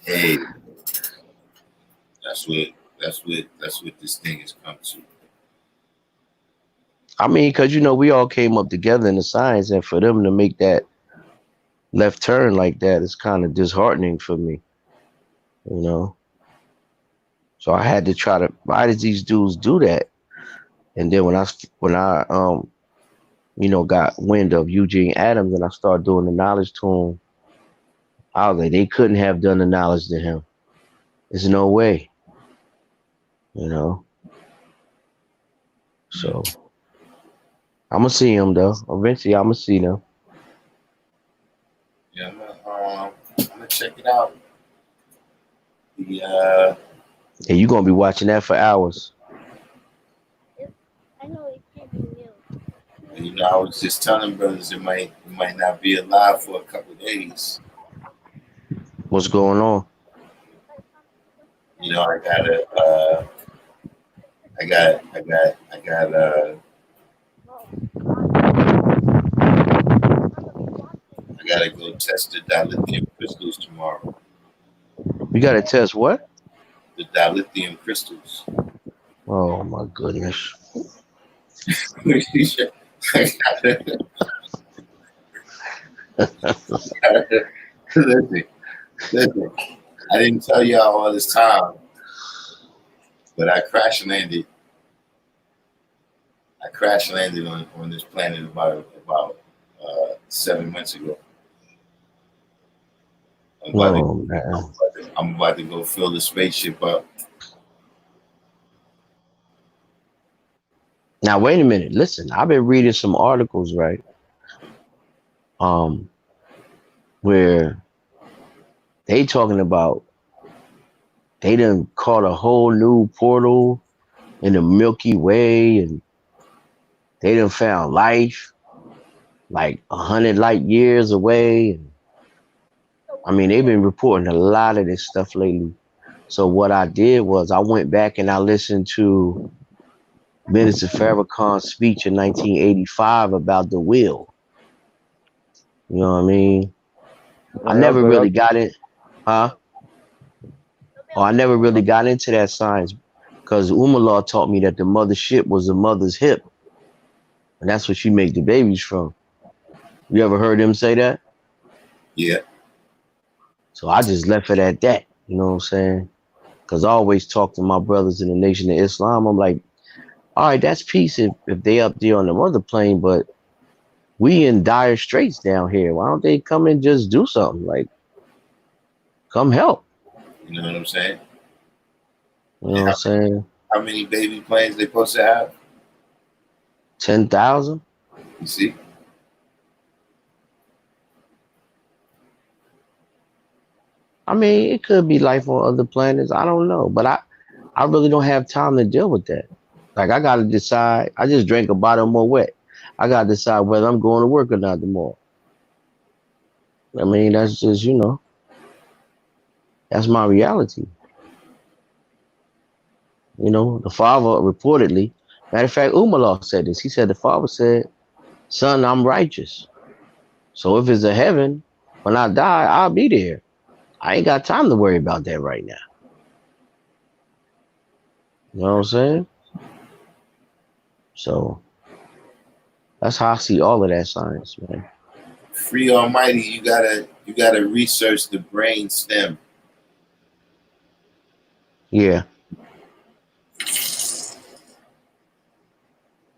Hey, that's what this thing has come to. I mean, because we all came up together in the science, and for them to make that left turn like that is kind of disheartening for me, you know. So I had to try to. Why did these dudes do that? And then when I got wind of Eugene Adams and I started doing the knowledge to him, I was like, they couldn't have done the knowledge to him. There's no way, you know. So I'm gonna see him though. Eventually, I'm gonna see them. Yeah, I'm gonna check it out. And you're gonna be watching that for hours. I was just telling brothers it might not be alive for a couple of days. What's going on? I gotta I got I gotta go test the dilithium crystals tomorrow. We gotta test what? The dilithium crystals. Oh my goodness. listen, listen. I didn't tell y'all all this time, but I crash landed. On this planet about 7 months ago. Oh man. I'm about to go fill the spaceship up. Now wait a minute. Listen, I've been reading some articles, right? Where they talking about they done caught a whole new portal in the Milky Way, and they done found life like 100 light years away. And I mean, they've been reporting a lot of this stuff lately. So what I did was I went back and I listened to Minister Farrakhan's speech in 1985 about the will. You know what I mean? I never really got it, huh? Oh, I never really got into that science because Umar taught me that the mothership was the mother's hip, and that's what she make the babies from. You ever heard him say that? Yeah. So I just left it at that. You know what I'm saying? Because I always talk to my brothers in the Nation of Islam. I'm like, all right, that's peace if they up there on the other plane, but we in dire straits down here. Why don't they come and just do something? Like, come help. You know what I'm saying? You know what I'm saying? How many baby planes they supposed to have? 10,000? You see? I mean, it could be life on other planets. I don't know. But I really don't have time to deal with that. Like, I got to decide. I just drank a bottle more wet. I got to decide whether I'm going to work or not tomorrow. I mean, that's just, that's my reality. You know, the father reportedly, matter of fact, Umar said this. He said, the father said, son, I'm righteous. So if it's a heaven, when I die, I'll be there. I ain't got time to worry about that right now. You know what I'm saying? So that's how I see all of that science, man. Free Almighty, you gotta research the brain stem. Yeah.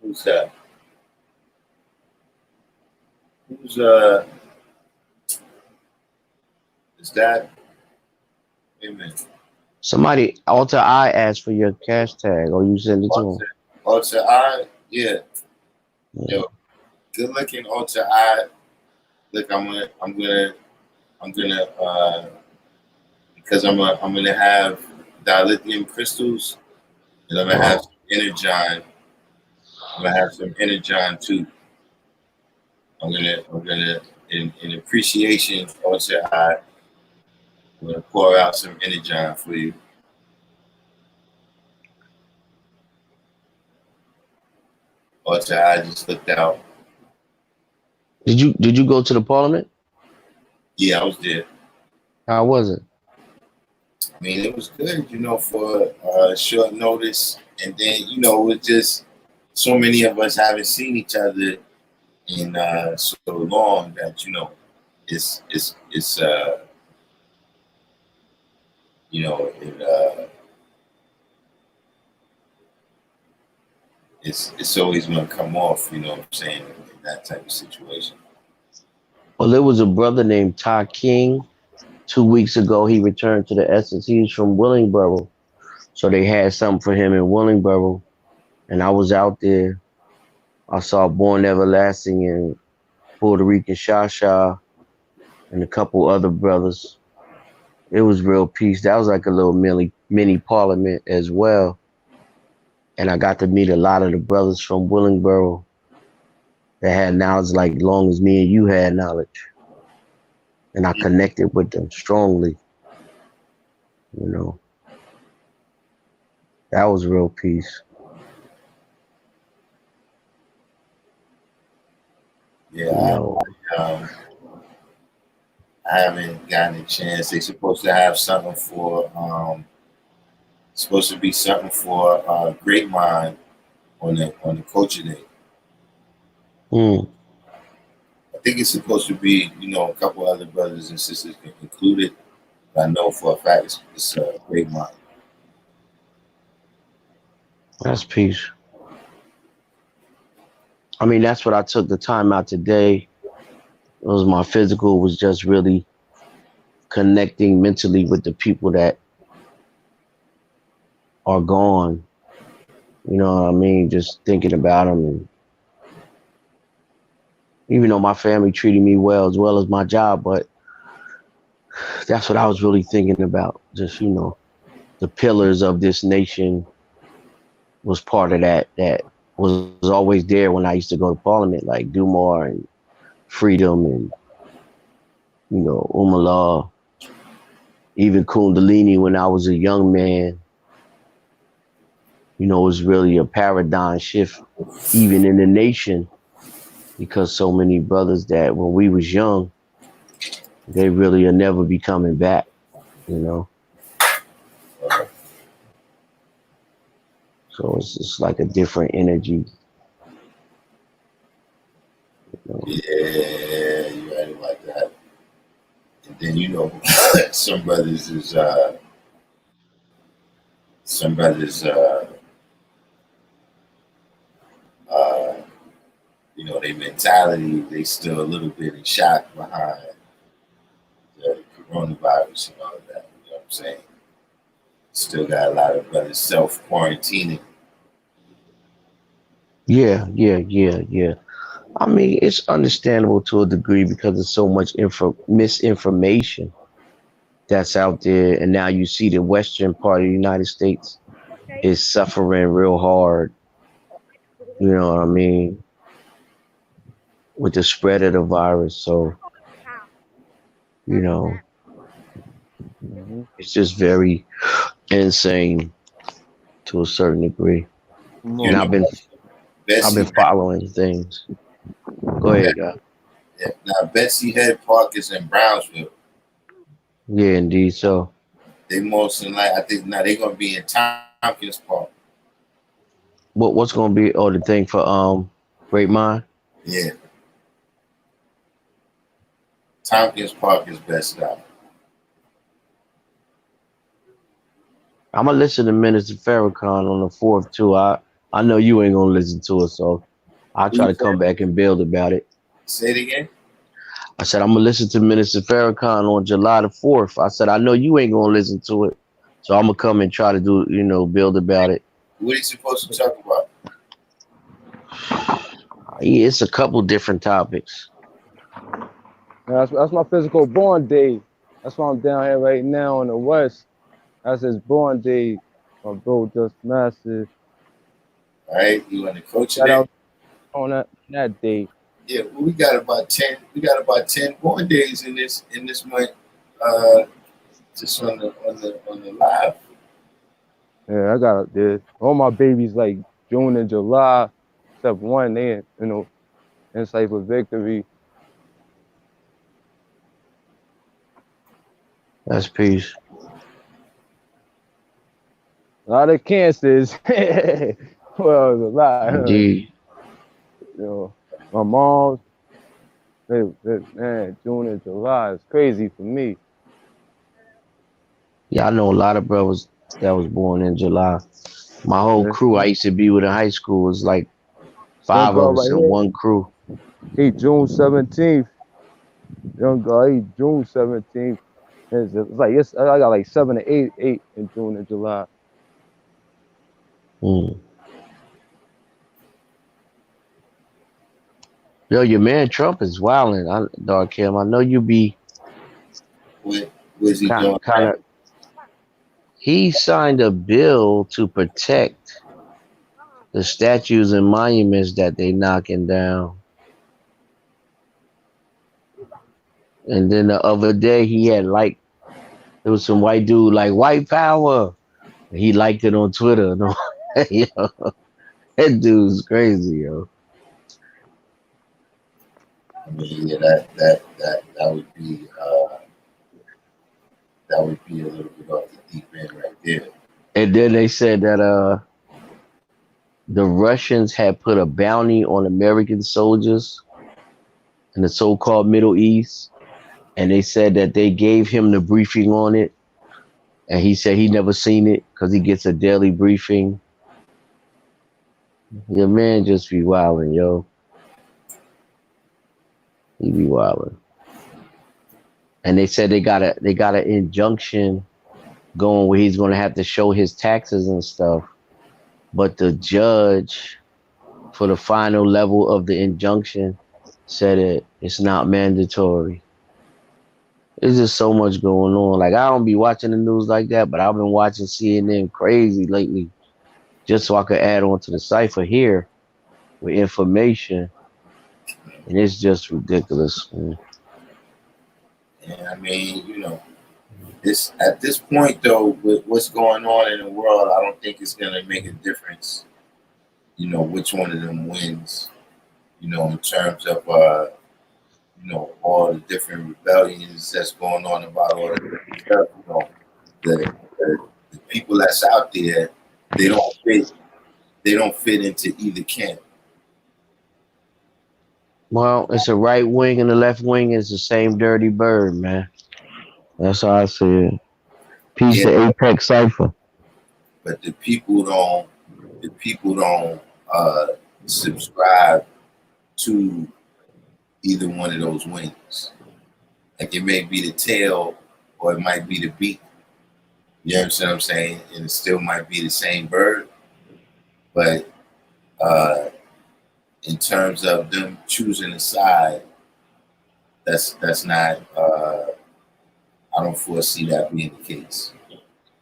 Who's that? Who's is that? Wait a minute. Somebody, Alter I asked for your cash tag, or you send it to him. Alter I, yeah. Yeah. Yo, good looking Alter I. Look, I'm gonna because I'm gonna have dilithium crystals, and I'm gonna have some energon. I'm gonna have some energon too. I'm gonna in appreciation also I'm gonna pour out some energon for you. Also, I just looked out. Did you go to the parliament? Yeah, I was there. How was it? I mean, it was good, for short notice, and then with just so many of us haven't seen each other in so long that it's it, it's always gonna come off, what I'm saying, in that type of situation. Well, there was a brother named Ty King. 2 weeks ago, he returned to the Essence. He's from Willingboro. So they had something for him in Willingboro. And I was out there. I saw Born Everlasting and Puerto Rican Shasha and a couple other brothers. It was real peace. That was like a little mini parliament as well. And I got to meet a lot of the brothers from Willingboro that had knowledge like long as me and you had knowledge. And I connected with them strongly. That was real peace. Yeah, I haven't gotten a chance. They're supposed to have something for supposed to be something for Great Mind on the culture day. think it's supposed to be, a couple other brothers and sisters included. But I know for a fact it's a great mind. That's peace. I mean, that's what I took the time out today. It was my physical was just really connecting mentally with the people that are gone. You know what I mean? Just thinking about them, and even though my family treated me well as my job, but that's what I was really thinking about. Just the pillars of this nation was part of that. That was always there when I used to go to Parliament, like Dumar and Freedom and Umala, even Kundalini when I was a young man. It was really a paradigm shift, even in the nation, because so many brothers that when we was young, they really will never be coming back, So it's like a different energy. Yeah, you're right about that. And then some brothers is some brothers uh their mentality, they still a little bit in shock behind the coronavirus and all of that. You know what I'm saying? Still got a lot of brothers self quarantining. Yeah. I mean, it's understandable to a degree because there's so much misinformation that's out there, and now you see the western part of the United States is suffering real hard. You know what I mean? With the spread of the virus, so it's just very insane to a certain degree. You And know, I've been Betsy, following things. Go ahead, guy. yeah, now Betsy Head Park is in Brownsville. Yeah, indeed. So They most than like I think now they're gonna be in Tompkins Park. what's gonna be the thing for Great Mind? Yeah, Tompkins Park is best out. I'm gonna listen to Minister Farrakhan on the 4th too. I know you ain't gonna listen to it, so I'll try to come back and build about it. Say it again. I said I'm gonna listen to Minister Farrakhan on July the 4th. I said I know you ain't gonna listen to it, so I'm gonna come and try to do build about it. What are you supposed to talk about? Yeah, it's a couple different topics. That's my physical born day. That's why I'm down here right now in the West. That's his born day. My bro just massive. All right, you want to coach Shout it? out on that day. Yeah, well, we got about 10. We got about 10 born days in this month. Just on the live. Yeah, I got this. All my babies like June and July, except one. They in Cypher Victory. That's peace. A lot of cancers. Well, a lot. Indeed. My mom's. Man, June and July is crazy for me. Yeah, I know a lot of brothers that was born in July. My whole crew I used to be with in high school was like 5 of us in one crew. He June 17th. Young guy, he June 17th. It's like I got like 7 to 8 in June and July. Yo, your man Trump is wilding, Darkim. I know you be. What is he doing? He signed a bill to protect the statues and monuments that they knocking down. And then the other day he had there was some white dude like white power. He liked it on Twitter. No, yo, that dude's crazy, yo. I mean, yeah, that would be a little bit off the deep end right there. And then they said that the Russians had put a bounty on American soldiers in the so-called Middle East, and they said that they gave him the briefing on it, and he said he never seen it because he gets a daily briefing. Your man just be wilding, yo. He be wilding. And they said they got an injunction going where he's gonna have to show his taxes and stuff. But the judge for the final level of the injunction said it's not mandatory. There's just so much going on. Like, I don't be watching the news like that, but I've been watching CNN crazy lately just so I could add on to the cipher here with information. And it's just ridiculous. Man. And I mean, this at this point though, with what's going on in the world, I don't think it's gonna make a difference, which one of them wins, in terms of all the different rebellions that's going on about all the different stuff, the people that's out there, they don't fit into either camp. Well, it's a right wing and the left wing is the same dirty bird, man. That's how I see it. Peace to Apex Cipher. But the people don't subscribe to either one of those wings. Like, it may be the tail or it might be the beak. You understand what I'm saying? And it still might be the same bird. But in terms of them choosing a side, that's not I don't foresee that being the case.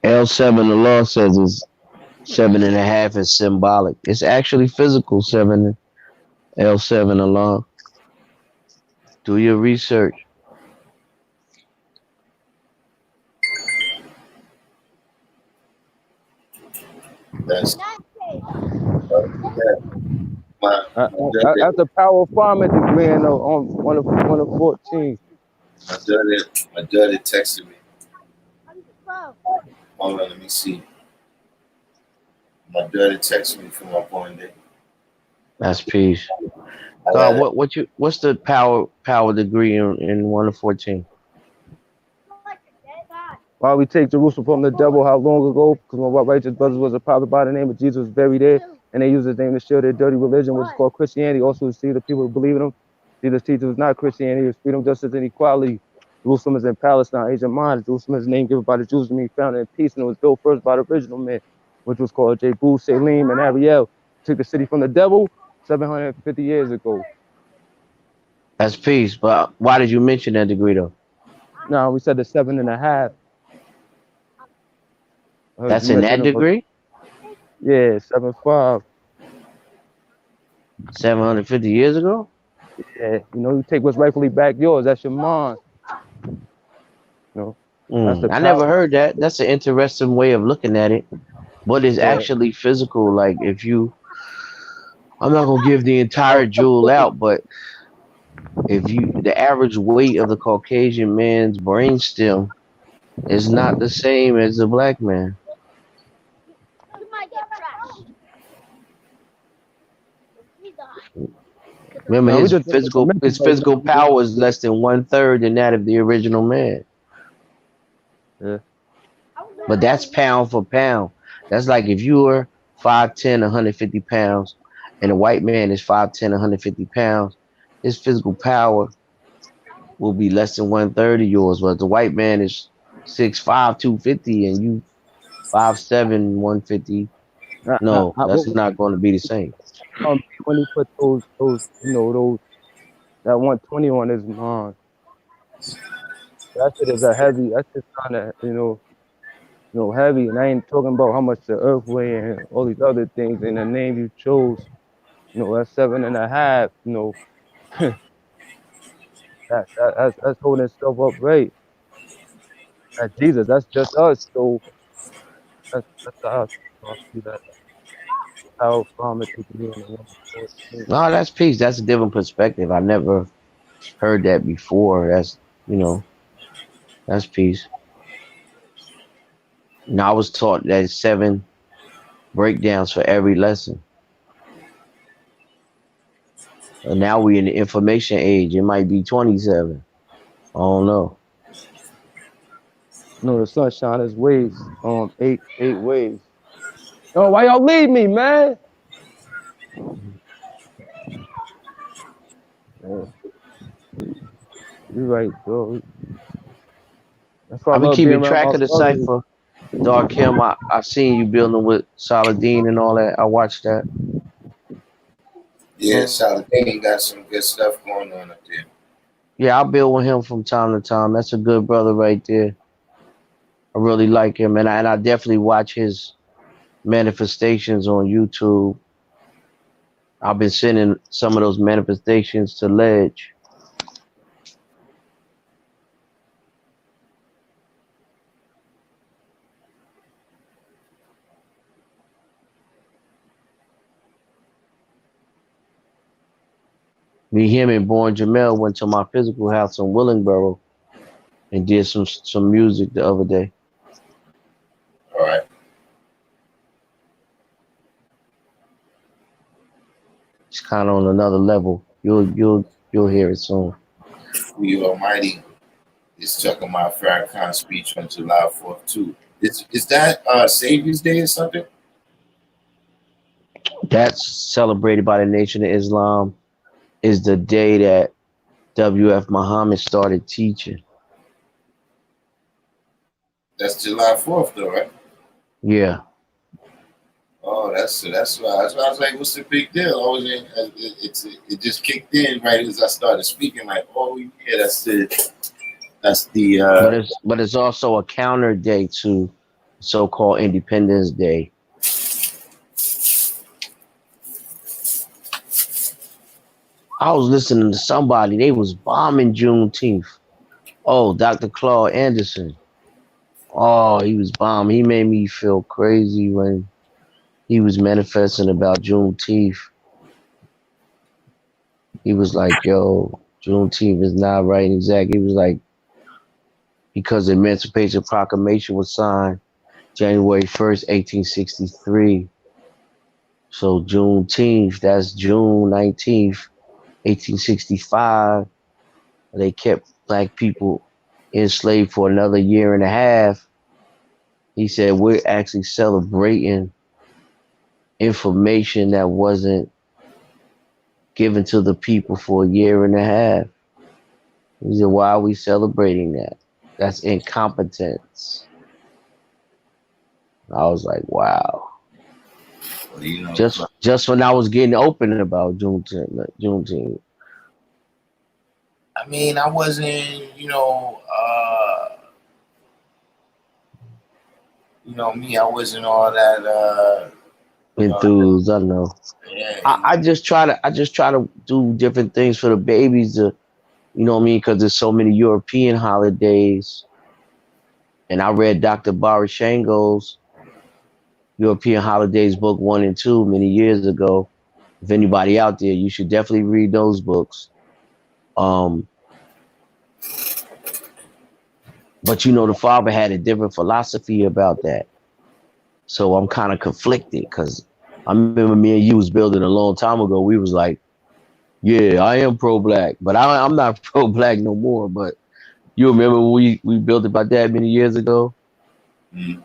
L7, the law says is 7.5 is symbolic. It's actually physical 7. L7 the law. Do your research. That's At the Power Farming degree on one of 14. my daughter texted me. Hold on, let me see. My daughter texted me from my born day. That's peace. What's the power degree in 1 of 14? Why we take Jerusalem from the devil how long ago? Because my righteous brothers was a prophet by the name of Jesus was buried there, and they used his name to shield their dirty religion, which is called Christianity. Also, to see the people who believe in him. Jesus teaches was not Christianity, it was freedom, justice, and equality. Jerusalem is in Palestine, Asia Minor. Jerusalem is named given by the Jews to be found in peace, and it was built first by the original men, which was called Jebu, Salim, and Ariel. Took the city from the devil 750 years ago. That's peace. But why did you mention that degree though? No, we said the 7.5. That's in that degree? Yeah, 7.5. 750 years ago? Yeah, you take what's rightfully back yours. That's your mind. That's the I never heard that. That's an interesting way of looking at it. But it's actually physical. Like, I'm not gonna give the entire jewel out, but the average weight of the Caucasian man's brainstem is not the same as the black man. Remember, his physical power is less than 1/3 than that of the original man. Yeah. But that's pound for pound. That's like if you were 5'10", 150 pounds, and a white man is 5'10", 150 pounds, his physical power will be less than 1/3 of yours. But the white man is 6'5", 250, and you 5'7", 150. No, that's not going to be the same. When he put those that 120 on his mind, that shit is a heavy. That's just kind of heavy. And I ain't talking about how much the earth weigh and all these other things. And the name you chose, that's 7.5. That's holding itself up right. That's Jesus. That's just us. So that's how I see that. How farmers No, that's peace. That's a different perspective. I never heard that before. That's that's peace. Now I was taught that it's 7 breakdowns for every lesson. And now we in the information age. It might be 27. I don't know. No, the sunshine is waves. Eight waves. Oh, why y'all leave me, man? Yeah, you're right, bro. That's why I I've been love being keeping around track my of the brothers. cipher. Darkim, I seen you building with Saladin and all that. I watched that. Yeah, Saladin got some good stuff going on up there. Yeah, I build with him from time to time. That's a good brother right there. I really like him, and I definitely watch his manifestations on YouTube. I've been sending some of those manifestations to Ledge. Me, him, and Born Jamel went to my physical house in Willingboro and did some music the other day. All right. It's kind of on another level. You'll hear it soon. We Almighty is talking about Farrakhan's speech on July 4th too. Is that Savior's Day or something? That's celebrated by the Nation of Islam. Is the day that W.F. Muhammad started teaching. That's July 4th though, right? Yeah. Oh, that's why. That's why I was like, "What's the big deal?" I was in, it just kicked in right as I started speaking. Like, oh yeah, that's the But it's also a counter day to so-called Independence Day. I was listening to somebody, they was bombing Juneteenth. Oh, Dr. Claude Anderson. Oh, he was bombing. He made me feel crazy when he was manifesting about Juneteenth. He was like, yo, Juneteenth is not right and exact. He was like, because the Emancipation Proclamation was signed January 1st, 1863. So Juneteenth, that's June 19th, 1865. They kept black people enslaved for another year and a half. He said, we're actually celebrating information that wasn't given to the people for a year and a half. He said, why are we celebrating that? That's incompetence. I was like, wow. well, you know. Just when I was getting open about Juneteenth. I mean, I wasn't, me. I wasn't all that. Enthused, I know. Yeah. I just try to do different things for the babies to, you know what I mean? Because there's so many European holidays. And I read Dr. Barashango's European Holidays book 1 and 2 many years ago. If anybody out there, you should definitely read those books. But the father had a different philosophy about that. So I'm kind of conflicted because I remember me and you was building a long time ago. We was like, yeah, I am pro-black, but I'm not pro-black no more. But you remember when we built about that many years ago? Mm.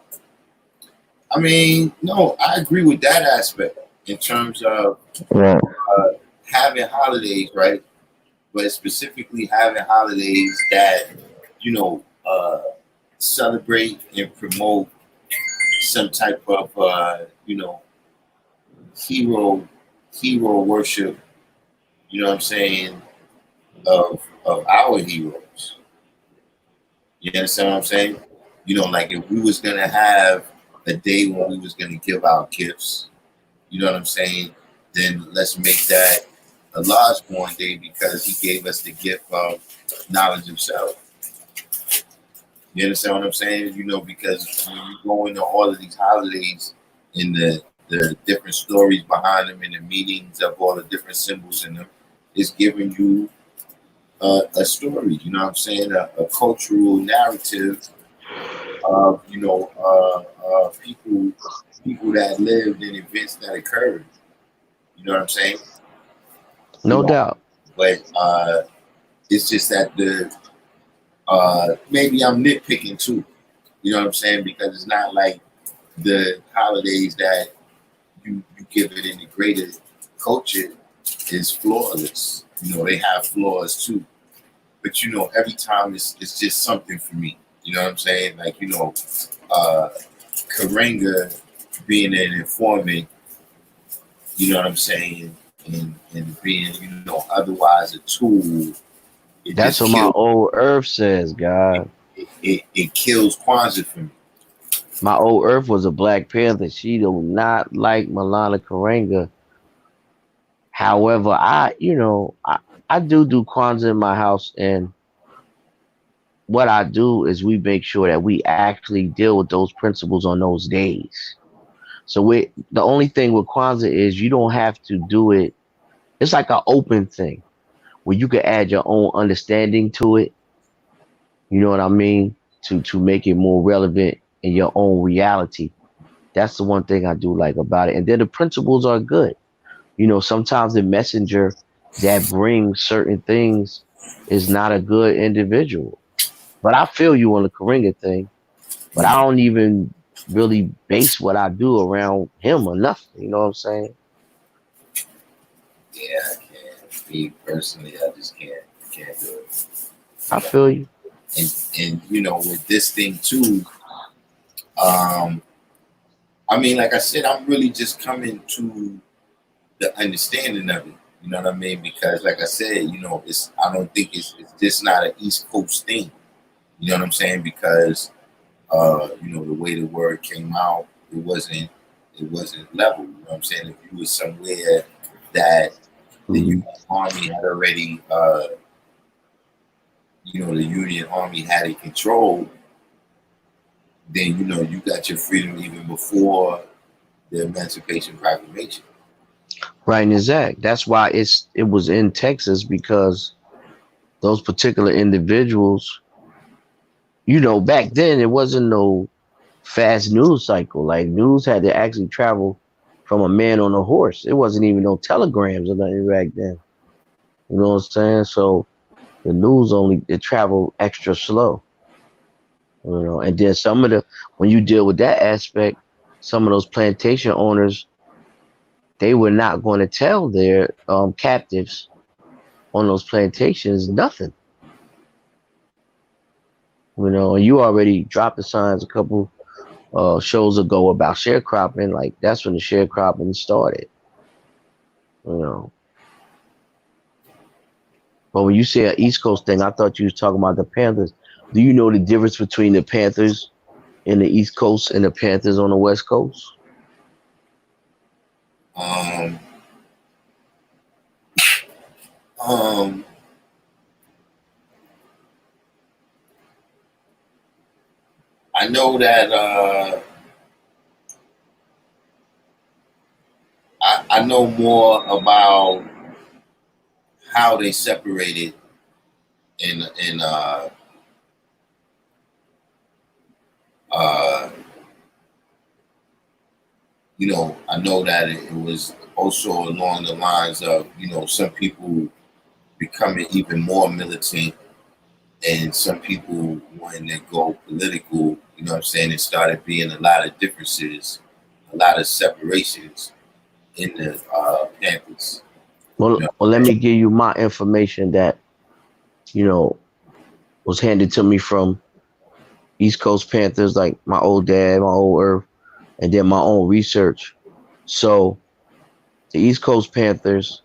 I mean, no, I agree with that aspect in terms of having holidays, right? But specifically having holidays that, celebrate and promote some type of, hero worship, you know what I'm saying, of our heroes. You understand what I'm saying? Like if we was gonna have a day when we was gonna give out gifts, you know what I'm saying? Then let's make that Allah's born day because He gave us the gift of knowledge Himself. You understand what I'm saying? Because when you go into all of these holidays and the different stories behind them and the meanings of all the different symbols in them, it's giving you a story. You know what I'm saying? A cultural narrative of people that lived in events that occurred. You know what I'm saying? No doubt. But it's just that the maybe I'm nitpicking too. You know what I'm saying? Because it's not like the holidays that you give it in the greater culture is flawless. You know, they have flaws too. But you know, every time it's just something for me. You know what I'm saying? Like, you know, Karenga being an informant, you know what I'm saying, and being, you know, otherwise a tool, it That's just what my kills old Earth says, God. it kills Kwanzaa for me. My old Earth was a Black Panther. She do not like Milana Karenga. However, I do Kwanzaa in my house, and what I do is we make sure that we actually deal with those principles on those days. So the only thing with Kwanzaa is you don't have to do it. It's like an open thing where you can add your own understanding to it. You know what I mean? To make it more relevant in your own reality. That's the one thing I do like about it. And then the principles are good. You know, sometimes the messenger that brings certain things is not a good individual. But I feel you on the Karinga thing. But I don't even really base what I do around him or nothing. You know what I'm saying? Yeah, I can't. Me personally, I just can't do it. I feel you. And you know, with this thing too, um, I mean, like I said, I'm really just coming to the understanding of it. You know what I mean? Because, like I said, you know, I don't think it's just not an East Coast thing. You know what I'm saying? Because you know, the way the word came out, it wasn't level. You know what I'm saying? If you was somewhere that the Mhm. Union Army had already, you know, the Union Army had it controlled, then you know you got your freedom even before the Emancipation Proclamation. Right, and exact. That's why it was in Texas because those particular individuals, back then it wasn't no fast news cycle. Like news had to actually travel from a man on a horse. It wasn't even no telegrams or nothing back then. You know what I'm saying? So the news only it traveled extra slow. And then when you deal with that aspect, some of those plantation owners, they were not going to tell their captives on those plantations nothing. And you already dropped the signs a couple shows ago about sharecropping. Like that's when the sharecropping started. You know, but when you say an East Coast thing, I thought you was talking about the Panthers. Do you know the difference between the Panthers in the East Coast and the Panthers on the West Coast? Um, um, I know that I know more about how they separated in uh, you know, I know that it was also along the lines of, you know, some people becoming even more militant and some people wanting to go political, you know what I'm saying? It started being a lot of differences, a lot of separations in the Panthers. You Well, know, let me give you my information that you know was handed to me from East Coast Panthers, like my old dad, my old Earth, and then my own research. So the East Coast Panthers,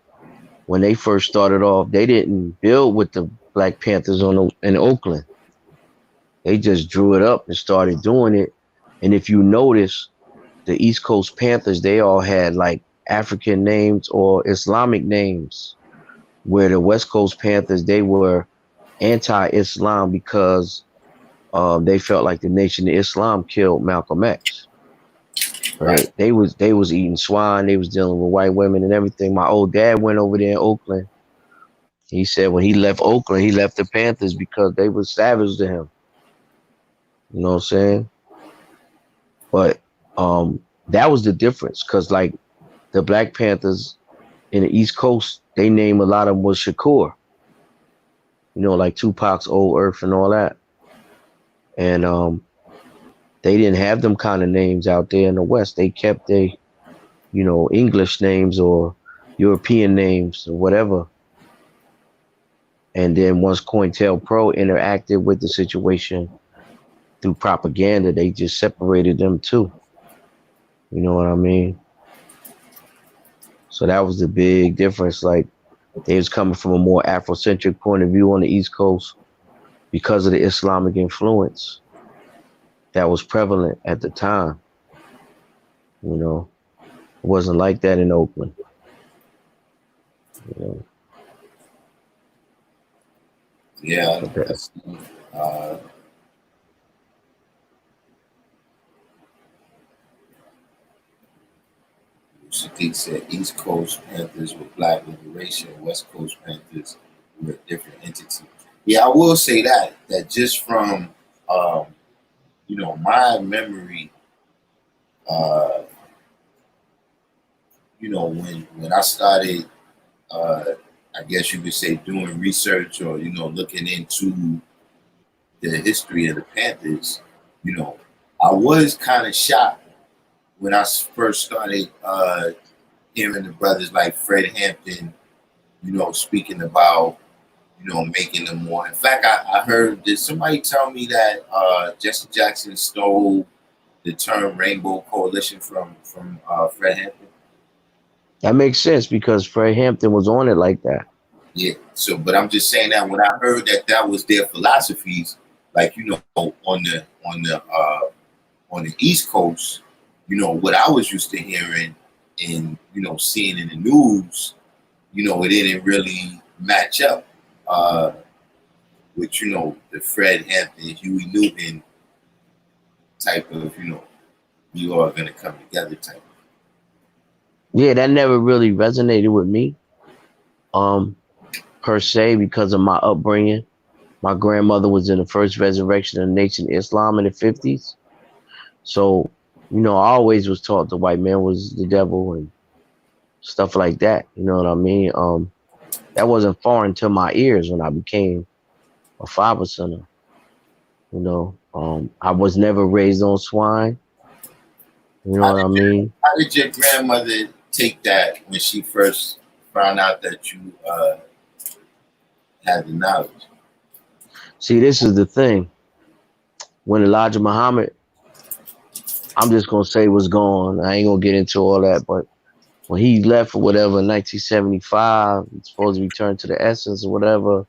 when they first started off, they didn't build with the Black Panthers in Oakland. They just drew it up and started doing it. And if you notice, the East Coast Panthers, they all had like African names or Islamic names, where the West Coast Panthers, they were anti-Islam because they felt like the Nation of Islam killed Malcolm X. right. Right? They was eating swine. They was dealing with white women and everything. My old dad went over there in Oakland. He said when he left Oakland, he left the Panthers because they were savage to him. You know what I'm saying? But that was the difference because like the Black Panthers in the East Coast, they name a lot of them was Shakur. You know, like Tupac's Old Earth and all that. And they didn't have them kind of names out there in the West. They kept their, you know, English names or European names or whatever. And then once COINTELPRO interacted with the situation through propaganda, they just separated them too. You know what I mean? So that was the big difference. Like, they was coming from a more Afrocentric point of view on the East Coast because of the Islamic influence that was prevalent at the time. You know, it wasn't like that in Oakland. You know. Yeah. Okay. Shaqiq said East Coast Panthers were Black Liberation, West Coast Panthers were a different entity. Yeah, I will say that just from you know, my memory, uh, you know, when I started, uh, I guess you could say doing research or you know looking into the history of the Panthers, you know, I was kind of shocked when I first started hearing the brothers like Fred Hampton, you know, speaking about, you know, making them more. In fact, I heard, did somebody tell me that Jesse Jackson stole the term Rainbow Coalition from Fred Hampton? That makes sense because Fred Hampton was on it like that. Yeah. So, but I'm just saying that when I heard that was their philosophies, like you know, on the East Coast, you know, what I was used to hearing and you know seeing in the news, you know, it didn't really match up with you know the Fred Hampton, Huey Newton type of you know we all gonna come together type. Yeah, that never really resonated with me, per se, because of my upbringing. My grandmother was in the first resurrection of the Nation Islam in the 50s. So, you know, I always was taught the white man was the devil and stuff like that. You know what I mean? That wasn't foreign to my ears when I became a 5%er. You know, I was never raised on swine. You know what I mean? How did your grandmother take that when she first found out that you had the knowledge? See, this is the thing. When Elijah Muhammad, I'm just gonna say was gone. I ain't gonna get into all that, but when he left or whatever in 1975, he's supposed to return to the essence or whatever,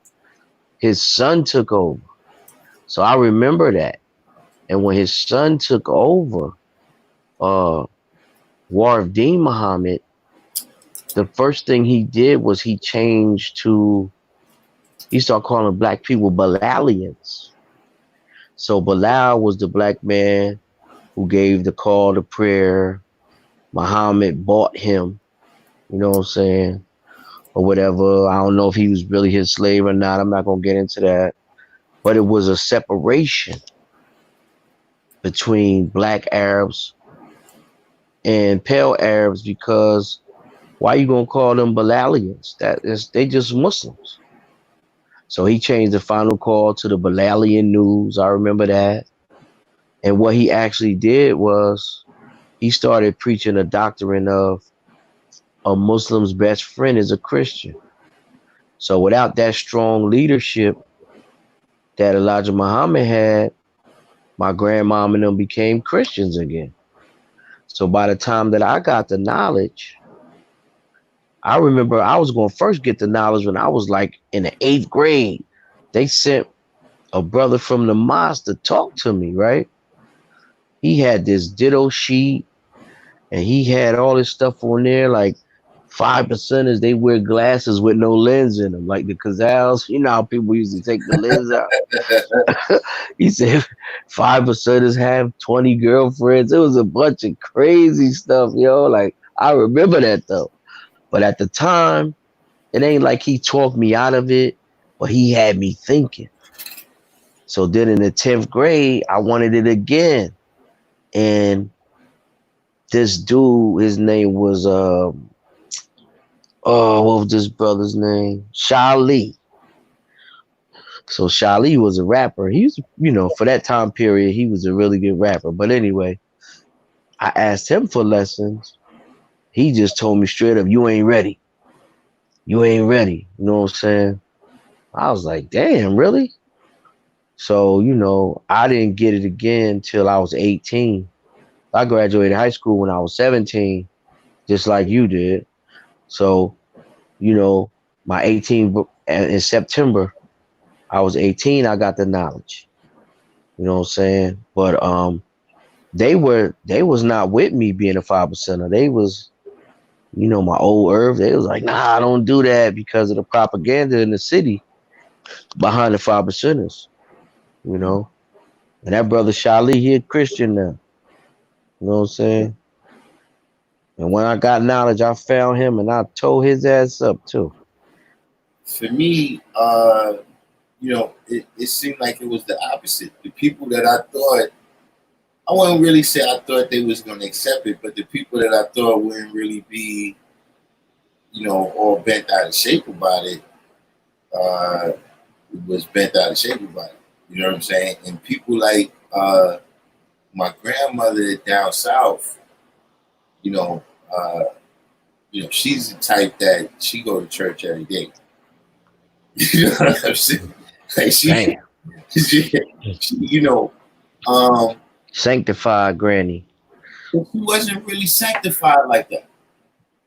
his son took over. So I remember that. And when his son took over, Warif Deen Muhammad, the first thing he did was he started calling black people Bilalians. So Bilal was the black man who gave the call to prayer. Muhammad bought him, you know what I'm saying, or whatever. I don't know if he was really his slave or not. I'm not going to get into that. But it was a separation between black Arabs and pale Arabs because why you going to call them Bilalians? They just Muslims. So he changed the final call to the Bilalian News. I remember that. And what he actually did was he started preaching a doctrine of a Muslim's best friend is a Christian. So without that strong leadership that Elijah Muhammad had, my grandmom and them became Christians again. So by the time that I got the knowledge, I remember I was going to first get the knowledge when I was like in the 8th grade. They sent a brother from the mosque to talk to me, right? He had this ditto sheet and he had all this stuff on there, like 5%ers, they wear glasses with no lens in them, like the Khazals. You know how people used to take the lens out? He said 5%ers have 20 girlfriends. It was a bunch of crazy stuff, yo. Like, I remember that though. But at the time, it ain't like he talked me out of it, but he had me thinking. So then in the 10th grade, I wanted it again. And this dude, his name was Oh, what was this brother's name? Shali. So Shali was a rapper. He was, for that time period, he was a really good rapper. But anyway, I asked him for lessons. He just told me straight up, "You ain't ready. You ain't ready." You know what I'm saying? I was like, "Damn, really?" So, I didn't get it again till I was 18. I graduated high school when I was 17, just like you did. So, you know, my 18 in September, I was 18, I got the knowledge. You know what I'm saying? But they was not with me being a 5%er. They was, my old Earth, they was like, nah, I don't do that because of the propaganda in the city behind the 5%ers, you know. And that brother Shali, he a Christian now. You know what I'm saying? And when I got knowledge, I found him and I tore his ass up too. For me, it seemed like it was the opposite. The people that I wouldn't really say I thought they was going to accept it, but the people that I thought wouldn't really be, all bent out of shape about it, uh, was bent out of shape about it. You know what I'm saying? And people like my grandmother down south, you know, uh, she's the type that she go to church every day. You know what I'm saying? Like Damn. she um, Sanctified granny. she wasn't really sanctified like that.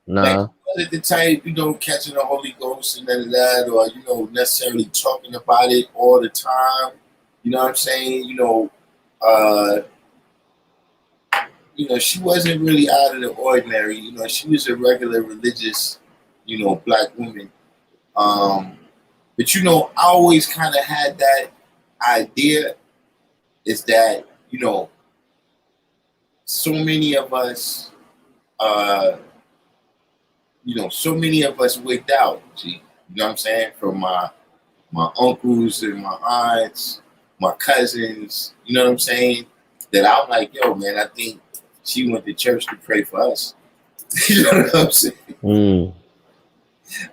Like Nah. she wasn't the type, catching the Holy Ghost and that, or necessarily talking about it all the time. You know what I'm saying? Uh, she wasn't really out of the ordinary. She was a regular religious, black woman. Um, but I always kind of had that idea is that so many of us, uh, so many of us wigged out. G, you know what I'm saying? From my uncles and my aunts, my cousins. You know what I'm saying? That I'm like, yo, man, I think she went to church to pray for us. You know what I'm saying? Mm.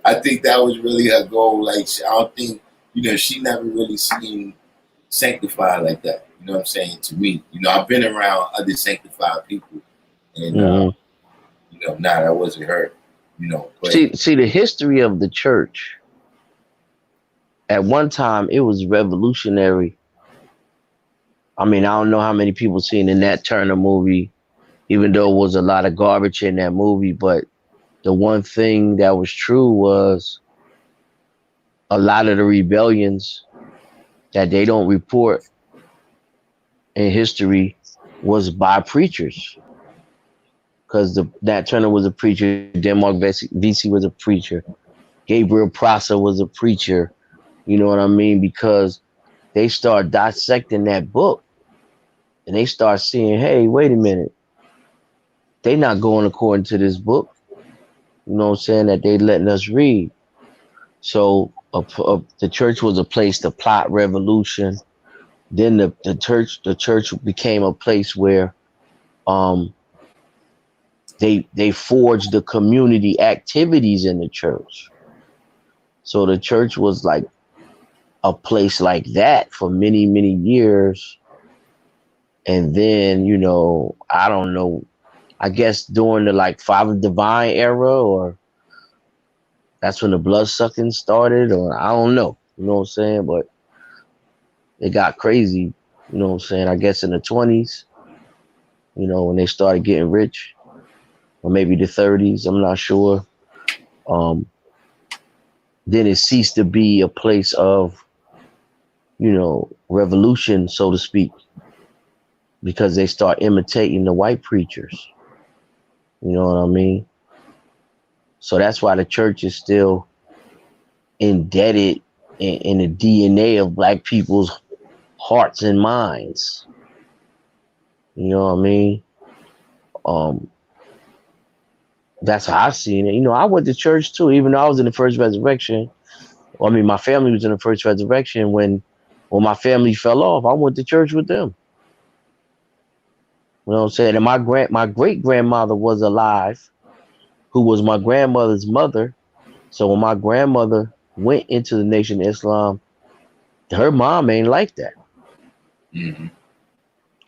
I think that was really her goal. Like, I don't think, she never really seemed sanctified like that. You know what I'm saying? To me, I've been around other sanctified people, and nah, that wasn't her. But See the history of the church. At one time, it was revolutionary. I mean, I don't know how many people seen the Nat Turner movie, even though it was a lot of garbage in that movie. But the one thing that was true was a lot of the rebellions that they don't report in history was by preachers. Because Nat Turner was a preacher, Denmark Vesey was a preacher, Gabriel Prosser was a preacher. You know what I mean? Because they start dissecting that book and they start seeing, hey, wait a minute, they not going according to this book. You know what I'm saying? That they letting us read. So the church was a place to plot revolution. Then the church became a place where they forged the community activities in the church. So the church was like a place like that for many, many years. And then, I don't know, I guess during the like Father Divine era, or that's when the blood sucking started, or I don't know, you know what I'm saying? But it got crazy, you know what I'm saying? I guess in the 20s, when they started getting rich, or maybe the 30s, I'm not sure. Then it ceased to be a place of, revolution, so to speak, because they start imitating the white preachers. You know what I mean? So that's why the church is still indebted in the DNA of black people's hearts and minds. You know what I mean? That's how I seen it. I went to church too, even though I was in the first resurrection. Well, I mean, my family was in the first resurrection. When my family fell off, I went to church with them. You know what I'm saying? And my great grandmother was alive, who was my grandmother's mother. So when my grandmother went into the Nation of Islam, her mom ain't like that. Mm-hmm.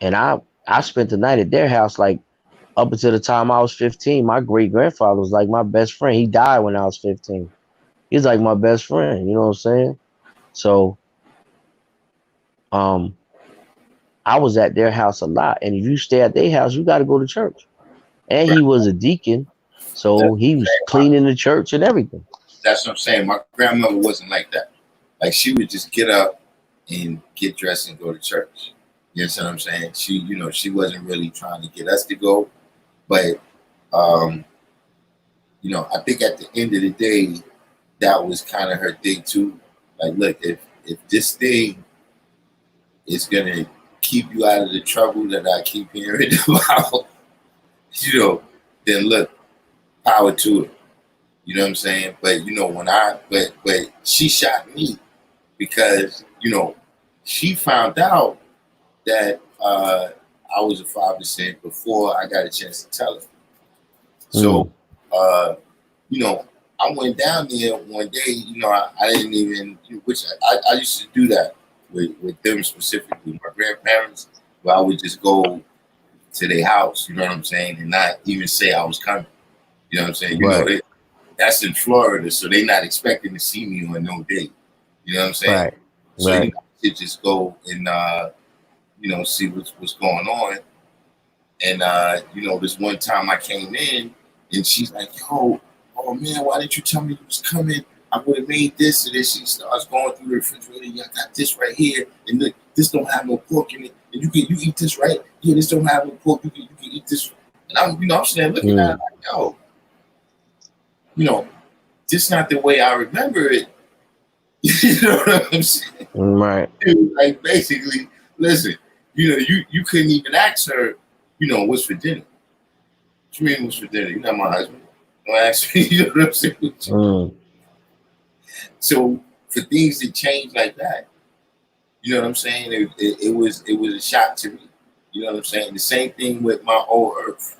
And I spent the night at their house, like up until the time I was 15. My great grandfather was like my best friend. He died when I was 15. He's like my best friend, you know what I'm saying? So um I was at their house a lot. And if you stay at their house, you gotta go to church. And Right. he was a deacon, That's, so he was cleaning the church and everything. that's what I'm saying. My grandmother wasn't like that. Like she would just get up and get dressed and go to church. You know what I'm saying? She, she wasn't really trying to get us to go, but um, I think at the end of the day, that was kind of her thing too. Like, look, if this thing is gonna keep you out of the trouble that I keep hearing about, then look, power to it. You know what I'm saying? But but she shot me because she found out that I was a 5% before I got a chance to tell her. So I went down there one day. I didn't even, which I used to do that with them specifically, my grandparents, where I would just go to their house. You know what I'm saying, and not even say I was coming. You know what I'm saying? Right. That's in Florida, so they're not expecting to see me on no day. You know what I'm saying? Right. So Right. I could just go and see what's going on. And this one time I came in and she's like, "Yo, oh man, why didn't you tell me you was coming? I would have made this." And then she starts going through the refrigerator. "Yeah, I got this right here, and look, this don't have no pork in it. And you eat this, right? Yeah, this don't have no pork. You can eat this." And I'm sitting there looking at it like, "Yo, this not the way I remember it." You know what I'm saying? Right. Like basically, listen, you couldn't even ask her, what's for dinner. What you mean what's for dinner? You're not my husband. Don't ask me, you know what I'm saying? So for things to change like that, you know what I'm saying? It was a shock to me. You know what I'm saying? The same thing with my old earth,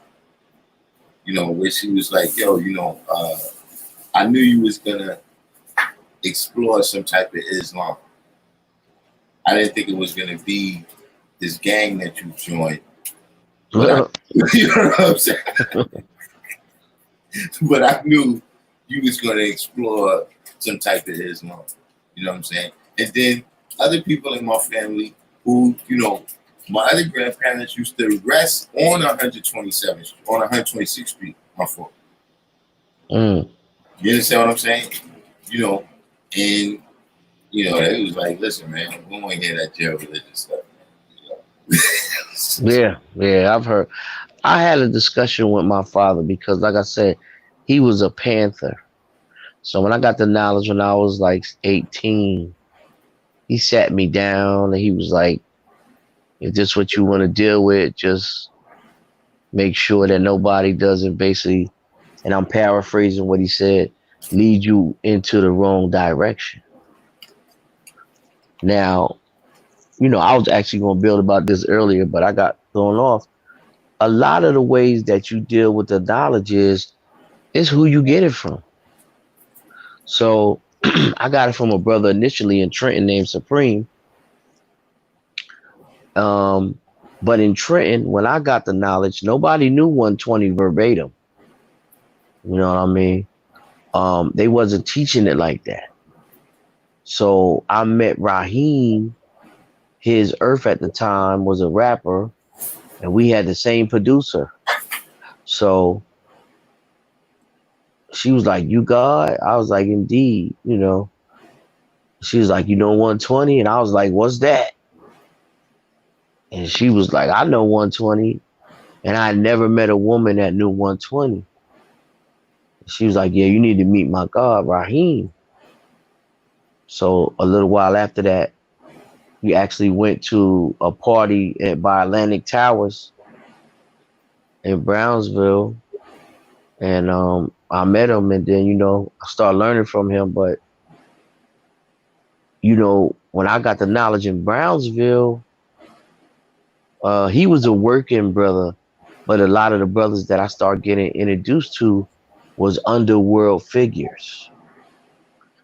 where she was like, "Yo, I knew you was gonna explore some type of Islam. I didn't think it was gonna be this gang that you joined." But you know what I'm saying? But I knew you was gonna explore some type of Islam. You know what I'm saying? And then other people in my family who, my other grandparents used to rest on 127th, on 126th Street, my fault. You understand what I'm saying? And it was like, listen, man, we don't want to hear that jail religion stuff. Yeah, I've heard. I had a discussion with my father because, like I said, he was a Panther. So when I got the knowledge when I was like 18, he sat me down and he was like, "If this is what you want to deal with, just make sure that nobody doesn't basically," and I'm paraphrasing what he said, "lead you into the wrong direction." Now, I was actually going to build about this earlier, but I got thrown off. A lot of the ways that you deal with the knowledge is who you get it from. So I got it from a brother initially in Trenton named Supreme. But in Trenton, when I got the knowledge, nobody knew 120 verbatim. You know what I mean? They wasn't teaching it like that. So I met Raheem. His Earth at the time was a rapper, and we had the same producer. So she was like, "You God?" I was like, "Indeed." She was like, 120? And I was like, "What's that?" And she was like, "I know 120. And I never met a woman that knew 120. She was like, "Yeah, you need to meet my God, Raheem." So a little while after that, we actually went to a party by Atlantic Towers in Brownsville. And I met him, and then, I started learning from him. But, when I got the knowledge in Brownsville, he was a working brother, but a lot of the brothers that I started getting introduced to was underworld figures.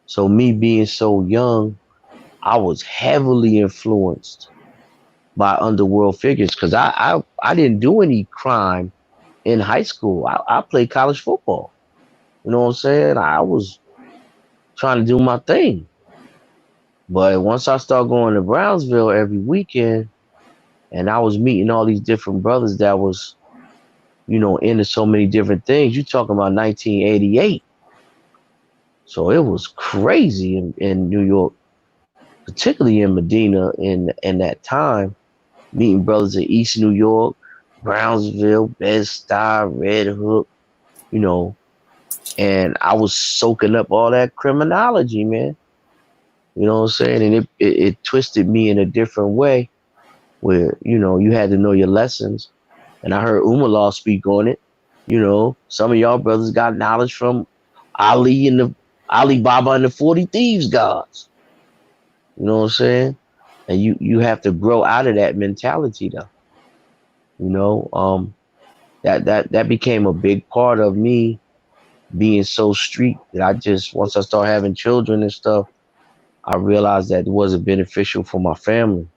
So me being so young, I was heavily influenced by underworld figures because I didn't do any crime in high school. I played college football. You know what I'm saying? I was trying to do my thing. But once I started going to Brownsville every weekend and I was meeting all these different brothers that was, into so many different things, you talking about 1988. So it was crazy in New York, particularly in Medina in that time, meeting brothers in East New York, Brownsville, Bed-Stuy, Red Hook, you know, and I was soaking up all that criminology, man. You know what I'm saying? And it twisted me in a different way where, you had to know your lessons. And I heard Umar speak on it. Some of y'all brothers got knowledge from Ali and the Ali Baba and the 40 Thieves gods. You know what I'm saying? And you have to grow out of that mentality though. That became a big part of me being so street that once I started having children and stuff, I realized that it wasn't beneficial for my family.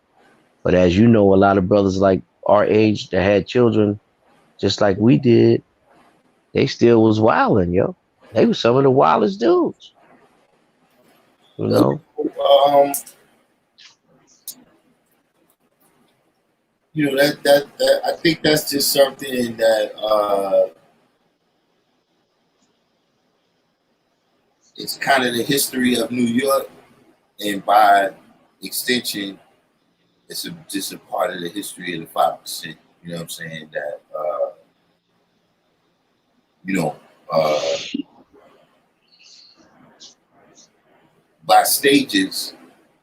But as you know, a lot of brothers like our age that had children, just like we did, they still was wilding, yo. They were some of the wildest dudes, you know. That I think that's just something that it's kind of the history of New York, and by extension, it's just a part of the history of the 5%. You know what I'm saying? That you know, uh, by stages,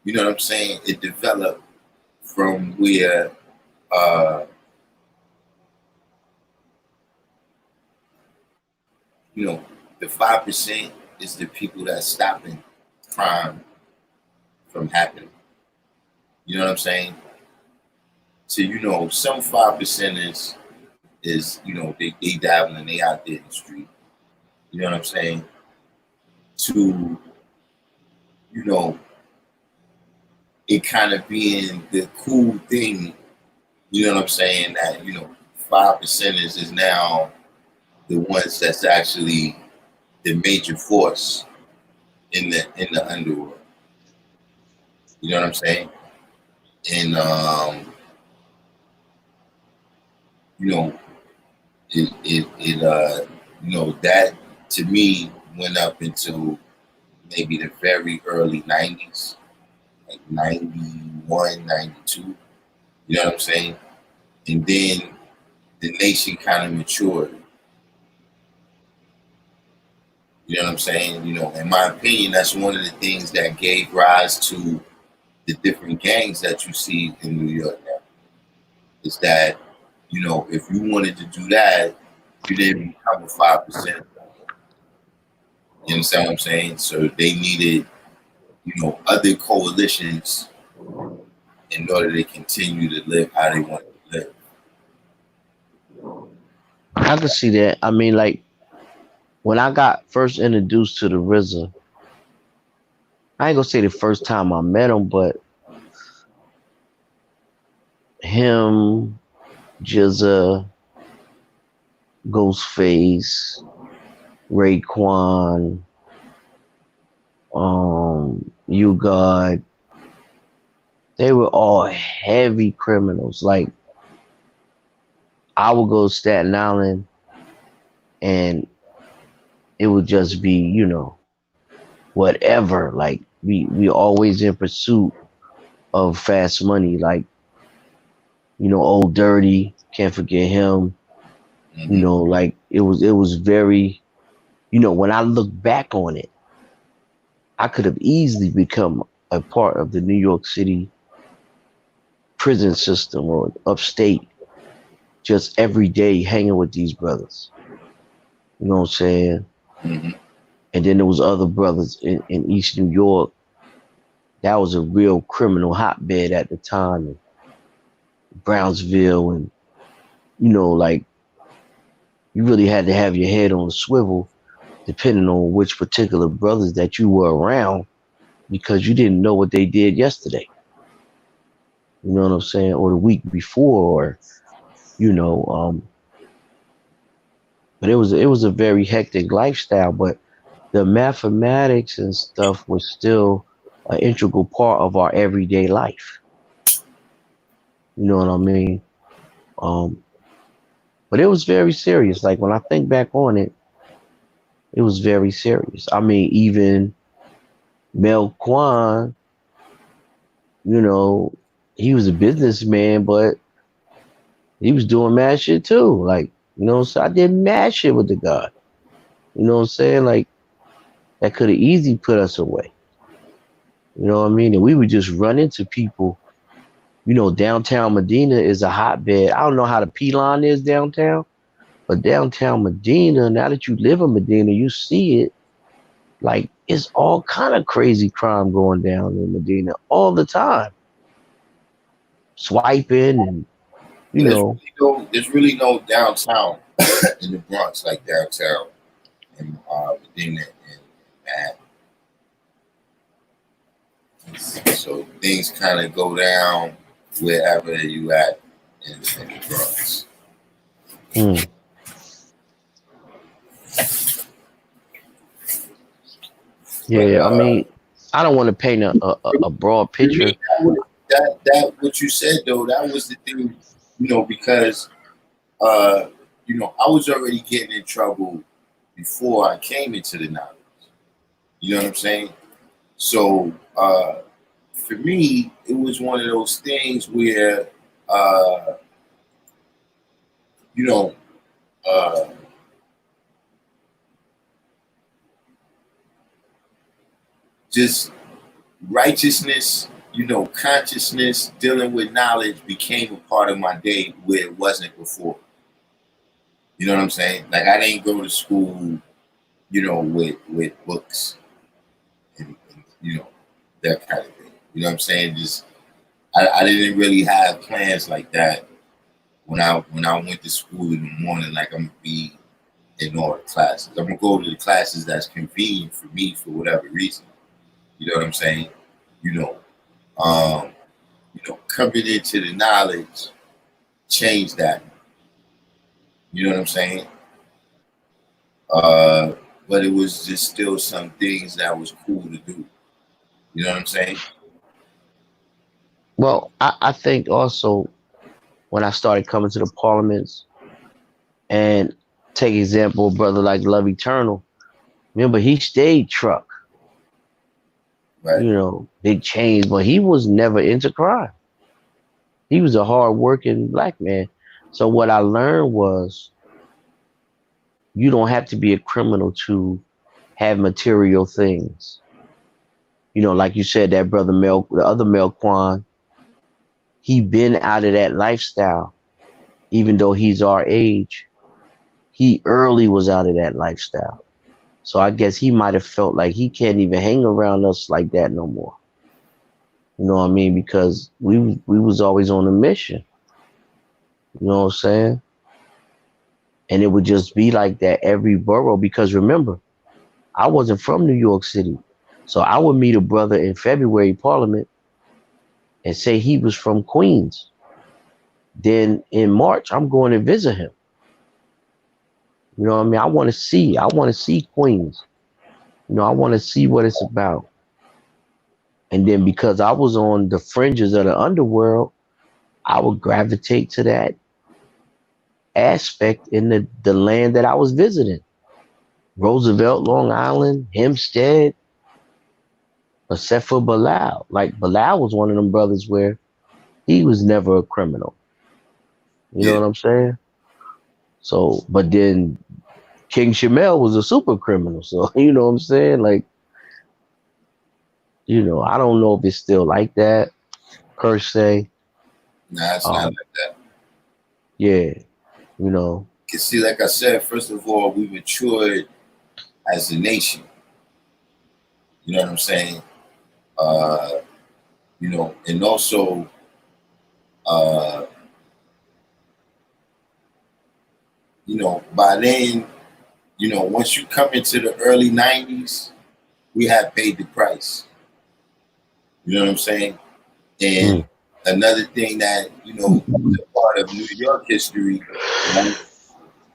you know what I'm saying? It developed from where the 5% is the people that's stopping crime from happening. You know what I'm saying? So some 5%ers is they dabbling, they out there in the street. You know what I'm saying? To it kind of being the cool thing. You know what I'm saying? That 5%ers is now the ones that's actually the major force in the underworld. You know what I'm saying? And that to me went up into maybe the very early 90s, like 91, 92. You know what I'm saying? And then the nation kind of matured. You know what I'm saying? In my opinion, that's one of the things that gave rise to the different gangs that you see in New York now. Is that, if you wanted to do that, you didn't become a 5%. You understand what I'm saying? So they needed, other coalitions in order to continue to live how they want to live. I could see that. I mean, like when I got first introduced to the RZA, I ain't gonna say the first time I met him, but him, Jizza, Ghostface, Raekwon, You God, they were all heavy criminals. Like I would go to Staten Island and it would just be, whatever. Like we always in pursuit of fast money. Like, Old Dirty, can't forget him. Mm-hmm. Like it was very, when I look back on it, I could have easily become a part of the New York City prison system or upstate, just every day hanging with these brothers. You know what I'm saying? Mm-hmm. And then there was other brothers in East New York. That was a real criminal hotbed at the time. And Brownsville and, like you really had to have your head on a swivel depending on which particular brothers that you were around, because you didn't know what they did yesterday. You know what I'm saying? Or the week before, or you know, but it was a very hectic lifestyle. But the mathematics and stuff was still an integral part of our everyday life. You know what I mean? Um, but it was very serious. Like when I think back on it, it was very serious. I mean, even Mel Kwan, you know, he was a businessman, but he was doing mad shit too. Like, you know, so I did mad shit with the guy. You know what I'm saying? Like that could have easily put us away. You know what I mean? And we would just run into people. You know, downtown Medina is a hotbed. I don't know how the P-line is downtown, but downtown Medina, now that you live in Medina, you see it. Like it's all kind of crazy crime going down in Medina all the time. Swiping and you But know, there's really no downtown in the Bronx like downtown in Virginia and Manhattan. So things kind of go down wherever you at in the Bronx. hmm. But Yeah, I mean, I don't want to paint a broad for me, picture. that what you said though, that was the thing, because I was already getting in trouble before I came into the knowledge. You know what I'm saying? So for me, it was one of those things where uh, you know uh, just righteousness, consciousness, dealing with knowledge became a part of my day where it wasn't before. You know what I'm saying? Like I didn't go to school, with books and that kind of thing. You know what I'm saying? Just I didn't really have plans like that when I went to school in the morning. Like I'm gonna be in all the classes. I'm gonna go to the classes that's convenient for me for whatever reason. You know what I'm saying? You know, um, coming into the knowledge changed that. You know what I'm saying? Uh, but it was just still some things that was cool to do. You know what I'm saying? Well, I think also when I started coming to the parliaments and take example, a brother like Love Eternal, remember he stayed truck, Right. big chains, but he was never into crime. He was a hard working black man. So what I learned was you don't have to be a criminal to have material things. Like you said, that brother Mel, the other Mel Kwan, he been out of that lifestyle, even though he's our age. He early was out of that lifestyle. So I guess he might have felt like he can't even hang around us like that no more. You know what I mean? Because we was always on a mission. You know what I'm saying? And it would just be like that every borough. Because remember, I wasn't from New York City. So I would meet a brother in February Parliament and say he was from Queens. Then in March, I'm going to visit him. You know what I mean? I want to see Queens. I want to see what it's about. And then because I was on the fringes of the underworld, I would gravitate to that aspect in the land that I was visiting. Roosevelt, Long Island, Hempstead, except for Bilal. Like Bilal was one of them brothers where he was never a criminal. You know Yeah. what I'm saying? So, but then King Shamel was a super criminal. So, you know what I'm saying? Like, I don't know if it's still like that per se. Nah, it's not Um, like that. yeah, you know. Cause see, like I said, first of all, we matured as a nation. You know what I'm saying? Uh, and also, uh, by then, you know, once you come into the early 90s, we have paid the price. You know what I'm saying? And Mm. another thing that, you know, is a part of New York history, right,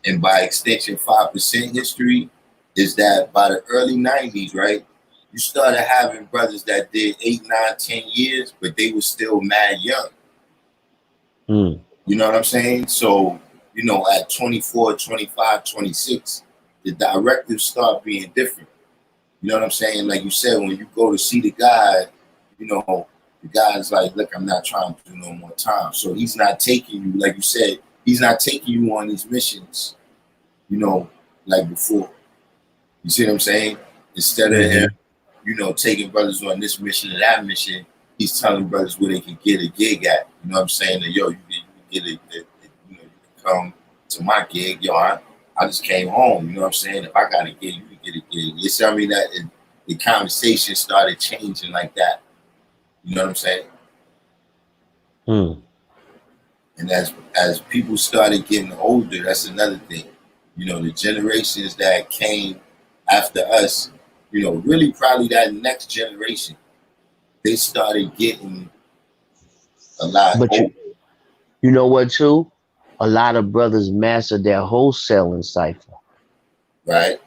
and by extension 5% history, is that by the early 90s, right, you started having brothers that did 8, 9, 10 years, but they were still mad young. Mm. You know what I'm saying? So, you know, at 24, 25, 26, the directives start being different. You know what I'm saying? Like you said, when you go to see the guy, you know, the guy's like, look, I'm not trying to do no more time. So he's not taking you, like you said, he's not taking you on these missions, you know, like before. You see what I'm saying? Instead of him, you know, taking brothers on this mission and that mission, he's telling brothers where they can get a gig at. You know what I'm saying? That, yo, you can get a, you know, you can come to my gig. Yo, I just came home. You know what I'm saying? If I got a gig, you can get a gig. You see what I mean? That the conversation started changing like that. You know what I'm saying? Mm. And as people started getting older, that's another thing. You know, the generations that came after us, you know, really probably that next generation, they started getting a lot But older, you know what too? A lot of brothers mastered their wholesaling cipher, right?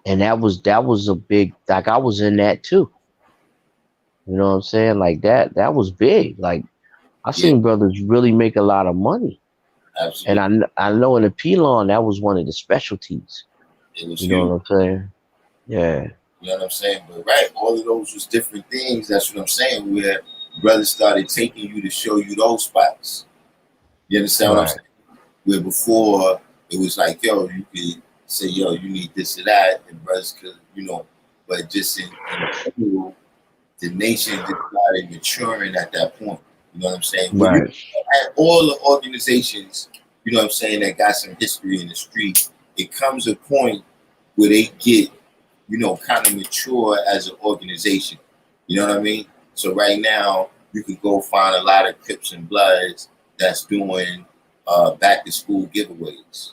and that was a big. Like I was in that too. You know what I'm saying? Like that was big. Like I Yeah, seen brothers really make a lot of money, and absolutely. I know in the Pelon that was one of the specialties. It was You know huge. what I'm saying? Yeah. You know what I'm saying? But right, all of those was different things. That's what I'm saying. Where brothers started taking you to show you those spots. You understand what I'm Right. saying? Where before it was like, yo, you could say, yo, you need this or that, and brothers could, you know, but just in general, the nation just started maturing at that point. You know what I'm saying? Where you Right. at all the organizations, you know what I'm saying, that got some history in the street, it comes a point where they get, you know, kind of mature as an organization. You know what I mean? So right now, you can go find a lot of Crips and Bloods that's doing back to school giveaways.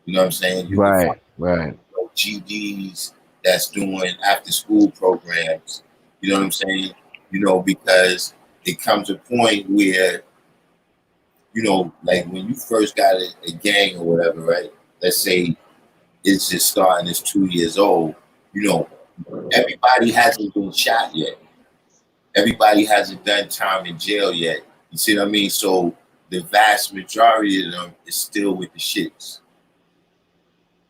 You know what I'm saying? You can find Right. Right. GDs that's doing after school programs. You know what I'm saying? You know, because it comes a point where, you know, like when you first got a gang or whatever, right? Let's say it's just starting, it's 2 years old, you know, everybody hasn't been shot yet. Everybody hasn't done time in jail yet. You see what I mean? So the vast majority of them is still with the shits.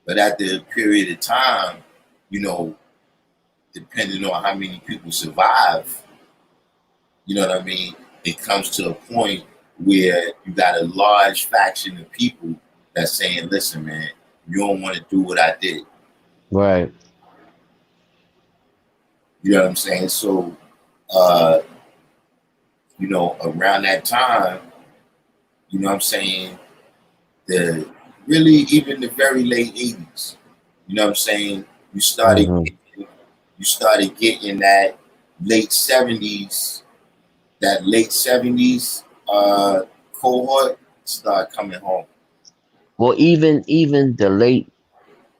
But at the period of time, you know, depending on how many people survive, you know what I mean? It comes to a point where you got a large faction of people that's saying, listen, man, you don't want to do what I did. Right. You know what I'm saying? So, uh, you know, around that time, you know what I'm saying, the really even the very late 80s, you know what I'm saying, you started Hmm. getting, you started getting that late 70s, that late 70s cohort start coming home. Well, even the late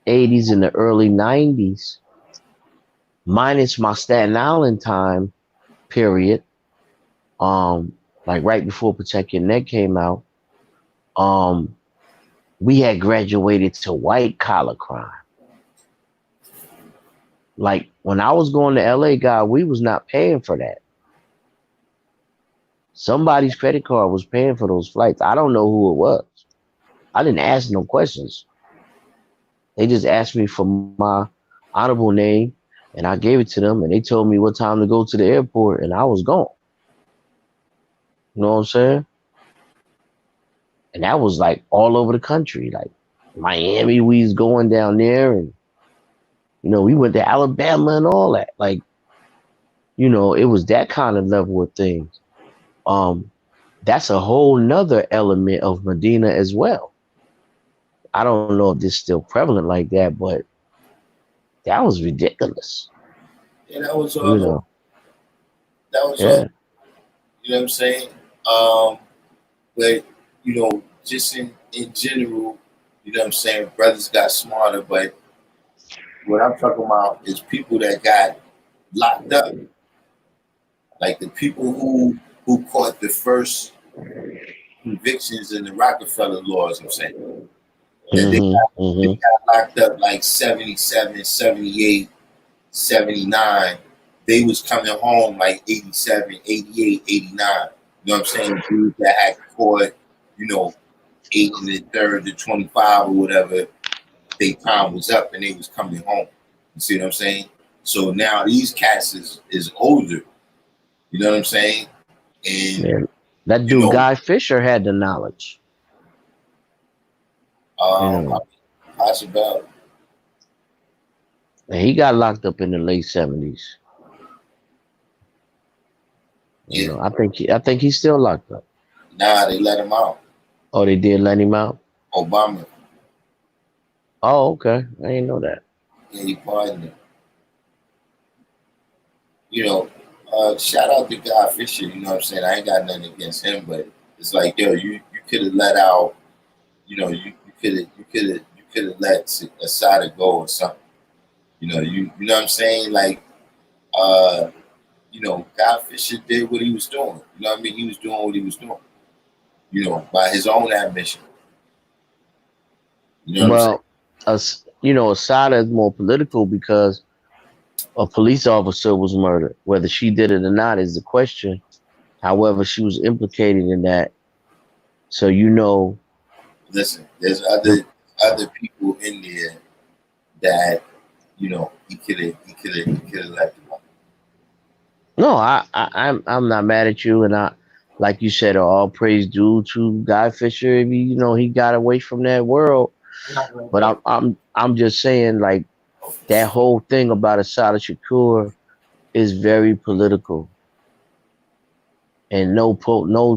'80s and the early '90s, minus my Staten Island time period, um, like right before Protect Your Neck came out, um, we had graduated to white collar crime. Like when I was going to LA, God, we was not paying for that. Somebody's credit card was paying for those flights. I don't know who it was. I didn't ask no questions. They just asked me for my honorable name and I gave it to them and they told me what time to go to the airport and I was gone. You know what I'm saying? And that was like all over the country. Like Miami, we was going down there and we went to Alabama and all that. Like, it was that kind of level of things. Um, that's a whole nother element of Medina as well. I don't know if this is still prevalent like that, but that was ridiculous. Yeah, that was You all over. know, That was all, yeah. you know what I'm saying? But, you know, just in general, you know what I'm saying, brothers got smarter, but what I'm talking about is people that got locked up, like the people who caught the first convictions in the Rockefeller laws. I'm saying that they got locked up like 77, 78, 79. They was coming home like 87, 88, 89. You know what I'm saying? Dudes that had caught, 8 and the third to 25 or whatever, their time was up and they was coming home. You see what I'm saying? So now these cats is older. You know what I'm saying? And Yeah. That dude Guy Fisher had the knowledge. Possible. And he got locked up in the late 70s. Yeah. I think he's still locked up. Nah, they let him out. Oh, they did let him out? Obama. Oh, okay. I didn't know that. Yeah, he pardoned him. Shout out to Guy Fisher, you know what I'm saying? I ain't got nothing against him, but it's like, yo, you could have let out, you could have let Asada go or something. You know what I'm saying? Like, Guy Fisher did what he was doing. You know what I mean? He was doing what he was doing, by his own admission. You know what I'm saying? Asada is more political because a police officer was murdered. Whether she did it or not is the question. However, she was implicated in that. So listen, there's other people in there that he could have let them out. No, I'm not mad at you, and like you said, all praise due to Guy Fisher. He got away from that world. But I'm just saying, like, that whole thing about Assata Shakur is very political, and no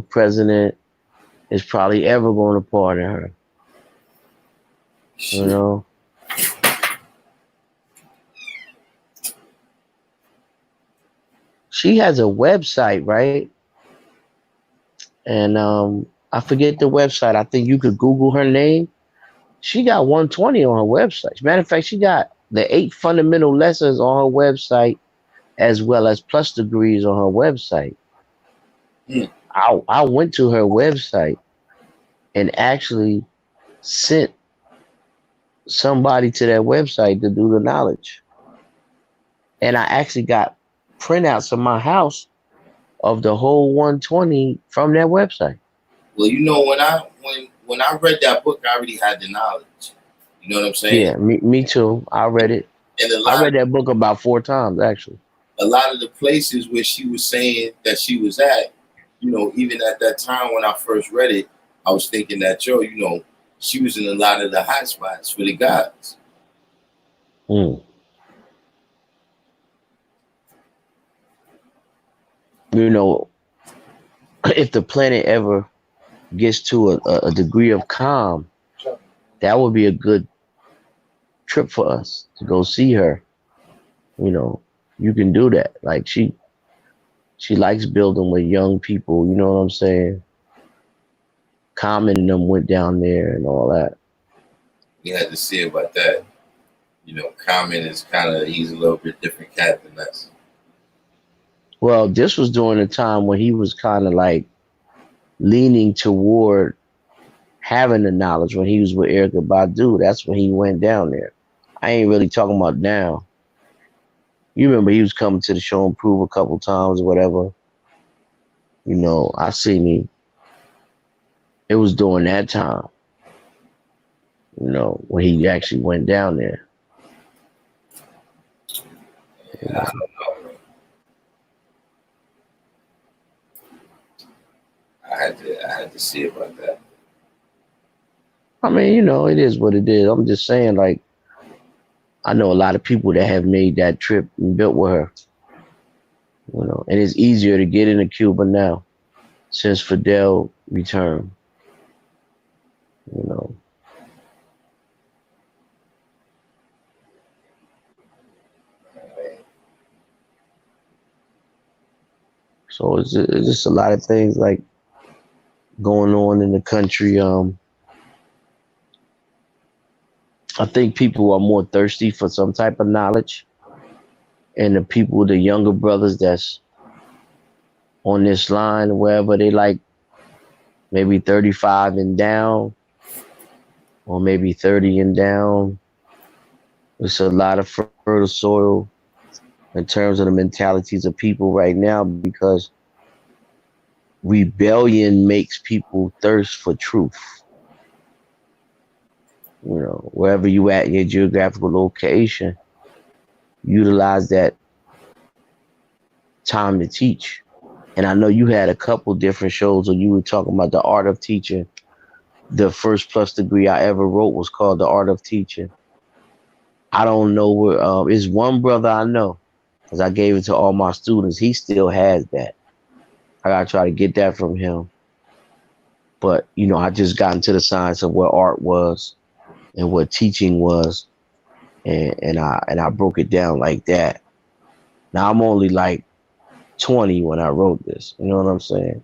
president is probably ever going to pardon her. Shit. She has a website, right? And I forget the website. I think you could Google her name. She got 120 on her website. Matter of fact, she got the 8 fundamental lessons on her website, as well as plus degrees on her website. I went to her website and actually sent somebody to that website to do the knowledge. And I actually got printouts of my house of the whole 120 from that website. Well, when I read that book, I already had the knowledge. You know what I'm saying? Yeah, me too. I read it. And I read that book about 4 times, actually. A lot of the places where she was saying that she was at, even at that time when I first read it, I was thinking that, she was in a lot of the hot spots for the gods. If the planet ever gets to a degree of calm, that would be a good trip for us to go see her. You can do that. Like, she likes building with young people, you know what I'm saying? Common and them went down there and all that. We had to see about that. Common is he's a little bit different cat than us. Well, this was during a time when he was kind of like leaning toward having the knowledge when he was with Erykah Badu. That's when he went down there. I ain't really talking about now. You remember he was coming to the show and prove a couple times or whatever. I seen him. It was during that time, when he actually went down there. Yeah, I don't know. I had to see about that. I mean, it is what it is. I'm just saying, like, I know a lot of people that have made that trip and built with her. And it's easier to get into Cuba now since Fidel returned. So it's just a lot of things like going on in the country. I think people are more thirsty for some type of knowledge, and the people, the younger brothers that's on this line, wherever they like, maybe 35 and down, or maybe 30 and down. It's a lot of fertile soil in terms of the mentalities of people right now, because rebellion makes people thirst for truth. You know, wherever you at in your geographical location, utilize that time to teach. And I know you had a couple different shows where you were talking about the art of teaching. The first plus degree I ever wrote was called The Art of Teaching. I don't know where, it's one brother I know, because I gave it to all my students. He still has that. I gotta try to get that from him. But, you know, I just got into the science of what art was and what teaching was. And I broke it down like that. Now I'm only like 20 when I wrote this. You know what I'm saying?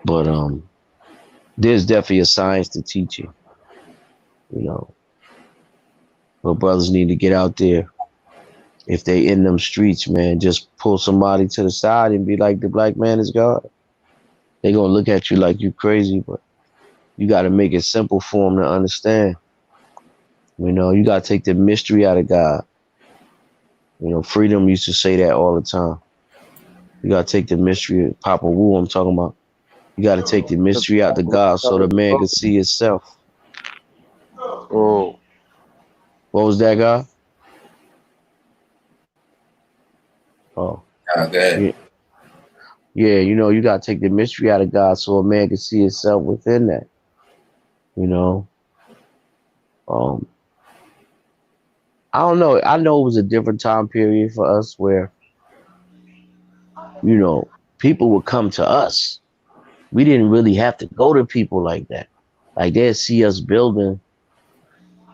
But there's definitely a science to teaching. You know, but brothers need to get out there. If they in them streets, man, just pull somebody to the side and be like, the black man is God. They gonna look at you like you crazy, but you gotta make it simple for them to understand. You know, you gotta take the mystery out of God. You know, Freedom used to say that all the time. You gotta take the mystery of Papa Wu, I'm talking about. You gotta take the mystery out to God so the man can see himself. Oh, What was that, God? Oh, Okay. yeah. Yeah, you know, you gotta take the mystery out of God so a man can see himself within that. You know, um, I don't know. I know it was a different time period for us where, you know, people would come to us. We didn't really have to go to people like that. Like they'd see us building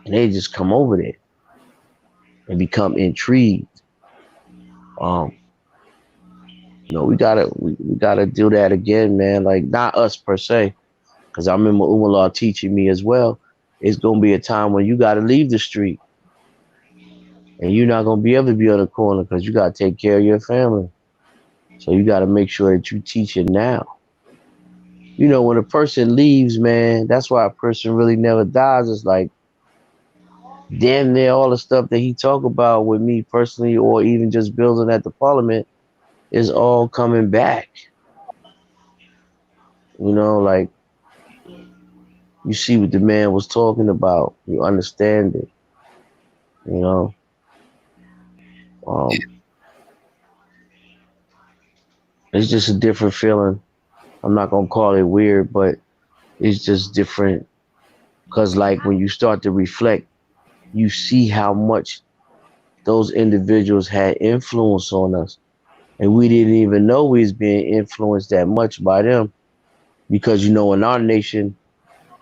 and they just come over there and become intrigued. Um, you know, we gotta do that again, man. Like not us per se, because I remember Umar teaching me as well. It's gonna be a time when you gotta leave the street and you're not gonna be able to be on the corner because you gotta take care of your family. So you gotta make sure that you teach it now. You know, when a person leaves, man, that's why a person really never dies. It's like damn near all the stuff that he talk about with me personally, or even just building at the parliament, is all coming back. You know, like you see what the man was talking about, you understand it. You know, um, it's just a different feeling. I'm not gonna call it weird, but it's just different because, like, when you start to reflect, you see how much those individuals had influence on us, and we didn't even know we was being influenced that much by them. Because you know, in our nation,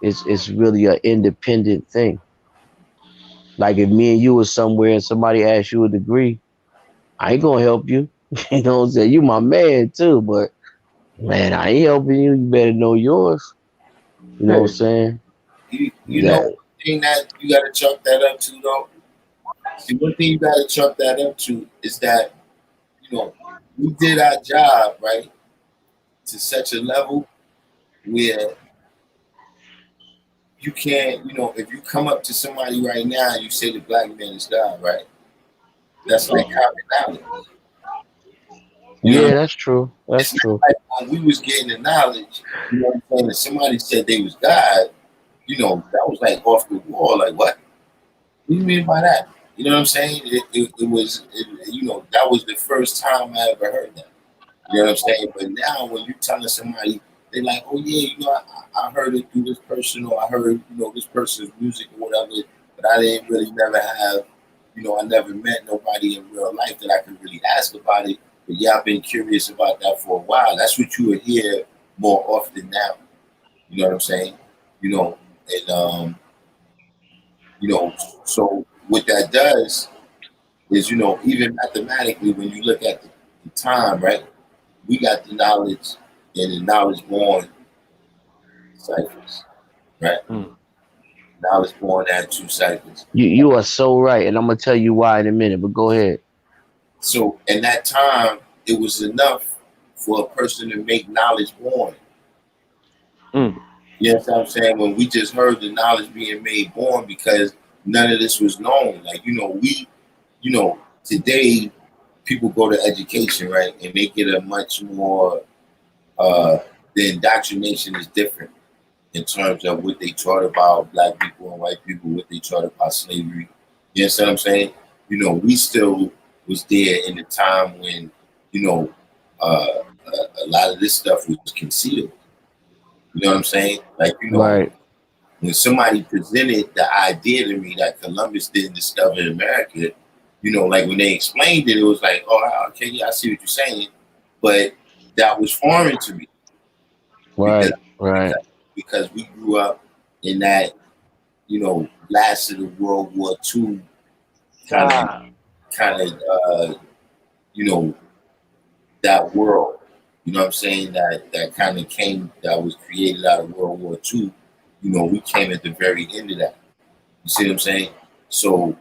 it's really an independent thing. Like if me and you was somewhere and somebody asked you a degree, I ain't gonna help you. You know what I'm saying? You my man too, but man, I ain't helping you. You better know yours. You know what I'm saying? You know, That one thing that you got to chalk that up to, though. See, one thing you got to chalk that up to is that, you know, we did our job, right, to such a level where you can't, you know, if you come up to somebody right now and you say the black man is God, right, that's like common knowledge. You know, yeah, that's true. That's it's not true. like when we was getting the knowledge, you know what I'm saying, if somebody said they was God, you know, that was like off the wall. Like, what? What do you mean by that? You know what I'm saying? You know, that was the first time I ever heard that. You know what I'm saying? But now when you telling somebody, they're like, oh yeah, you know, I heard it through this person, or I heard, you know, this person's music or whatever, but I didn't really never have, you know, I never met nobody in real life that I could really ask about it. But yeah, I've been curious about that for a while. That's what you would hear more often now. You know what I'm saying? You know, and you know, so what that does is, you know, even mathematically, when you look at the time, right? We got the knowledge and the knowledge born ciphers, right? mm. Knowledge born had 2 cycles. You are so right, and I'm gonna tell you why in a minute. But go ahead. So in that time, it was enough for a person to make knowledge born. Mm. You know what I'm saying? When we just heard the knowledge being made born because none of this was known. Like, today people go to education, right? And they get a much more, the indoctrination is different in terms of what they taught about black people and white people, what they taught about slavery. You know what I'm saying? We still was there in the time when, a lot of this stuff was concealed. You know what I'm saying? Like, Right. when somebody presented the idea to me that Columbus didn't discover America, like when they explained it, it was like, oh, okay, yeah, I see what you're saying. But that was foreign to me because Right. Right. because we grew up in that, last of the World War II kind of, you know, that world. You know what I'm saying? That kind of that was created out of World War II. We came at the very end of that. You see what I'm saying? So,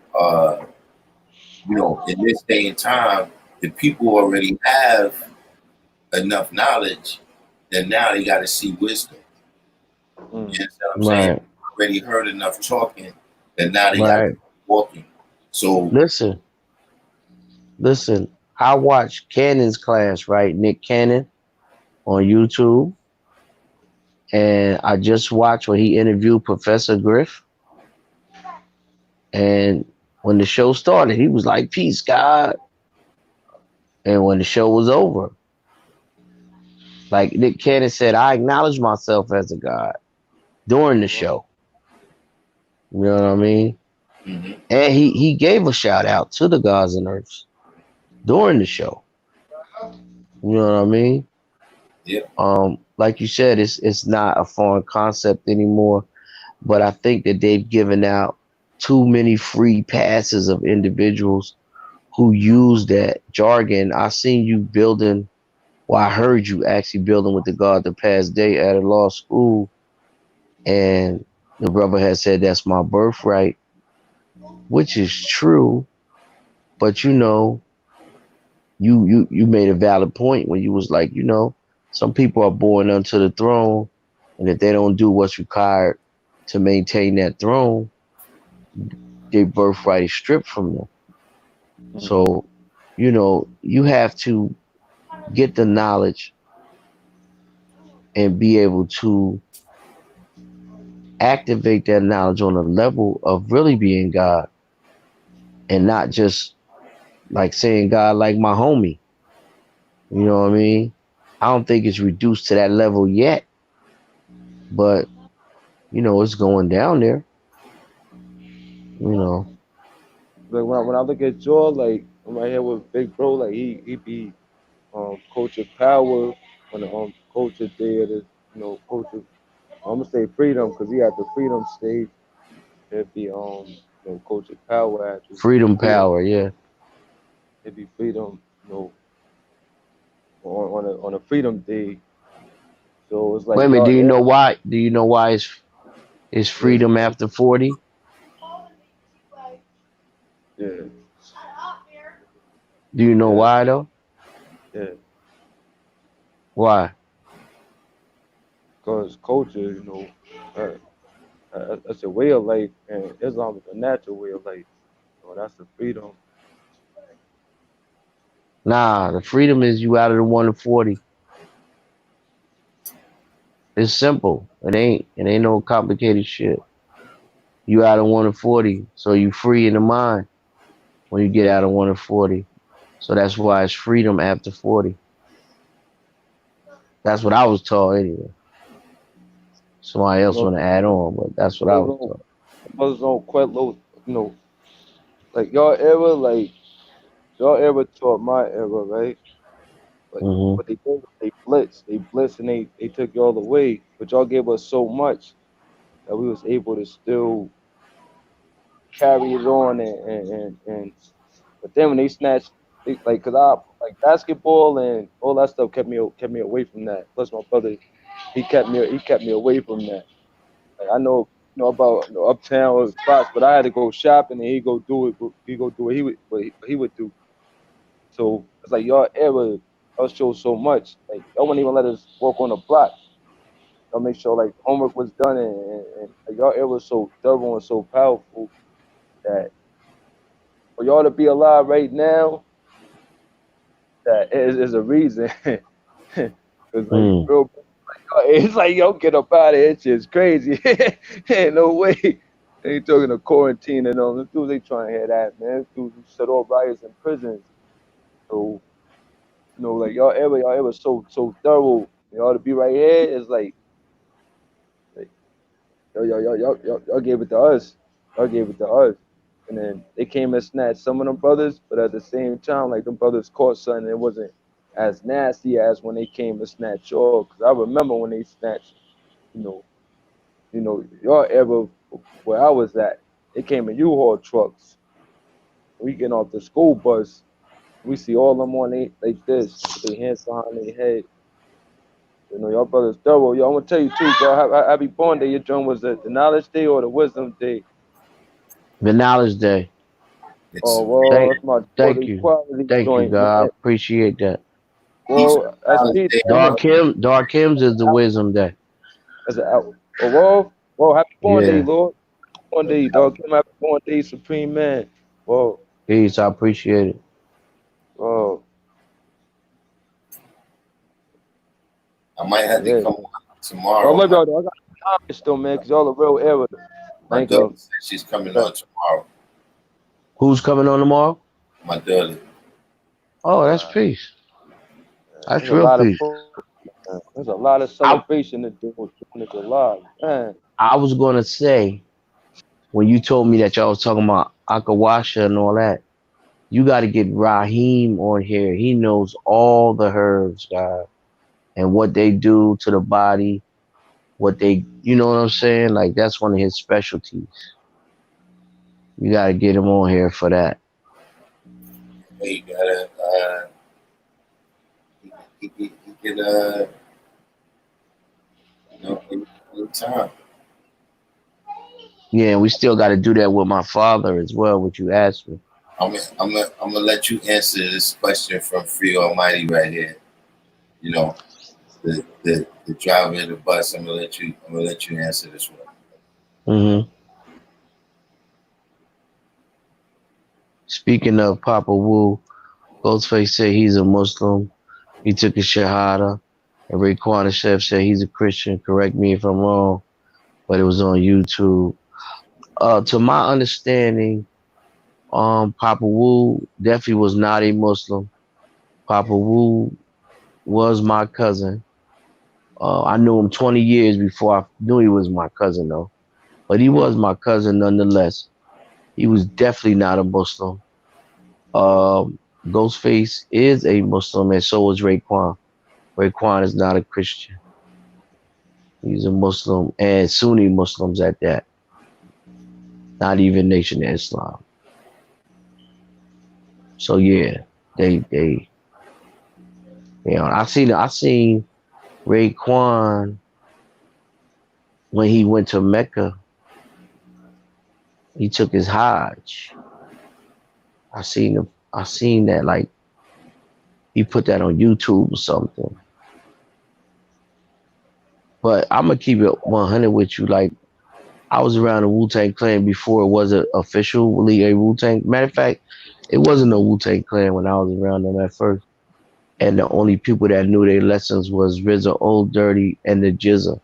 in this day and time, the people already have enough knowledge that now they got to see wisdom. Mm. You know what I'm saying? Right. Already heard enough talking that now they got to Right. walking. So, Listen. I watched Cannon's class, right? Nick Cannon on YouTube, and I just watched when he interviewed Professor Griff. And when the show started, he was like, "Peace, God." And when the show was over, like Nick Cannon said, I acknowledge myself as a God during the show. You know what I mean? mhm. And he gave a shout out to the gods and earths during the show. You know what I mean? Yeah. Like you said, it's not a foreign concept anymore. But I think that they've given out too many free passes of individuals who use that jargon. I seen you building, well, I heard you actually building with the God the past day at a law school, and the brother had said that's my birthright, which is true. But you made a valid point when you was like, some people are born unto the throne, and if they don't do what's required to maintain that throne, their birthright is stripped from them. So, you have to get the knowledge and be able to activate that knowledge on a level of really being God and not just like saying God like my homie. You know what I mean? I don't think it's reduced to that level yet, but it's going down there. You know. Like when I look at Joe, like I'm right here with Big Bro, like he be culture power on the culture day of the culture. I'm gonna say freedom because he at the freedom stage. It'd be culture power at the Freedom freedom. power, yeah. It'd be freedom, on a freedom day. So it's Wait like a minute, y'all, do you know why? Do you know why it's yeah, freedom after 40? yeah, Do you know yeah, why though? yeah. Why? Because culture, that's a way of life, and Islam is a natural way of life. So that's the freedom. Nah, the freedom is you out of the 1 to 40. It's simple. It ain't no complicated shit. You out of 1 to 40, so you free in the mind when you get Mm. out of 1 to 40. So that's why it's freedom after 40. That's what I was taught anyway. Somebody else No, want to add on, but that's what I was taught. brothers don't quite low, like y'all era taught my era, right? But Hmm. what they did was they blitzed, and they took y'all away. But y'all gave us so much that we was able to still carry it on, and but then when they snatched, like, cause I like basketball and all that stuff kept me away from that. Plus my brother, he kept me away from that. Like I know know about uptown or spots, but I had to go shopping and he go do it. He go do what he would do. So it's like y'all era, y'all show so much. Like y'all wouldn't even let us walk on the block. Y'all make sure like homework was done and like, y'all era was so thorough and so powerful that for y'all to be alive right now, that is a reason. Cause like Mm. real, it's like yo get up out of here. It's just crazy. Ain't no way. They ain't talking to quarantine and all. Them dudes ain't trying to hear that, man. Dudes who set off riots in prisons. So like y'all ever so thorough. Y'all to be right here is like y'all gave it to us. Y'all gave it to us. And then they came and snatched some of them brothers, but at the same time, like them brothers caught something. It wasn't as nasty as when they came to snatch y'all. Cause I remember when they snatched, you know, y'all ever where I was at. They came in U-Haul trucks. We getting off the school bus. We see all them on they like this, with their hands behind their head. Y'all brothers thorough. Yo, I'm gonna tell you too, bro. Happy Born Day. Your joint was the Knowledge Day or the Wisdom Day? The knowledge day. It's Oh a well, Thank, that's my thank daughter's you, quality thank you, joint, God. I man. appreciate that. peace Well, and that's knowledge peace. day, Man. brother. Dark Hymns is the wisdom day. That's a out. Well, Happy Born Day, Yeah, Lord. Born No Day, doubt. dog. Happy Born Day, Supreme Man. Whoa, peace. I appreciate it. oh I might have to yeah. come on Oh, tomorrow. look, y'all. I got comments though, man, cause y'all a real era. My Thank daughter you. said she's coming on tomorrow. Who's coming on tomorrow? My daughter. Oh, that's peace. That's There's a real lot of peace. there's a lot of I celebration to do with July, man. I was gonna say when you told me that y'all was talking about Akawasha and all that, you got to get Raheem on here. He knows all the herbs, God, and what they do to the body, what they, you know what I'm saying? Like that's one of his specialties. You got to get him on here for that. Hey, you gotta, he can, in time. Yeah, we still got to do that with my father as well, what you asked me. I'm gonna let you answer this question from Free Almighty right here. You know, the driver of the bus. I'm gonna let you answer this one. hmm Speaking of Papa Wu, Ghostface said he's a Muslim. He took a Shahada. And Raekwon Chef said he's a Christian. Correct me if I'm wrong, but it was on YouTube. To my understanding, Papa Wu definitely was not a Muslim. Papa Wu was my cousin. I knew him 20 years before I knew he was my cousin, though. But he was my cousin nonetheless. He was definitely not a Muslim. Um, Ghostface is a Muslim, and so is Raekwon. Raekwon is not a Christian. He's a Muslim and Sunni Muslims at that. Not even Nation of Islam. So yeah, they I seen Raekwon when he went to Mecca. He took his Hajj. I seen that like he put that on YouTube or something. But I'm gonna keep it 100 with you. Like I was around the Wu Tang Clan before it wasn't officially a Wu Tang. Matter of fact, it wasn't a Wu Tang Clan when I was around them at first. And the only people that knew their lessons was RZA, Old Dirty, and the Jizza.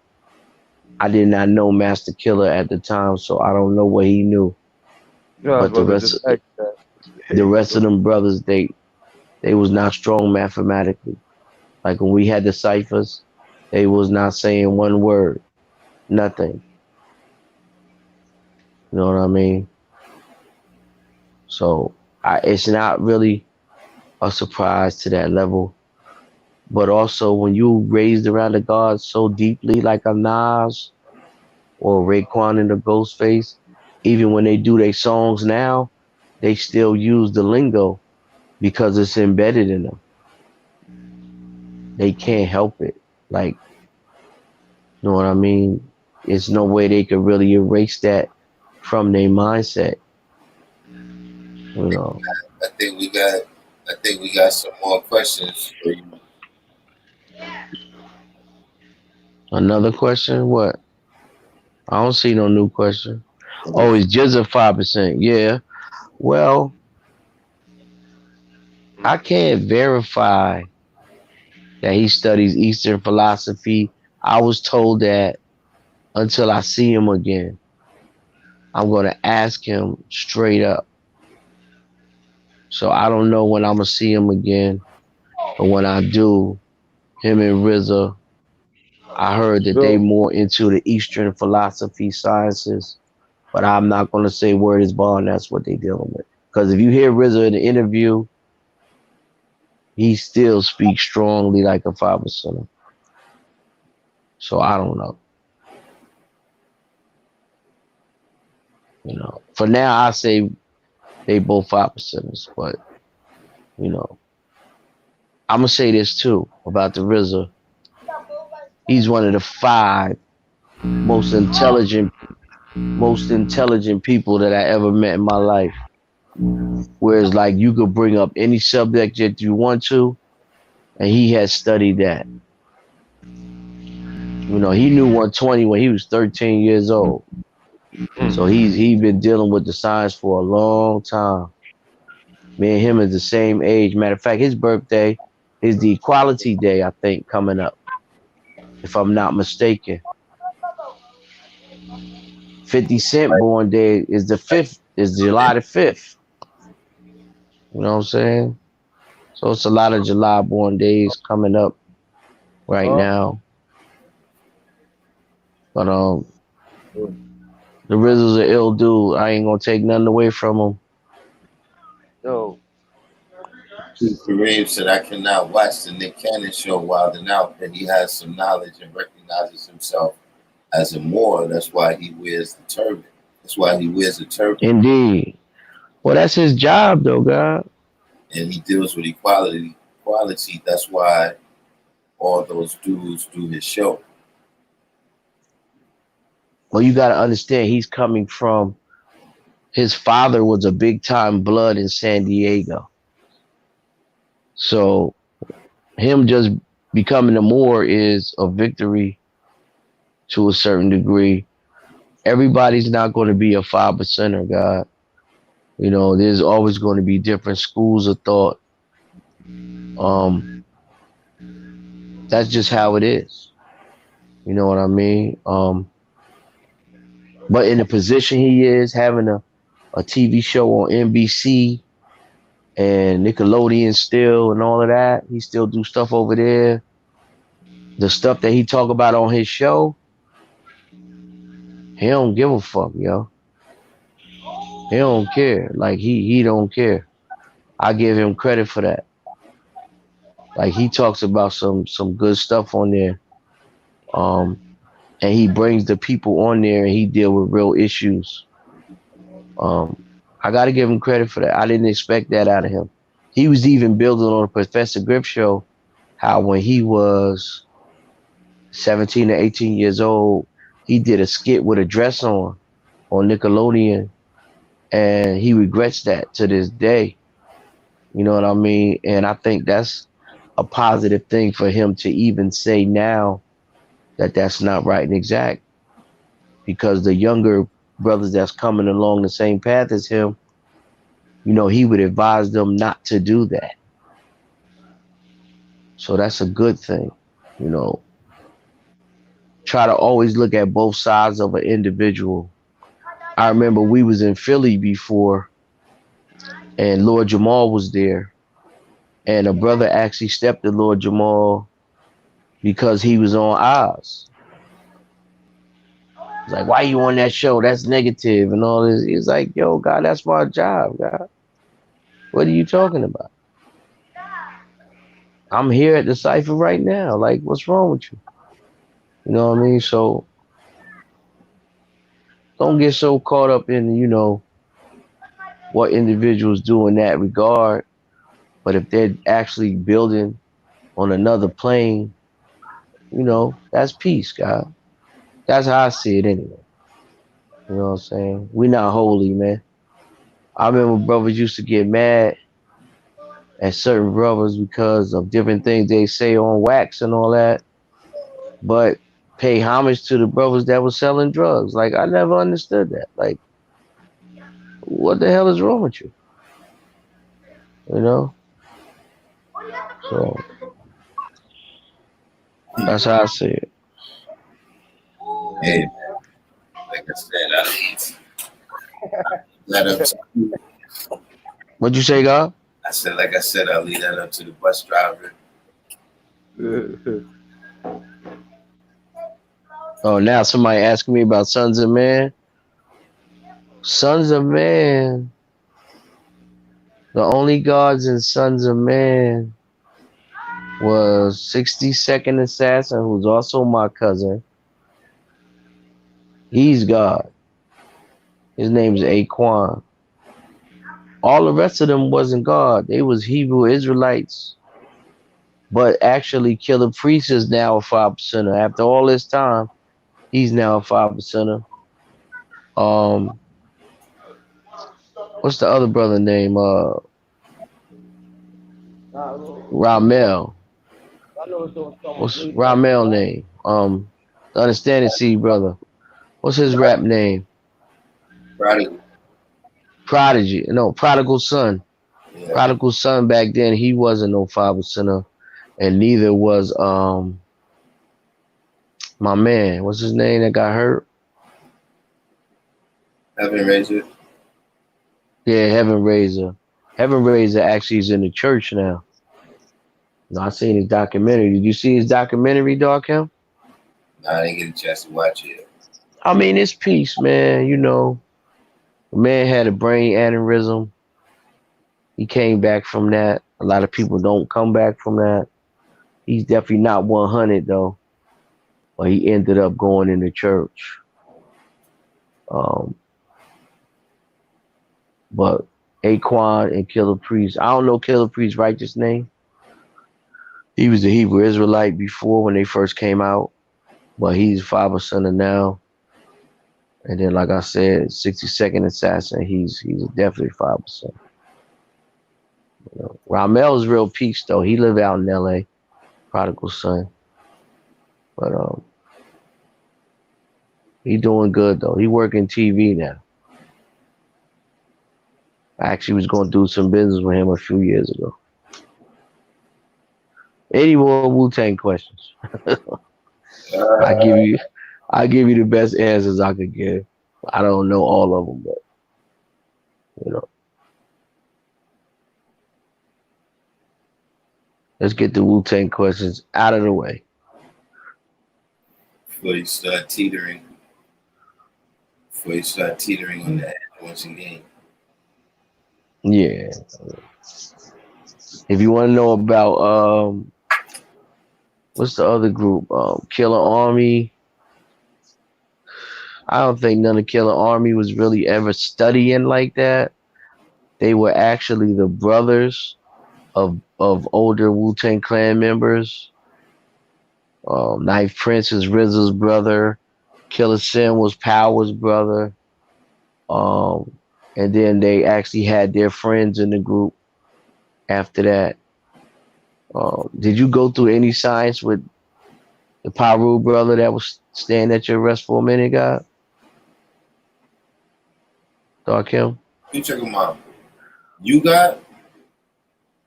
I did not know Master Killer at the time, so I don't know what he knew. You know, I was But the supposed to rest, just ask that. the rest of them brothers, they was not strong mathematically. Like when we had the ciphers, they was not saying one word, nothing. You know what I mean? So it's not really a surprise to that level. But also when you raised around the gods so deeply, like a Nas or Raekwon in the Ghostface, even when they do their songs now, they still use the lingo because it's embedded in them. They can't help it. Like, you know what I mean? it's no way they could really erase that from their mindset. You know. I think we got. I think we got some more questions for you. Another question? What? I don't see no new question. Oh, it's just a 5%. Yeah. Well, I can't verify that he studies Eastern philosophy. I was told that until I see him again, I'm going to ask him straight up. So I don't know when I'm going to see him again. But when I do, him and RZA, I heard that they Yo, more into the Eastern philosophy sciences. But I'm not going to say word is bond. That's what they dealing with. Because if you hear RZA in the interview, he still speaks strongly like a 5%. So I don't know. You know, for now, I say they both 5%ers. But, you know, I'm going to say this too about the RZA. He's one of the 5 most intelligent people that I ever met in my life. Whereas like you could bring up any subject that you want to, and he has studied that. You know, he knew 120 when he was 13 years old. So he's been dealing with the science for a long time. Me and him is the same age. Matter of fact, his birthday is the Equality Day, I think, coming up, if I'm not mistaken. 50 Cent born day is the 5th, is July the 5th. You know what I'm saying? So it's a lot of July born days coming up right now. But the RZA's an ill dude. I ain't gonna take nothing away from him. yo, Kareem said, "I cannot watch the Nick Cannon show wilding out, but he has some knowledge and recognizes himself as a Moor. That's why he wears the turban. That's why he wears the turban, Indeed. Well, that's his job, though, God. and he deals with equality. Equality. That's why all those dudes do his show." Well, you gotta understand, he's coming from. His father was a big time blood in San Diego. So him just becoming a Moor is a victory to a certain degree. Everybody's not going to be a 5%er, God. You know, there's always going to be different schools of thought. That's just how it is. You know what I mean? But in the position he is, having a TV show on NBC and Nickelodeon still and all of that, he still do stuff over there. The stuff that he talk about on his show, he don't give a fuck, yo. He don't care. Like he don't care. I give him credit for that. Like he talks about some good stuff on there. And he brings the people on there and he deal with real issues. I gotta give him credit for that. I didn't expect that out of him. He was even building on the Professor Grip show, how when he was 17 or 18 years old, he did a skit with a dress on Nickelodeon, and he regrets that to this day. You know what I mean? And I think that's a positive thing for him to even say now that that's not right and exact, because the younger brothers that's coming along the same path as him, you know, he would advise them not to do that. So that's a good thing, you know. Try to always look at both sides of an individual. I remember we was in Philly before, and Lord Jamal was there, and a brother actually stepped to Lord Jamal because he was on Oz. He's like, "Why you on that show? That's negative and all this." He's like, "Yo, God, that's my job, God. What are you talking about? I'm here at the cipher right now. Like, what's wrong with you?" You know what I mean? So don't get so caught up in, you know, what individuals do in that regard. But if they're actually building on another plane, you know, that's peace, God. That's how I see it anyway. You know what I'm saying? We not holy, man. I remember brothers used to get mad at certain brothers because of different things they say on wax and all that, but pay homage to the brothers that was selling drugs. Like I never understood that. Like, what the hell is wrong with you? You know? So that's how I see it. Hey, like I said, I leave that up to you. What'd you say, God? I said, like I said, I'll leave that up to the bus driver. Oh, now somebody asking me about Sons of Man. Sons of Man. The only gods in Sons of Man was 62nd Assassin, who's also my cousin. He's God. His name's Aquan. All the rest of them wasn't God. They was Hebrew Israelites. But actually, Killer Priest is now a 5%er. After all this time, he's now a 5%er. What's the other brother name? Ramel. What's Ramel name? The Understanding Seed brother. What's his rap name? Prodigal. Prodigy. No, Prodigal Son. Yeah. Prodigal Son back then, he wasn't no 5%er. And neither was my man. What's his name that got hurt? Heaven Razor. Yeah, Heaven Razor. Heaven Razor actually is in the church now. No, I seen his documentary. Did you see his documentary, Darkim? Nah, I didn't get a chance to watch it. I mean, it's peace, man. You know, the man had a brain aneurysm. He came back from that. A lot of people don't come back from that. He's definitely not 100 though. But he ended up going in the church. But Aquan and Killer Priest, I don't know Killer Priest's righteous name. He was a Hebrew Israelite before when they first came out, but he's 5% now. And then, like I said, 62nd Assassin, he's definitely 5%. You know, Ramel's real peace though. He live out in L.A. Prodigal Son, but he doing good though. He working TV now. I actually was going to do some business with him a few years ago. Any more Wu-Tang questions? I give you the best answers I could give. I don't know all of them, but you know. Let's get the Wu-Tang questions out of the way. Before you start teetering on the edge once again. Yeah. If you want to know about what's the other group? Killer Army. I don't think none of Killer Army was really ever studying like that. They were actually the brothers of older Wu-Tang Clan members. Knife Prince is RZA's brother. Killer Sin was Power's brother. And then they actually had their friends in the group after that. Did you go through any science with the Paru brother that was staying at your rest for a minute, God? Darkim? You check them out. You got?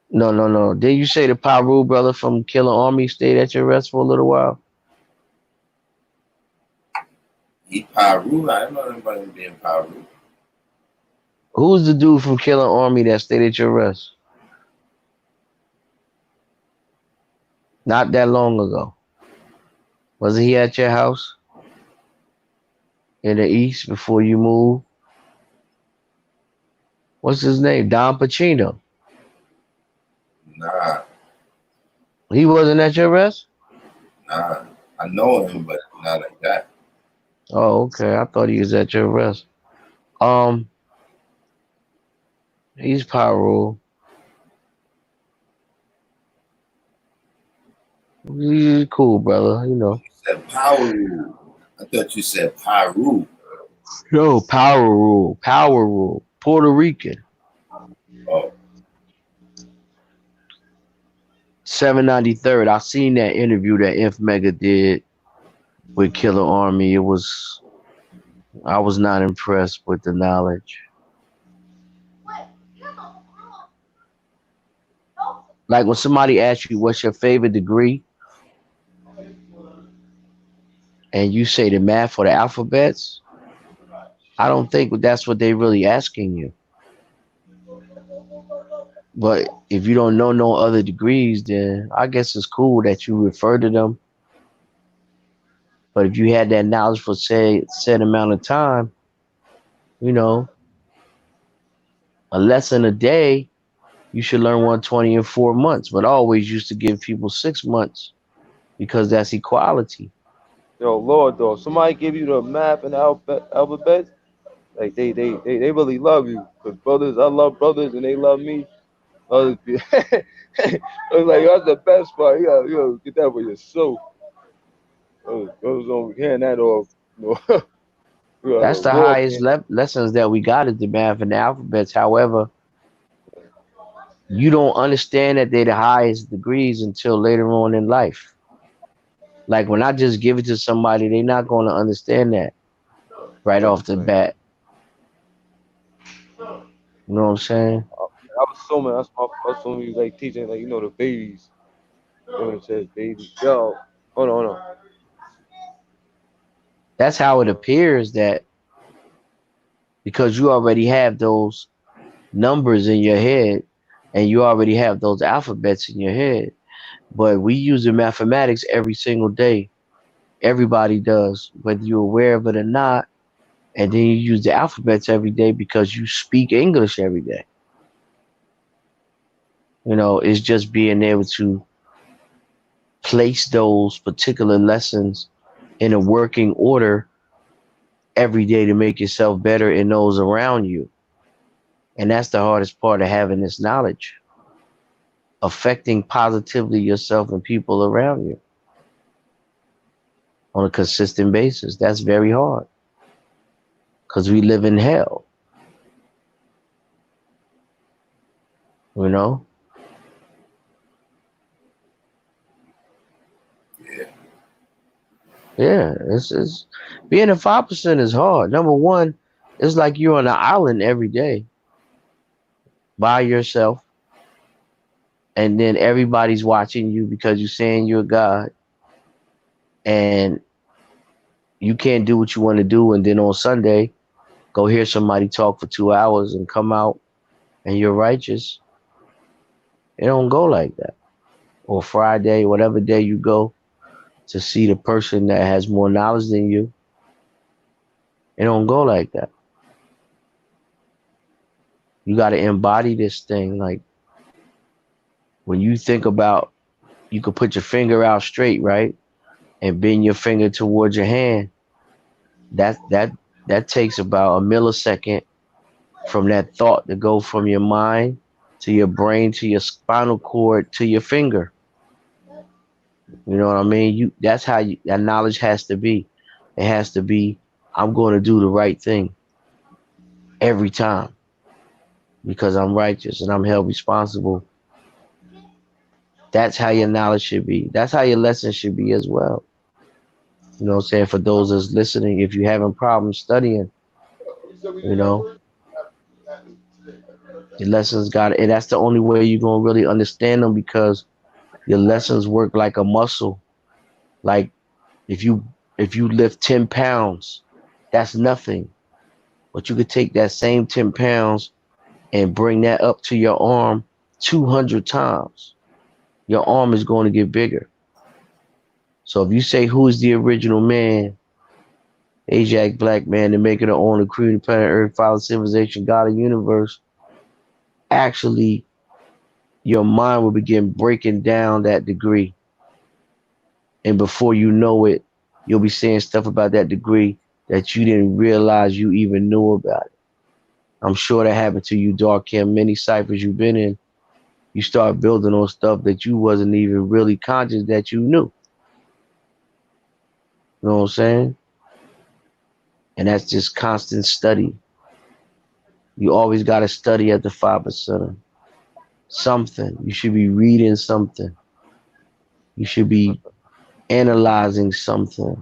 No. Did you say the Paru brother from Killer Army stayed at your rest for a little while? He Paru? I don't know anybody being Paru. Who's the dude from Killer Army that stayed at your rest? Not that long ago. Wasn't he at your house? In the East before you moved? What's his name? Don Pacino. Nah. He wasn't at your rest? Nah. I know him, but not like that. Oh, okay. I thought he was at your rest. He's Pyro. He's cool, brother, you know. He said Paru. I thought you said Pyru. No, power rule, Puerto Rican. Oh, 793rd. I seen that interview that Inf Mega did with Killer Army. I was not impressed with the knowledge. Like when somebody asks you what's your favorite degree, and you say the math or the alphabets, I don't think that's what they really asking you. But if you don't know no other degrees, then I guess it's cool that you refer to them. But if you had that knowledge for say set amount of time, you know, a lesson a day, you should learn 120 in 4 months. But I always used to give people 6 months because that's equality. Yo, Lord, though, if somebody give you the math and alphabet, like they really love you. Cause brothers, I love brothers and they love me. Brothers be, I was like, that's the best part. You gotta get that for yourself. Brothers don't hearing that off. You know, you got a That's the raw highest thing. lessons that we got is the math and the alphabets. However, you don't understand that they're the highest degrees until later on in life. Like when I just give it to somebody, they're not going to understand that right off the Right. bat. You know what I'm saying? I was assuming that's when we like teaching like the babies. When it says babies. Yo, hold on. That's how it appears that because you already have those numbers in your head and you already have those alphabets in your head. But we use the mathematics every single day. Everybody does, whether you're aware of it or not. And then you use the alphabets every day because you speak English every day. You know, it's just being able to place those particular lessons in a working order every day to make yourself better and those around you. And that's the hardest part of having this knowledge, affecting positively yourself and people around you on a consistent basis. That's very hard because we live in hell, you know? yeah. Yeah, it's being a 5% is hard. Number one, it's like you're on an island every day by yourself, and then everybody's watching you because you're saying you're God, and you can't do what you want to do, and then on Sunday, go hear somebody talk for 2 hours and come out and you're righteous. It don't go like that. Or Friday, whatever day you go to see the person that has more knowledge than you, it don't go like that. You got to embody this thing. Like when you think about, you could put your finger out straight, right, and bend your finger towards your hand. That takes about a millisecond from that thought to go from your mind to your brain to your spinal cord to your finger. You know what I mean? That's how that knowledge has to be. It has to be, I'm going to do the right thing every time because I'm righteous and I'm held responsible. That's how your knowledge should be. That's how your lesson should be as well. You know what I'm saying? For those that's listening, if you're having problems studying, you know, your lessons and that's the only way you're going to really understand them because your lessons work like a muscle. Like if you lift 10 pounds, that's nothing. But you could take that same 10 pounds and bring that up to your arm 200 times. Your arm is going to get bigger. So if you say, who is the original man? Ajax, black man, the maker of the creator, planet Earth, father, civilization, God of the universe. Actually, your mind will begin breaking down that degree. And before you know it, you'll be saying stuff about that degree that you didn't realize you even knew about it. I'm sure that happened to you, Darkim. Many ciphers you've been in, you start building on stuff that you wasn't even really conscious that you knew. You know what I'm saying? And that's just constant study. You always got to study at the 5%. Something. You should be reading something. You should be analyzing something.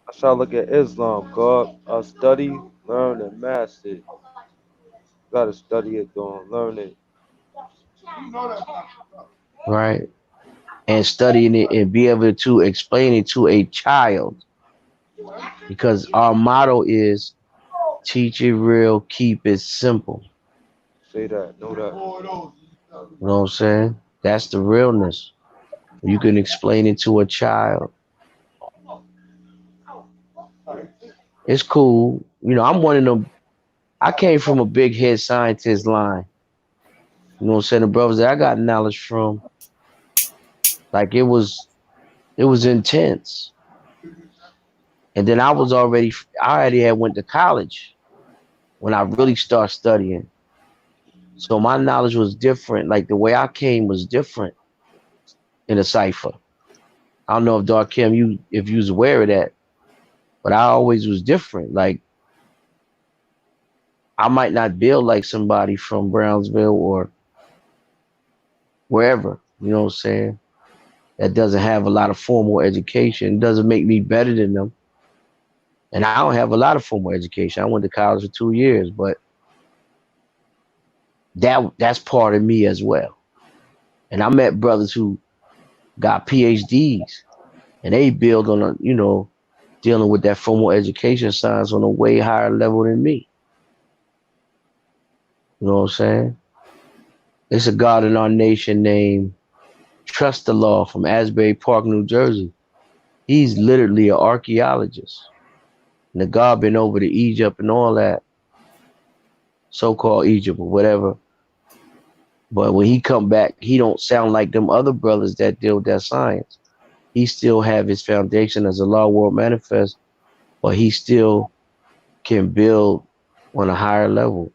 I try to look at Islam, God. I study, learn, and master it. Gotta study it, though, learn it. Right? And studying it and be able to explain it to a child. Because our motto is teach it real, keep it simple. Say that, know that. You know what I'm saying? That's the realness. You can explain it to a child. It's cool. You know, I'm one of them. I came from a big head scientist line. You know what I'm saying? The brothers that I got knowledge from, like it was intense. And then I already had went to college when I really started studying. So my knowledge was different. Like the way I came was different in a cipher. I don't know if Darkim, if you was aware of that, but I always was different. Like I might not build like somebody from Brownsville or wherever, you know what I'm saying? That doesn't have a lot of formal education. It doesn't make me better than them. And I don't have a lot of formal education. I went to college for 2 years, but that's part of me as well. And I met brothers who got PhDs and they build on dealing with that formal education science on a way higher level than me. You know what I'm saying? There's a God in our nation named Trust the Law from Asbury Park, New Jersey. He's literally an archaeologist. And the God been over to Egypt and all that, so-called Egypt or whatever. But when he come back, he don't sound like them other brothers that deal with that science. He still have his foundation as a law world manifest, but he still can build on a higher level.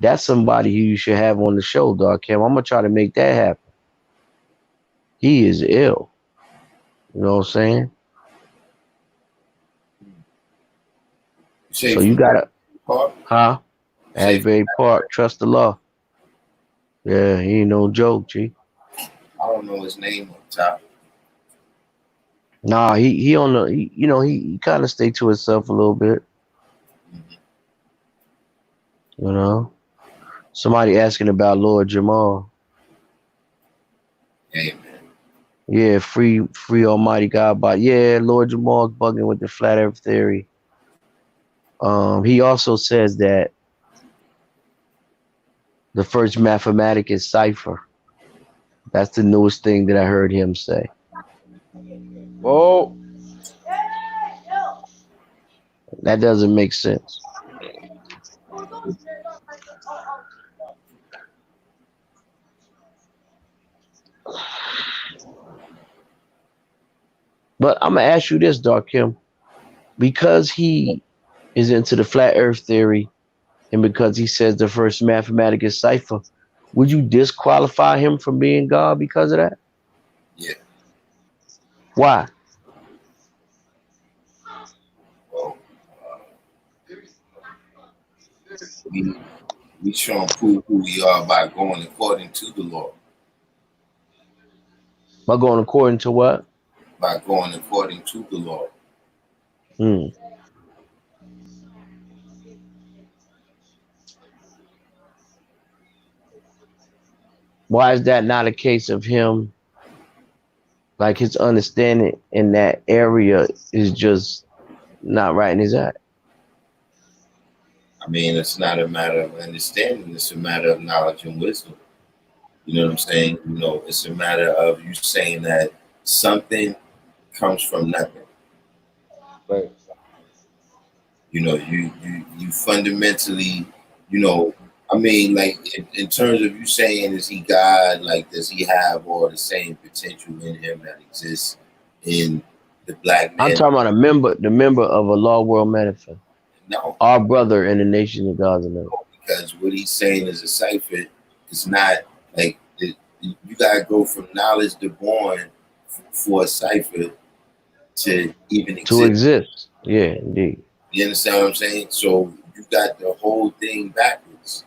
That's somebody who you should have on the show, Darkim. I'm gonna try to make that happen. He is ill. You know what I'm saying? So you gotta, huh? Asbury Park, trust the law. Yeah, he ain't no joke, G. I don't know his name on top. Nah, he on the he kind of stay to himself a little bit. You know, somebody asking about Lord Jamal. Amen. Yeah, free Almighty God. But yeah, Lord Jamal's bugging with the flat Earth theory. He also says that the first mathematic is cipher. That's the newest thing that I heard him say. Whoa. That doesn't make sense. But I'm gonna ask you this, Darkim, because he is into the flat Earth theory, and because he says the first mathematic is cipher, would you disqualify him from being God because of that? Yeah. Why? Well, we show and prove who we are by going according to the law. By going according to what? By going according to the law. Hmm. Why is that not a case of him? Like his understanding in that area is just not right in his eye. I mean, it's not a matter of understanding, it's a matter of knowledge and wisdom. You know what I'm saying? You know, it's a matter of you saying that something comes from nothing. Right. You know, you fundamentally, you know, I mean, like in terms of you saying, is he God? Like, does he have all the same potential in him that exists in the black I'm man? talking about the member of a law world manifest. No, Our brother in the nation of God's and earth. because what he's saying is a cipher. It's not like you gotta go from knowledge to born for a cipher to even To exist. exist. Yeah, indeed. You understand what I'm saying? So you got the whole thing backwards.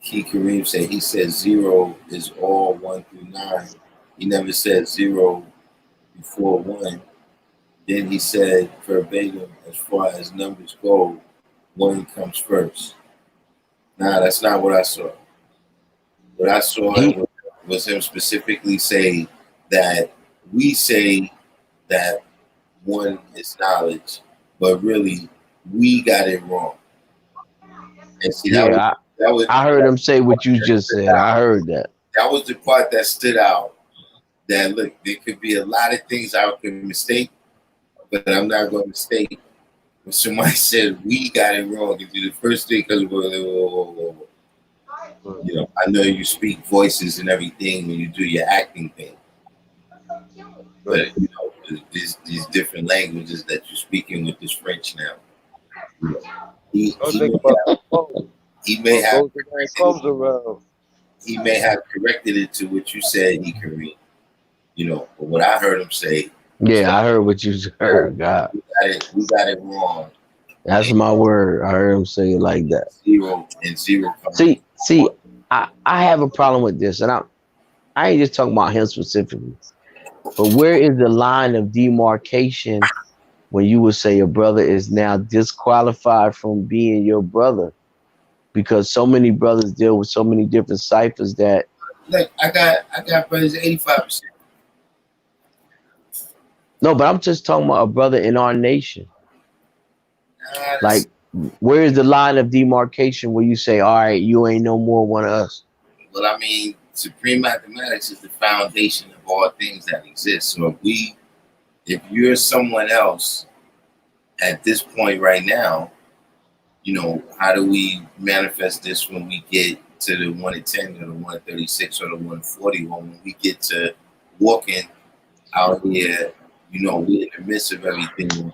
Key Kareem said he said 0 is all 1 through 9. He never said 0 before 1. Then he said verbatim, as far as numbers go, 1 comes first. Nah, that's not what I saw. What I saw was him specifically say that we say that 1 is knowledge, but really we got it wrong. And see, Yeah, I heard him say what you that just said. I heard that. That was the part that stood out. That look, there could be a lot of things I could mistake, but I'm not going to mistake. When somebody said we got it wrong, it'd be the first thing because you know, I know you speak voices and everything when you do your acting thing, but you know, these different languages that you're speaking with this French now. You know, he may have comes around. He may have corrected it to what you said he could read. You know, but what I heard him say. Yeah, I heard what you heard, God. We got it wrong. That's my word. I heard him say it like that. 0 and 0. See, I have a problem with this, and I ain't just talking about him specifically. But where is the line of demarcation when you would say a brother is now disqualified from being your brother? Because so many brothers deal with so many different ciphers that. Look, I got brothers 85%. No, but I'm just talking about a brother in our nation. Like, where is the line of demarcation where you say, all right, you ain't no more one of us? Well, I mean, supreme mathematics is the foundation of all things that exist. So if you're someone else at this point right now, you know, how do we manifest this when we get to the 1 to 10 or the 136 or the 140, or when we get to walking out here, you know, we're in the midst of everything,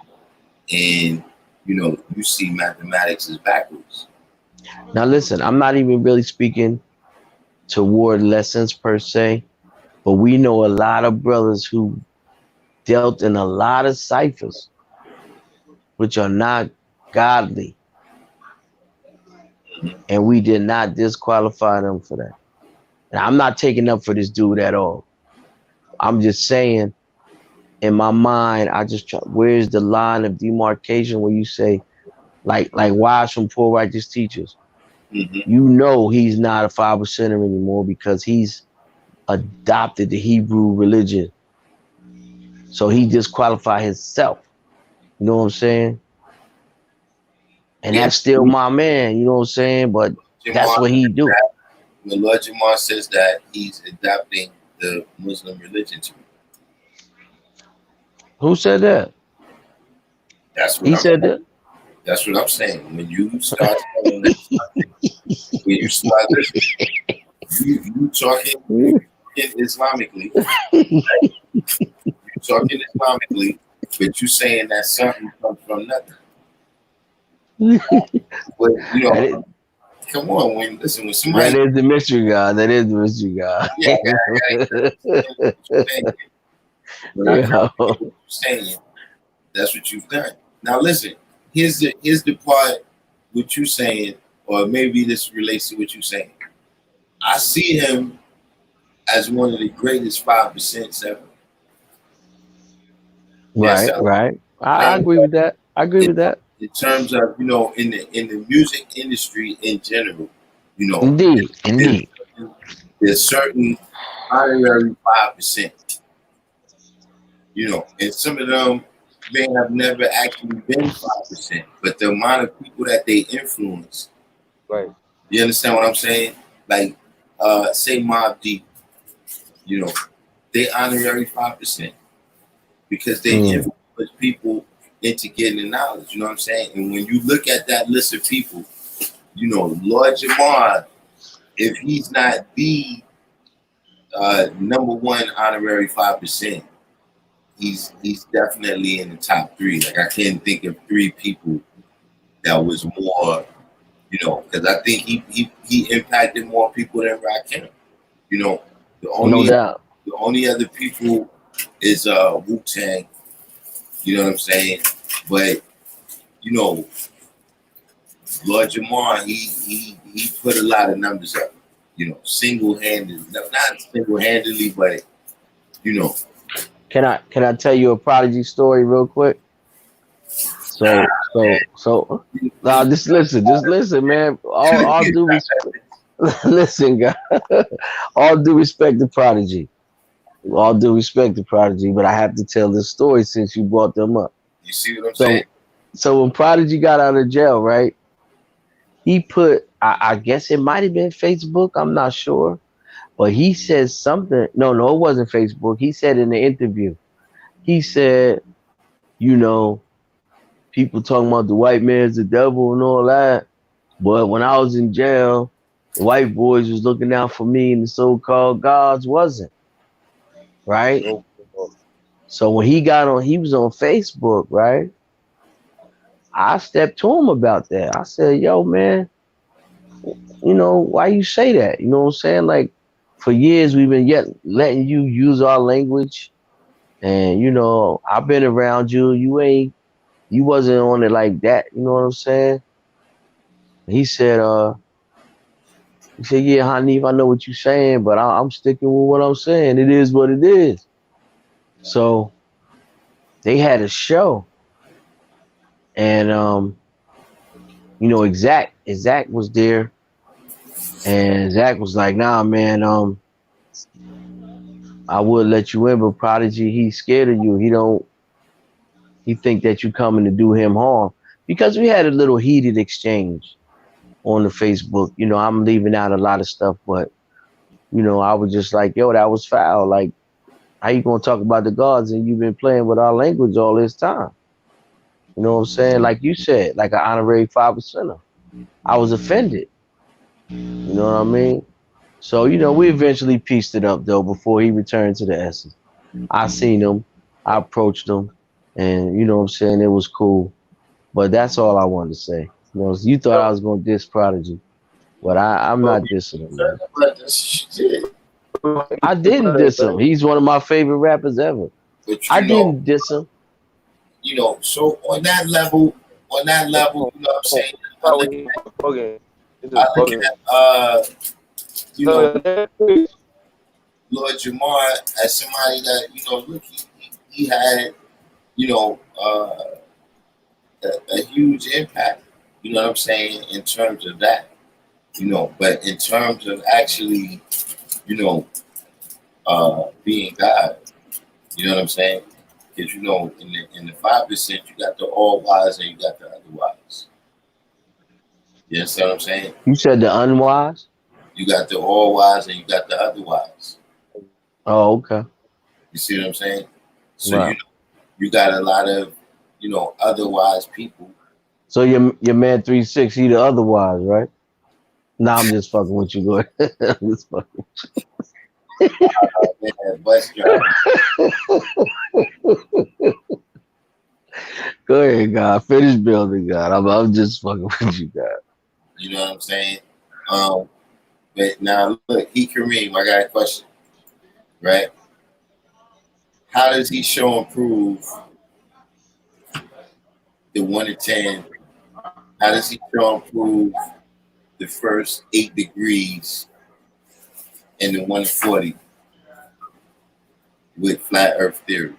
and you know, you see mathematics is backwards. Now listen, I'm not even really speaking toward lessons per se, but we know a lot of brothers who dealt in a lot of ciphers which are not godly, and we did not disqualify them for that. And I'm not taking up for this dude at all. I'm just saying, in my mind, I just try, where's the line of demarcation where you say, like wise from poor righteous teachers, you know he's not a 5%er anymore because he's adopted the Hebrew religion. So he disqualified himself. You know what I'm saying? And that's still my man, you know what I'm saying? But that's what he do. The Lord Jamar says that he's adopting the Muslim religion to me. Who said that? That's what he said that. That's what I'm saying. When you start telling them something, when you start listening, you talking Islamically, right? You talking Islamically, but you saying that something comes from nothing. But you know, come on, when somebody, that is the mystery God. That is the mystery God. Yeah, what you're saying, that's what you've done. Now listen, here's the part what you're saying, or maybe this relates to what you're saying. I see him as one of the greatest 5% ever. Right, yes, right. I agree with that. I agree with that. In terms of, you know, in the music industry in general, you know, indeed. There's certain honorary 5%. You know, and some of them may have never actually been 5%, but the amount of people that they influence. Right. You understand what I'm saying? Like, say Mobb Deep, you know, they honorary 5% because they influence people into getting the knowledge. You know what I'm saying? And when you look at that list of people, you know, Lord Jamar, if he's not the number one honorary 5%, he's definitely in the top 3. Like, I can't think of 3 people that was more, you know, because I think he impacted more people than Rakim. You know, the only other people is Wu-Tang, You know what I'm saying? But you know, Lord Jamar, he put a lot of numbers up. You know, single-handed, not single-handedly, but you know. Can I tell you a prodigy story real quick? Nah, So now just listen, man. All due respect, listen, guys. All due respect to prodigy. All due respect to prodigy, but I have to tell this story since you brought them up. you see what I'm saying? So when Prodigy got out of jail, right? He put, I guess it might have been Facebook. I'm not sure, but he said something. No, it wasn't Facebook. He said in the interview, he said, you know, people talking about the white man's the devil and all that. But when I was in jail, the white boys was looking out for me and the so-called gods wasn't, right? So when he was on Facebook, right? I stepped to him about that. I said, yo, man, you know, why you say that? You know what I'm saying? Like, for years, we've been yet letting you use our language. And, you know, I've been around you. You wasn't on it like that. You know what I'm saying? He said, yeah, Hanif, I know what you're saying, but I'm sticking with what I'm saying. It is what it is. So they had a show, and you know, Zach was there, and Zach was like, "Nah, man, I would let you in, but Prodigy, he's scared of you. He think that you coming to do him harm." Because we had a little heated exchange on the Facebook. You know, I'm leaving out a lot of stuff, but you know, I was just like, "Yo, that was foul. Like, how you gonna talk about the gods and you've been playing with our language all this time?" You know what I'm saying? Like you said, like an honorary 5%er. I was offended. You know what I mean? So, you know, we eventually pieced it up though before he returned to the essence. I seen him, I approached him, and you know what I'm saying, it was cool. But that's all I wanted to say. You know, you thought I was gonna diss Prodigy, but I'm But not dissing him, man. that's shit. I didn't diss him. He's one of my favorite rappers ever. But I didn't diss him. you know, so on that level, you know what I'm saying? I look at you know, Lord Jamar as somebody that, you know, look, he had, you know, a huge impact, you know what I'm saying, in terms of that, you know, but in terms of actually, you know, being God, you know what I'm saying? Because, you know, in the 5%, you got the all wise and you got the otherwise. You understand what I'm saying? You said the unwise? You got the all wise and you got the otherwise. Oh, okay. You see what I'm saying? So, Right. you know, you got a lot of, you know, otherwise people. So your man 3-6, he the otherwise, right? Nah, I'm just fucking with you, go ahead. I'm just fucking. Man, bus driver. Go ahead, God. Finish building, God. I'm just fucking with you, God. You know what I'm saying? But now look, Kareem, I got a question, right? How does he show and prove the 1 to 10? How does he show and prove the first 8 degrees and the 1 to 40 with flat Earth theory?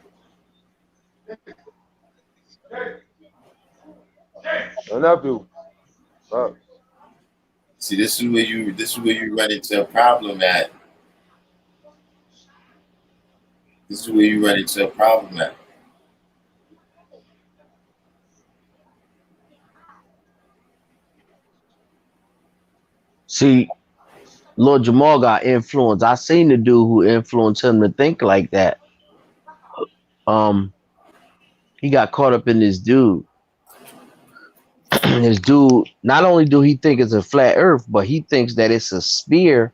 See, this is where you run into a problem at. This is where you run into a problem at. See, Lord Jamal got influence. I seen the dude who influenced him to think like that. He got caught up in this dude. This dude, not only do he think it's a flat earth, but he thinks that it's a sphere,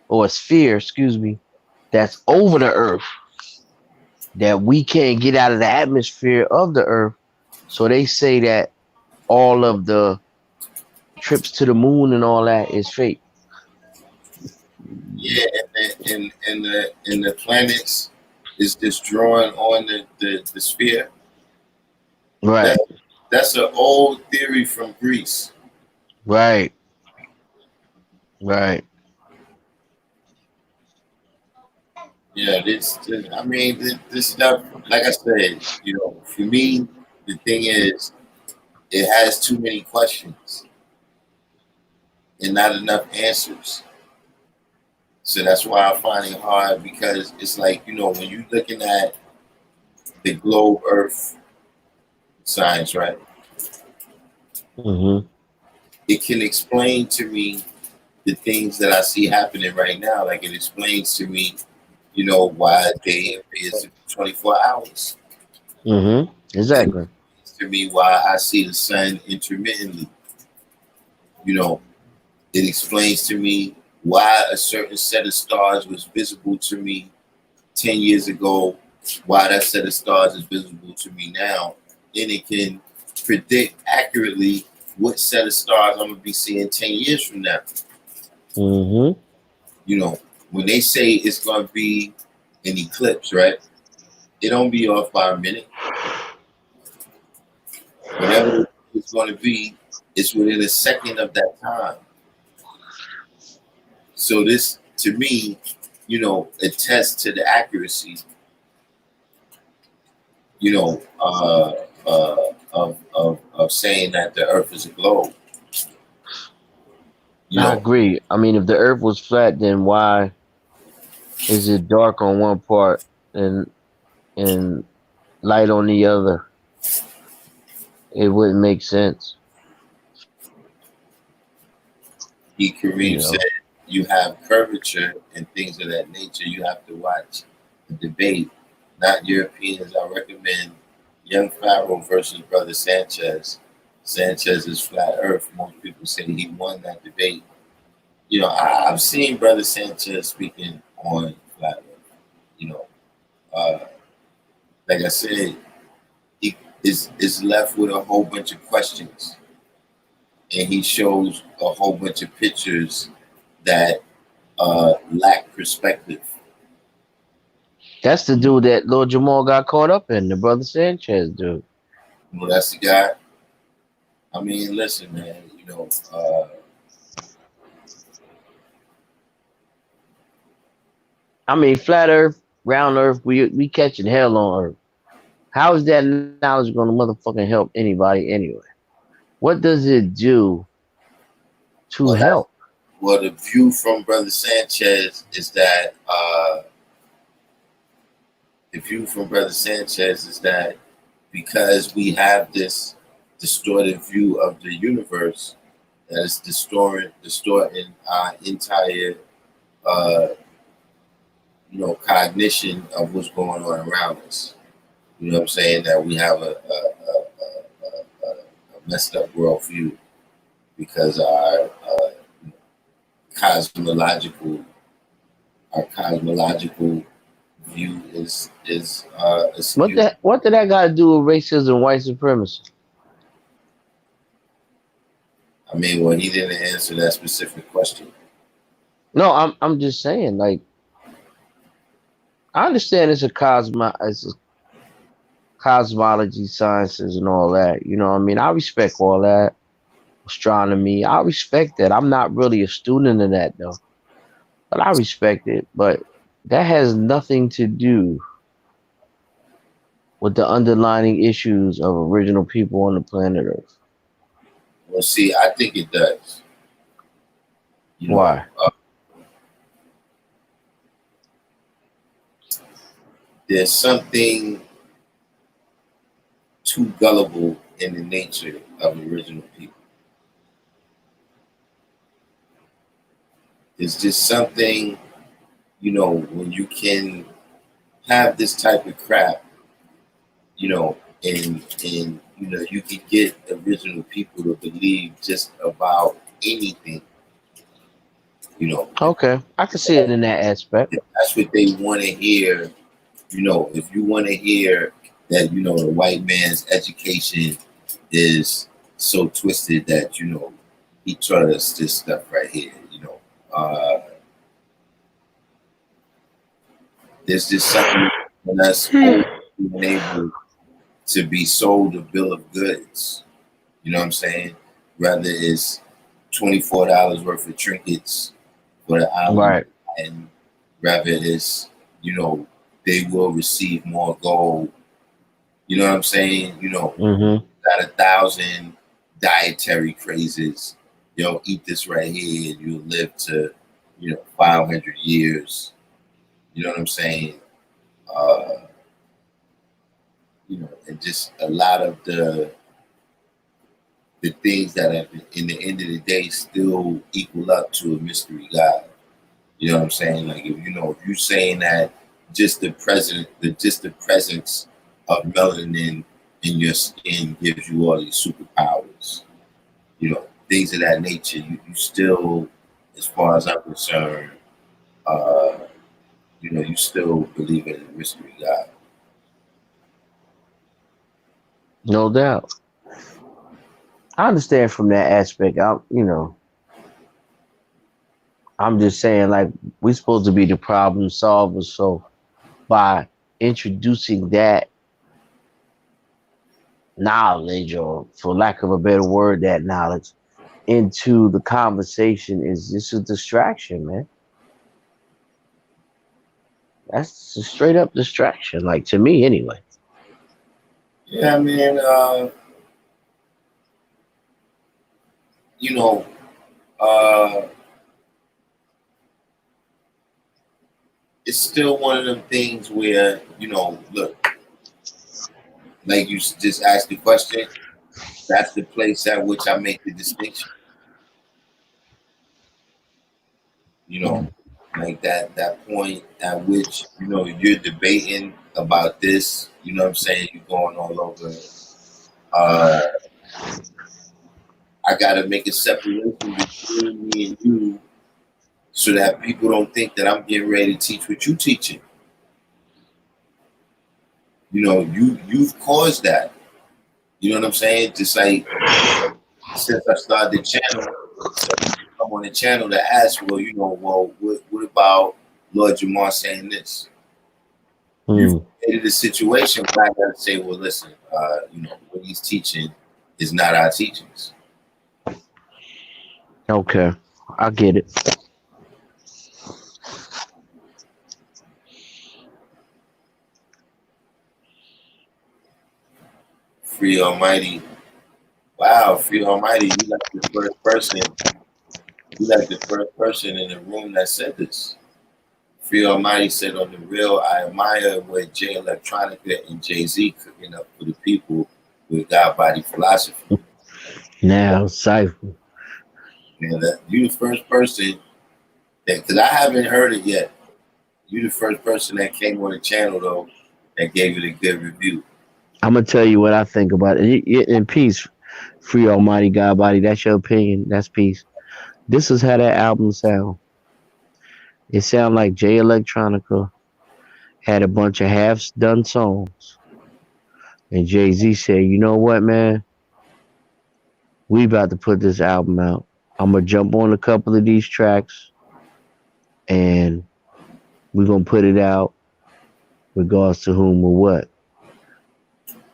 excuse me, that's over the earth, that we can't get out of the atmosphere of the earth. So they say that all of the trips to the moon and all that is fake. Yeah, and the planets is just drawing on the sphere. Right, That's an old theory from Greece. right, right. Yeah, I mean, this stuff, like I said, for me, the thing is, it has too many questions and not enough answers. So that's why I find it hard because it's like, when you're looking at the globe Earth science, right? Mm-hmm. It can explain to me the things that I see happening right now. Like it explains to me, why a day is 24 hours. Mm-hmm. It Exactly. explains to me why I see the sun intermittently. You know, it explains to me why a certain set of stars was visible to me 10 years ago, why that set of stars is visible to me now. And it can predict accurately what set of stars I'm going to be seeing 10 years from now. Mm-hmm. You know, when they say it's going to be an eclipse, right? It don't be off by a minute. Whenever it's going to be, it's within a second of that time. So this, to me, attests to the accuracy, of saying that the Earth is a globe. You I know, agree. I mean, if the Earth was flat, then why is it dark on one part and light on the other? It wouldn't make sense, E. you Kareem said, know. you have curvature and things of that nature. You have to watch the debate, not Europeans. I recommend Young Pharaoh versus Brother Sanchez. Sanchez is flat Earth. Most people say he won that debate. I've seen Brother Sanchez speaking on flat Earth. You know, uh, like I said, he is left with a whole bunch of questions, and he shows a whole bunch of pictures that lack perspective. That's the dude that Lord Jamal got caught up in, the brother Sanchez dude. That's the guy. I mean, listen, man. I mean, flat Earth, round Earth, we catching hell on Earth. How is that knowledge going to motherfucking help anybody anyway? What does it do to Well, help? the view from Brother Sanchez is that because we have this distorted view of the universe that is distorting our entire uh, cognition of what's going on around us. You know what I'm saying? That we have a messed up worldview because cosmological our cosmological view is askew. What did that got to do with racism, white supremacy? I mean, well, he didn't answer that specific question. No, I'm just saying, like, I understand it's a cosmology sciences and all that. You know what I mean? I respect all that. Astronomy. I respect that. I'm not really a student in that though. But I respect it. But that has nothing to do with the underlying issues of original people on the planet Earth. Well, see, I think it does. You know, Why? there's something too gullible in the nature of original people. There's just something, when you can have this type of crap, and you can get original people to believe just about anything. If Okay. I can see it in that aspect. that's what they want to hear. If you want to hear that, the white man's education is so twisted that, he taught us this stuff right here, there's just something in us being able to be sold a bill of goods. You know what I'm saying? Whether it's $24 worth of trinkets for the island, Right. and whether it's, you know, they will receive more gold. You know what I'm saying? You know, Mm-hmm. got 1,000 dietary crazes. Yo, eat this right here, and you'll live to, 500 years. You know what I'm saying? Uh, and just a lot of the things that have, in the end of the day, still equal up to a mystery God. You know what I'm saying? Like, if you're saying that just the presence of melanin in your skin gives you all these superpowers, things of that nature, you still, as far as I'm concerned, uh, you still believe in a mystery God. No doubt. I understand from that aspect. I'm just saying, like, we're supposed to be the problem solvers. So by introducing that knowledge, or for lack of a better word, that knowledge into the conversation is just a distraction, man. That's a straight up distraction, like to me anyway. Yeah, man. You know, uh, it's still one of them things where, look, like you just asked the question, that's the place at which I make the distinction. You know, like that point at which, you're debating about this, you know what I'm saying? You're going all over. Uh, I got to make a separation between me and you so that people don't think that I'm getting ready to teach what you teaching. You've caused that. You know what I'm saying? Just like since I started the channel, some people come on the channel to ask, well, what about Lord Jamar saying this? You've Hmm. created a situation where I gotta say, well, listen, what he's teaching is not our teachings. Okay, I get it. Free Almighty. Wow, Free Almighty, you like the first person. You like the first person in the room that said this. Free Almighty said on the real, I admire what Jay Electronica and Jay-Z cooking up for the people with God body philosophy. Now, Cypher. That you the first person that, because I haven't heard it yet. You the first person that came on the channel though that gave it a good review. I'm gonna tell you what I think about it. In peace, free Almighty God body. That's your opinion. That's peace. This is how that album sound. It sound like Jay Electronica had a bunch of half done songs, and Jay Z said, "You know what, man? We about to put this album out. I'm gonna jump on a couple of these tracks, and we're gonna put it out, regards to whom or what.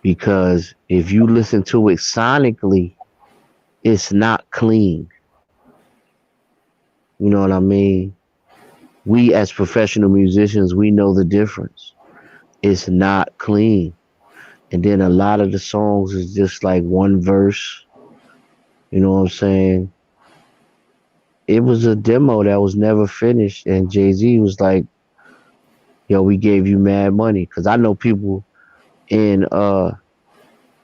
Because if you listen to it sonically, it's not clean. You know what I mean? We as professional musicians, we know the difference. It's not clean. And then a lot of the songs is just like one verse. You know what I'm saying? It was a demo that was never finished. And Jay Z was like, yo, we gave you mad money. Cause I know people in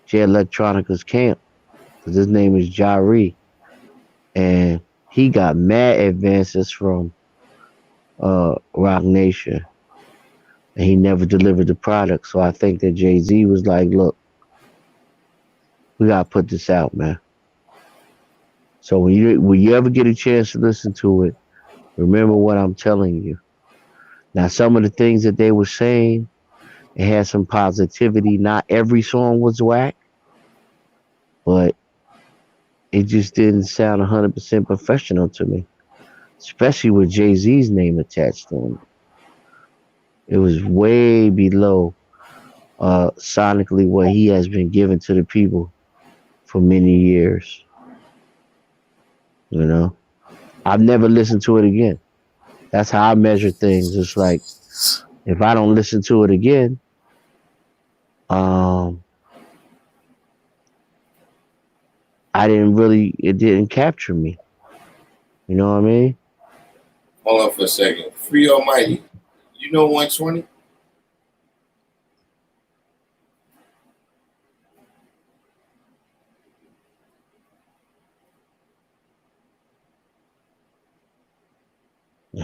Jay Electronica's camp. Cause his name is Jari. And he got mad advances from Rock Nation. And he never delivered the product. So I think that Jay Z was like, look, we gotta put this out, man. So when you ever get a chance to listen to it, remember what I'm telling you. Now some of the things that they were saying, it had some positivity. Not every song was whack, but it just didn't sound 100% professional to me. Especially with Jay Z's name attached to it. It was way below sonically what he has been given to the people for many years. You know, I've never listened to it again. That's how I measure things. It's like if I don't listen to it again, um, it didn't capture me. You know what I mean? Hold on for a second. Free Almighty. You know 120?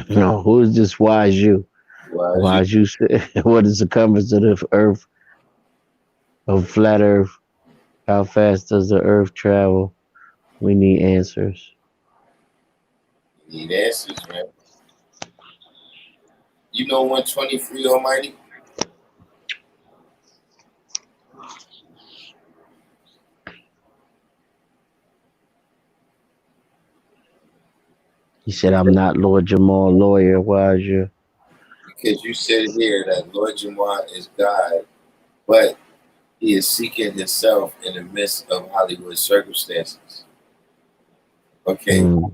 No, who is this wise you? Why is you? Wise you say, what is the compass of the earth, of flat earth? How fast does the earth travel? We need answers. Need answers, man. You know 120 Free Almighty? He said, I'm not Lord Jamal lawyer, wise you. Because you said here that Lord Jamar is God, but he is seeking himself in the midst of Hollywood circumstances. Okay, Mm,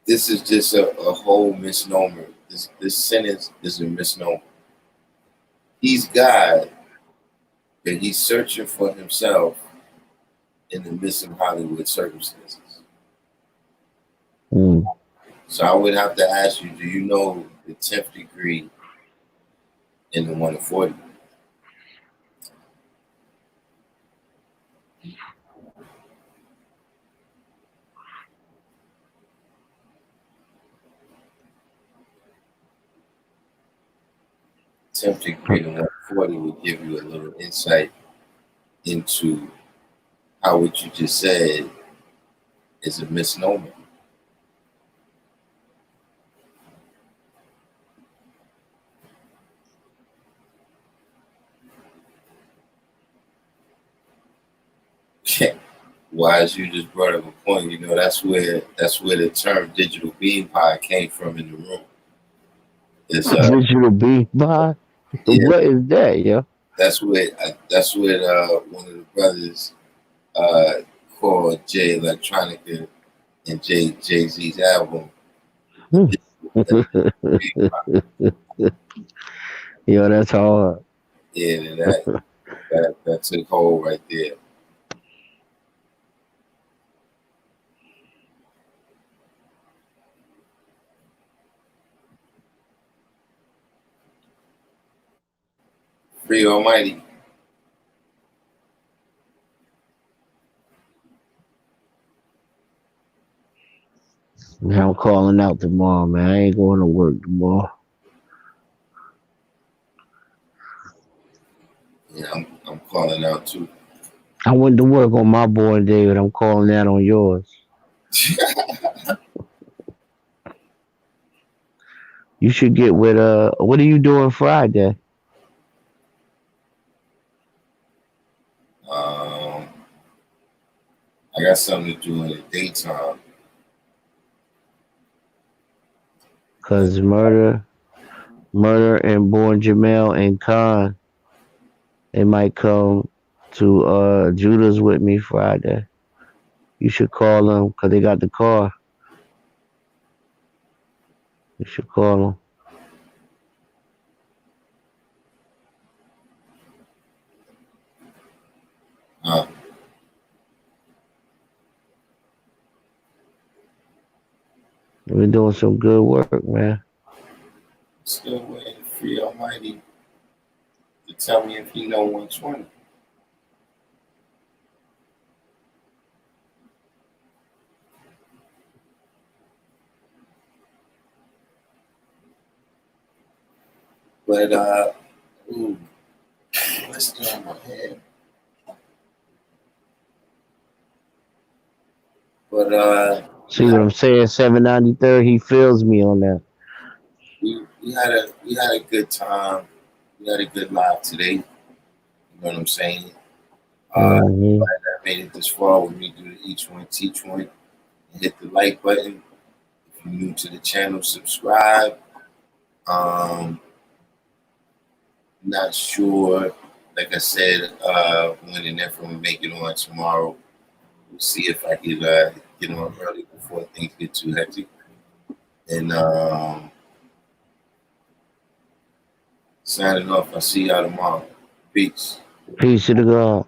this is just a whole misnomer. This sentence is a misnomer. He's God, but he's searching for himself in the midst of Hollywood circumstances. mm. So I would have to ask you, do you know the 10th degree in the 140? 10th degree in the 140 will give you a little insight into how what you just said is a misnomer. Why, as you just brought up a point, you know, that's where the term digital bean pie came from in the room. It's Digital beat by? yeah, What is that, yo? that's what one of the brothers uh called Jay Electronica and Jay Z's album. The digital bean pie. Yo, that's hard. Yeah, and that took hold right there. Free Almighty. Now I'm calling out tomorrow, man. I ain't going to work tomorrow. Yeah, I'm calling out too. I went to work on my boy, David. I'm calling out on yours. You should get with what are you doing Friday? um, I got something to do in the daytime. Cause murder and born Jamel and Khan, they might come to Judah's with me Friday. You should call them because they got the car. You should call them. Uh, We're doing some good work, man. Still waiting for Free Almighty to tell me if he know 120. But ooh, what's doing my head? But See what I'm saying? 793rd, he feels me on that. we had a good time. We had a good live today. You know what I'm saying? Mm-hmm. I made it this far with me do the each one teach one. And hit the like button. If you're new to the channel, subscribe. Um, Not sure. Like I said, when and if I'm gonna make it on tomorrow, we'll see if I can get on early before things get too hectic. And signing off. I'll see y'all tomorrow. Peace. Peace to the God.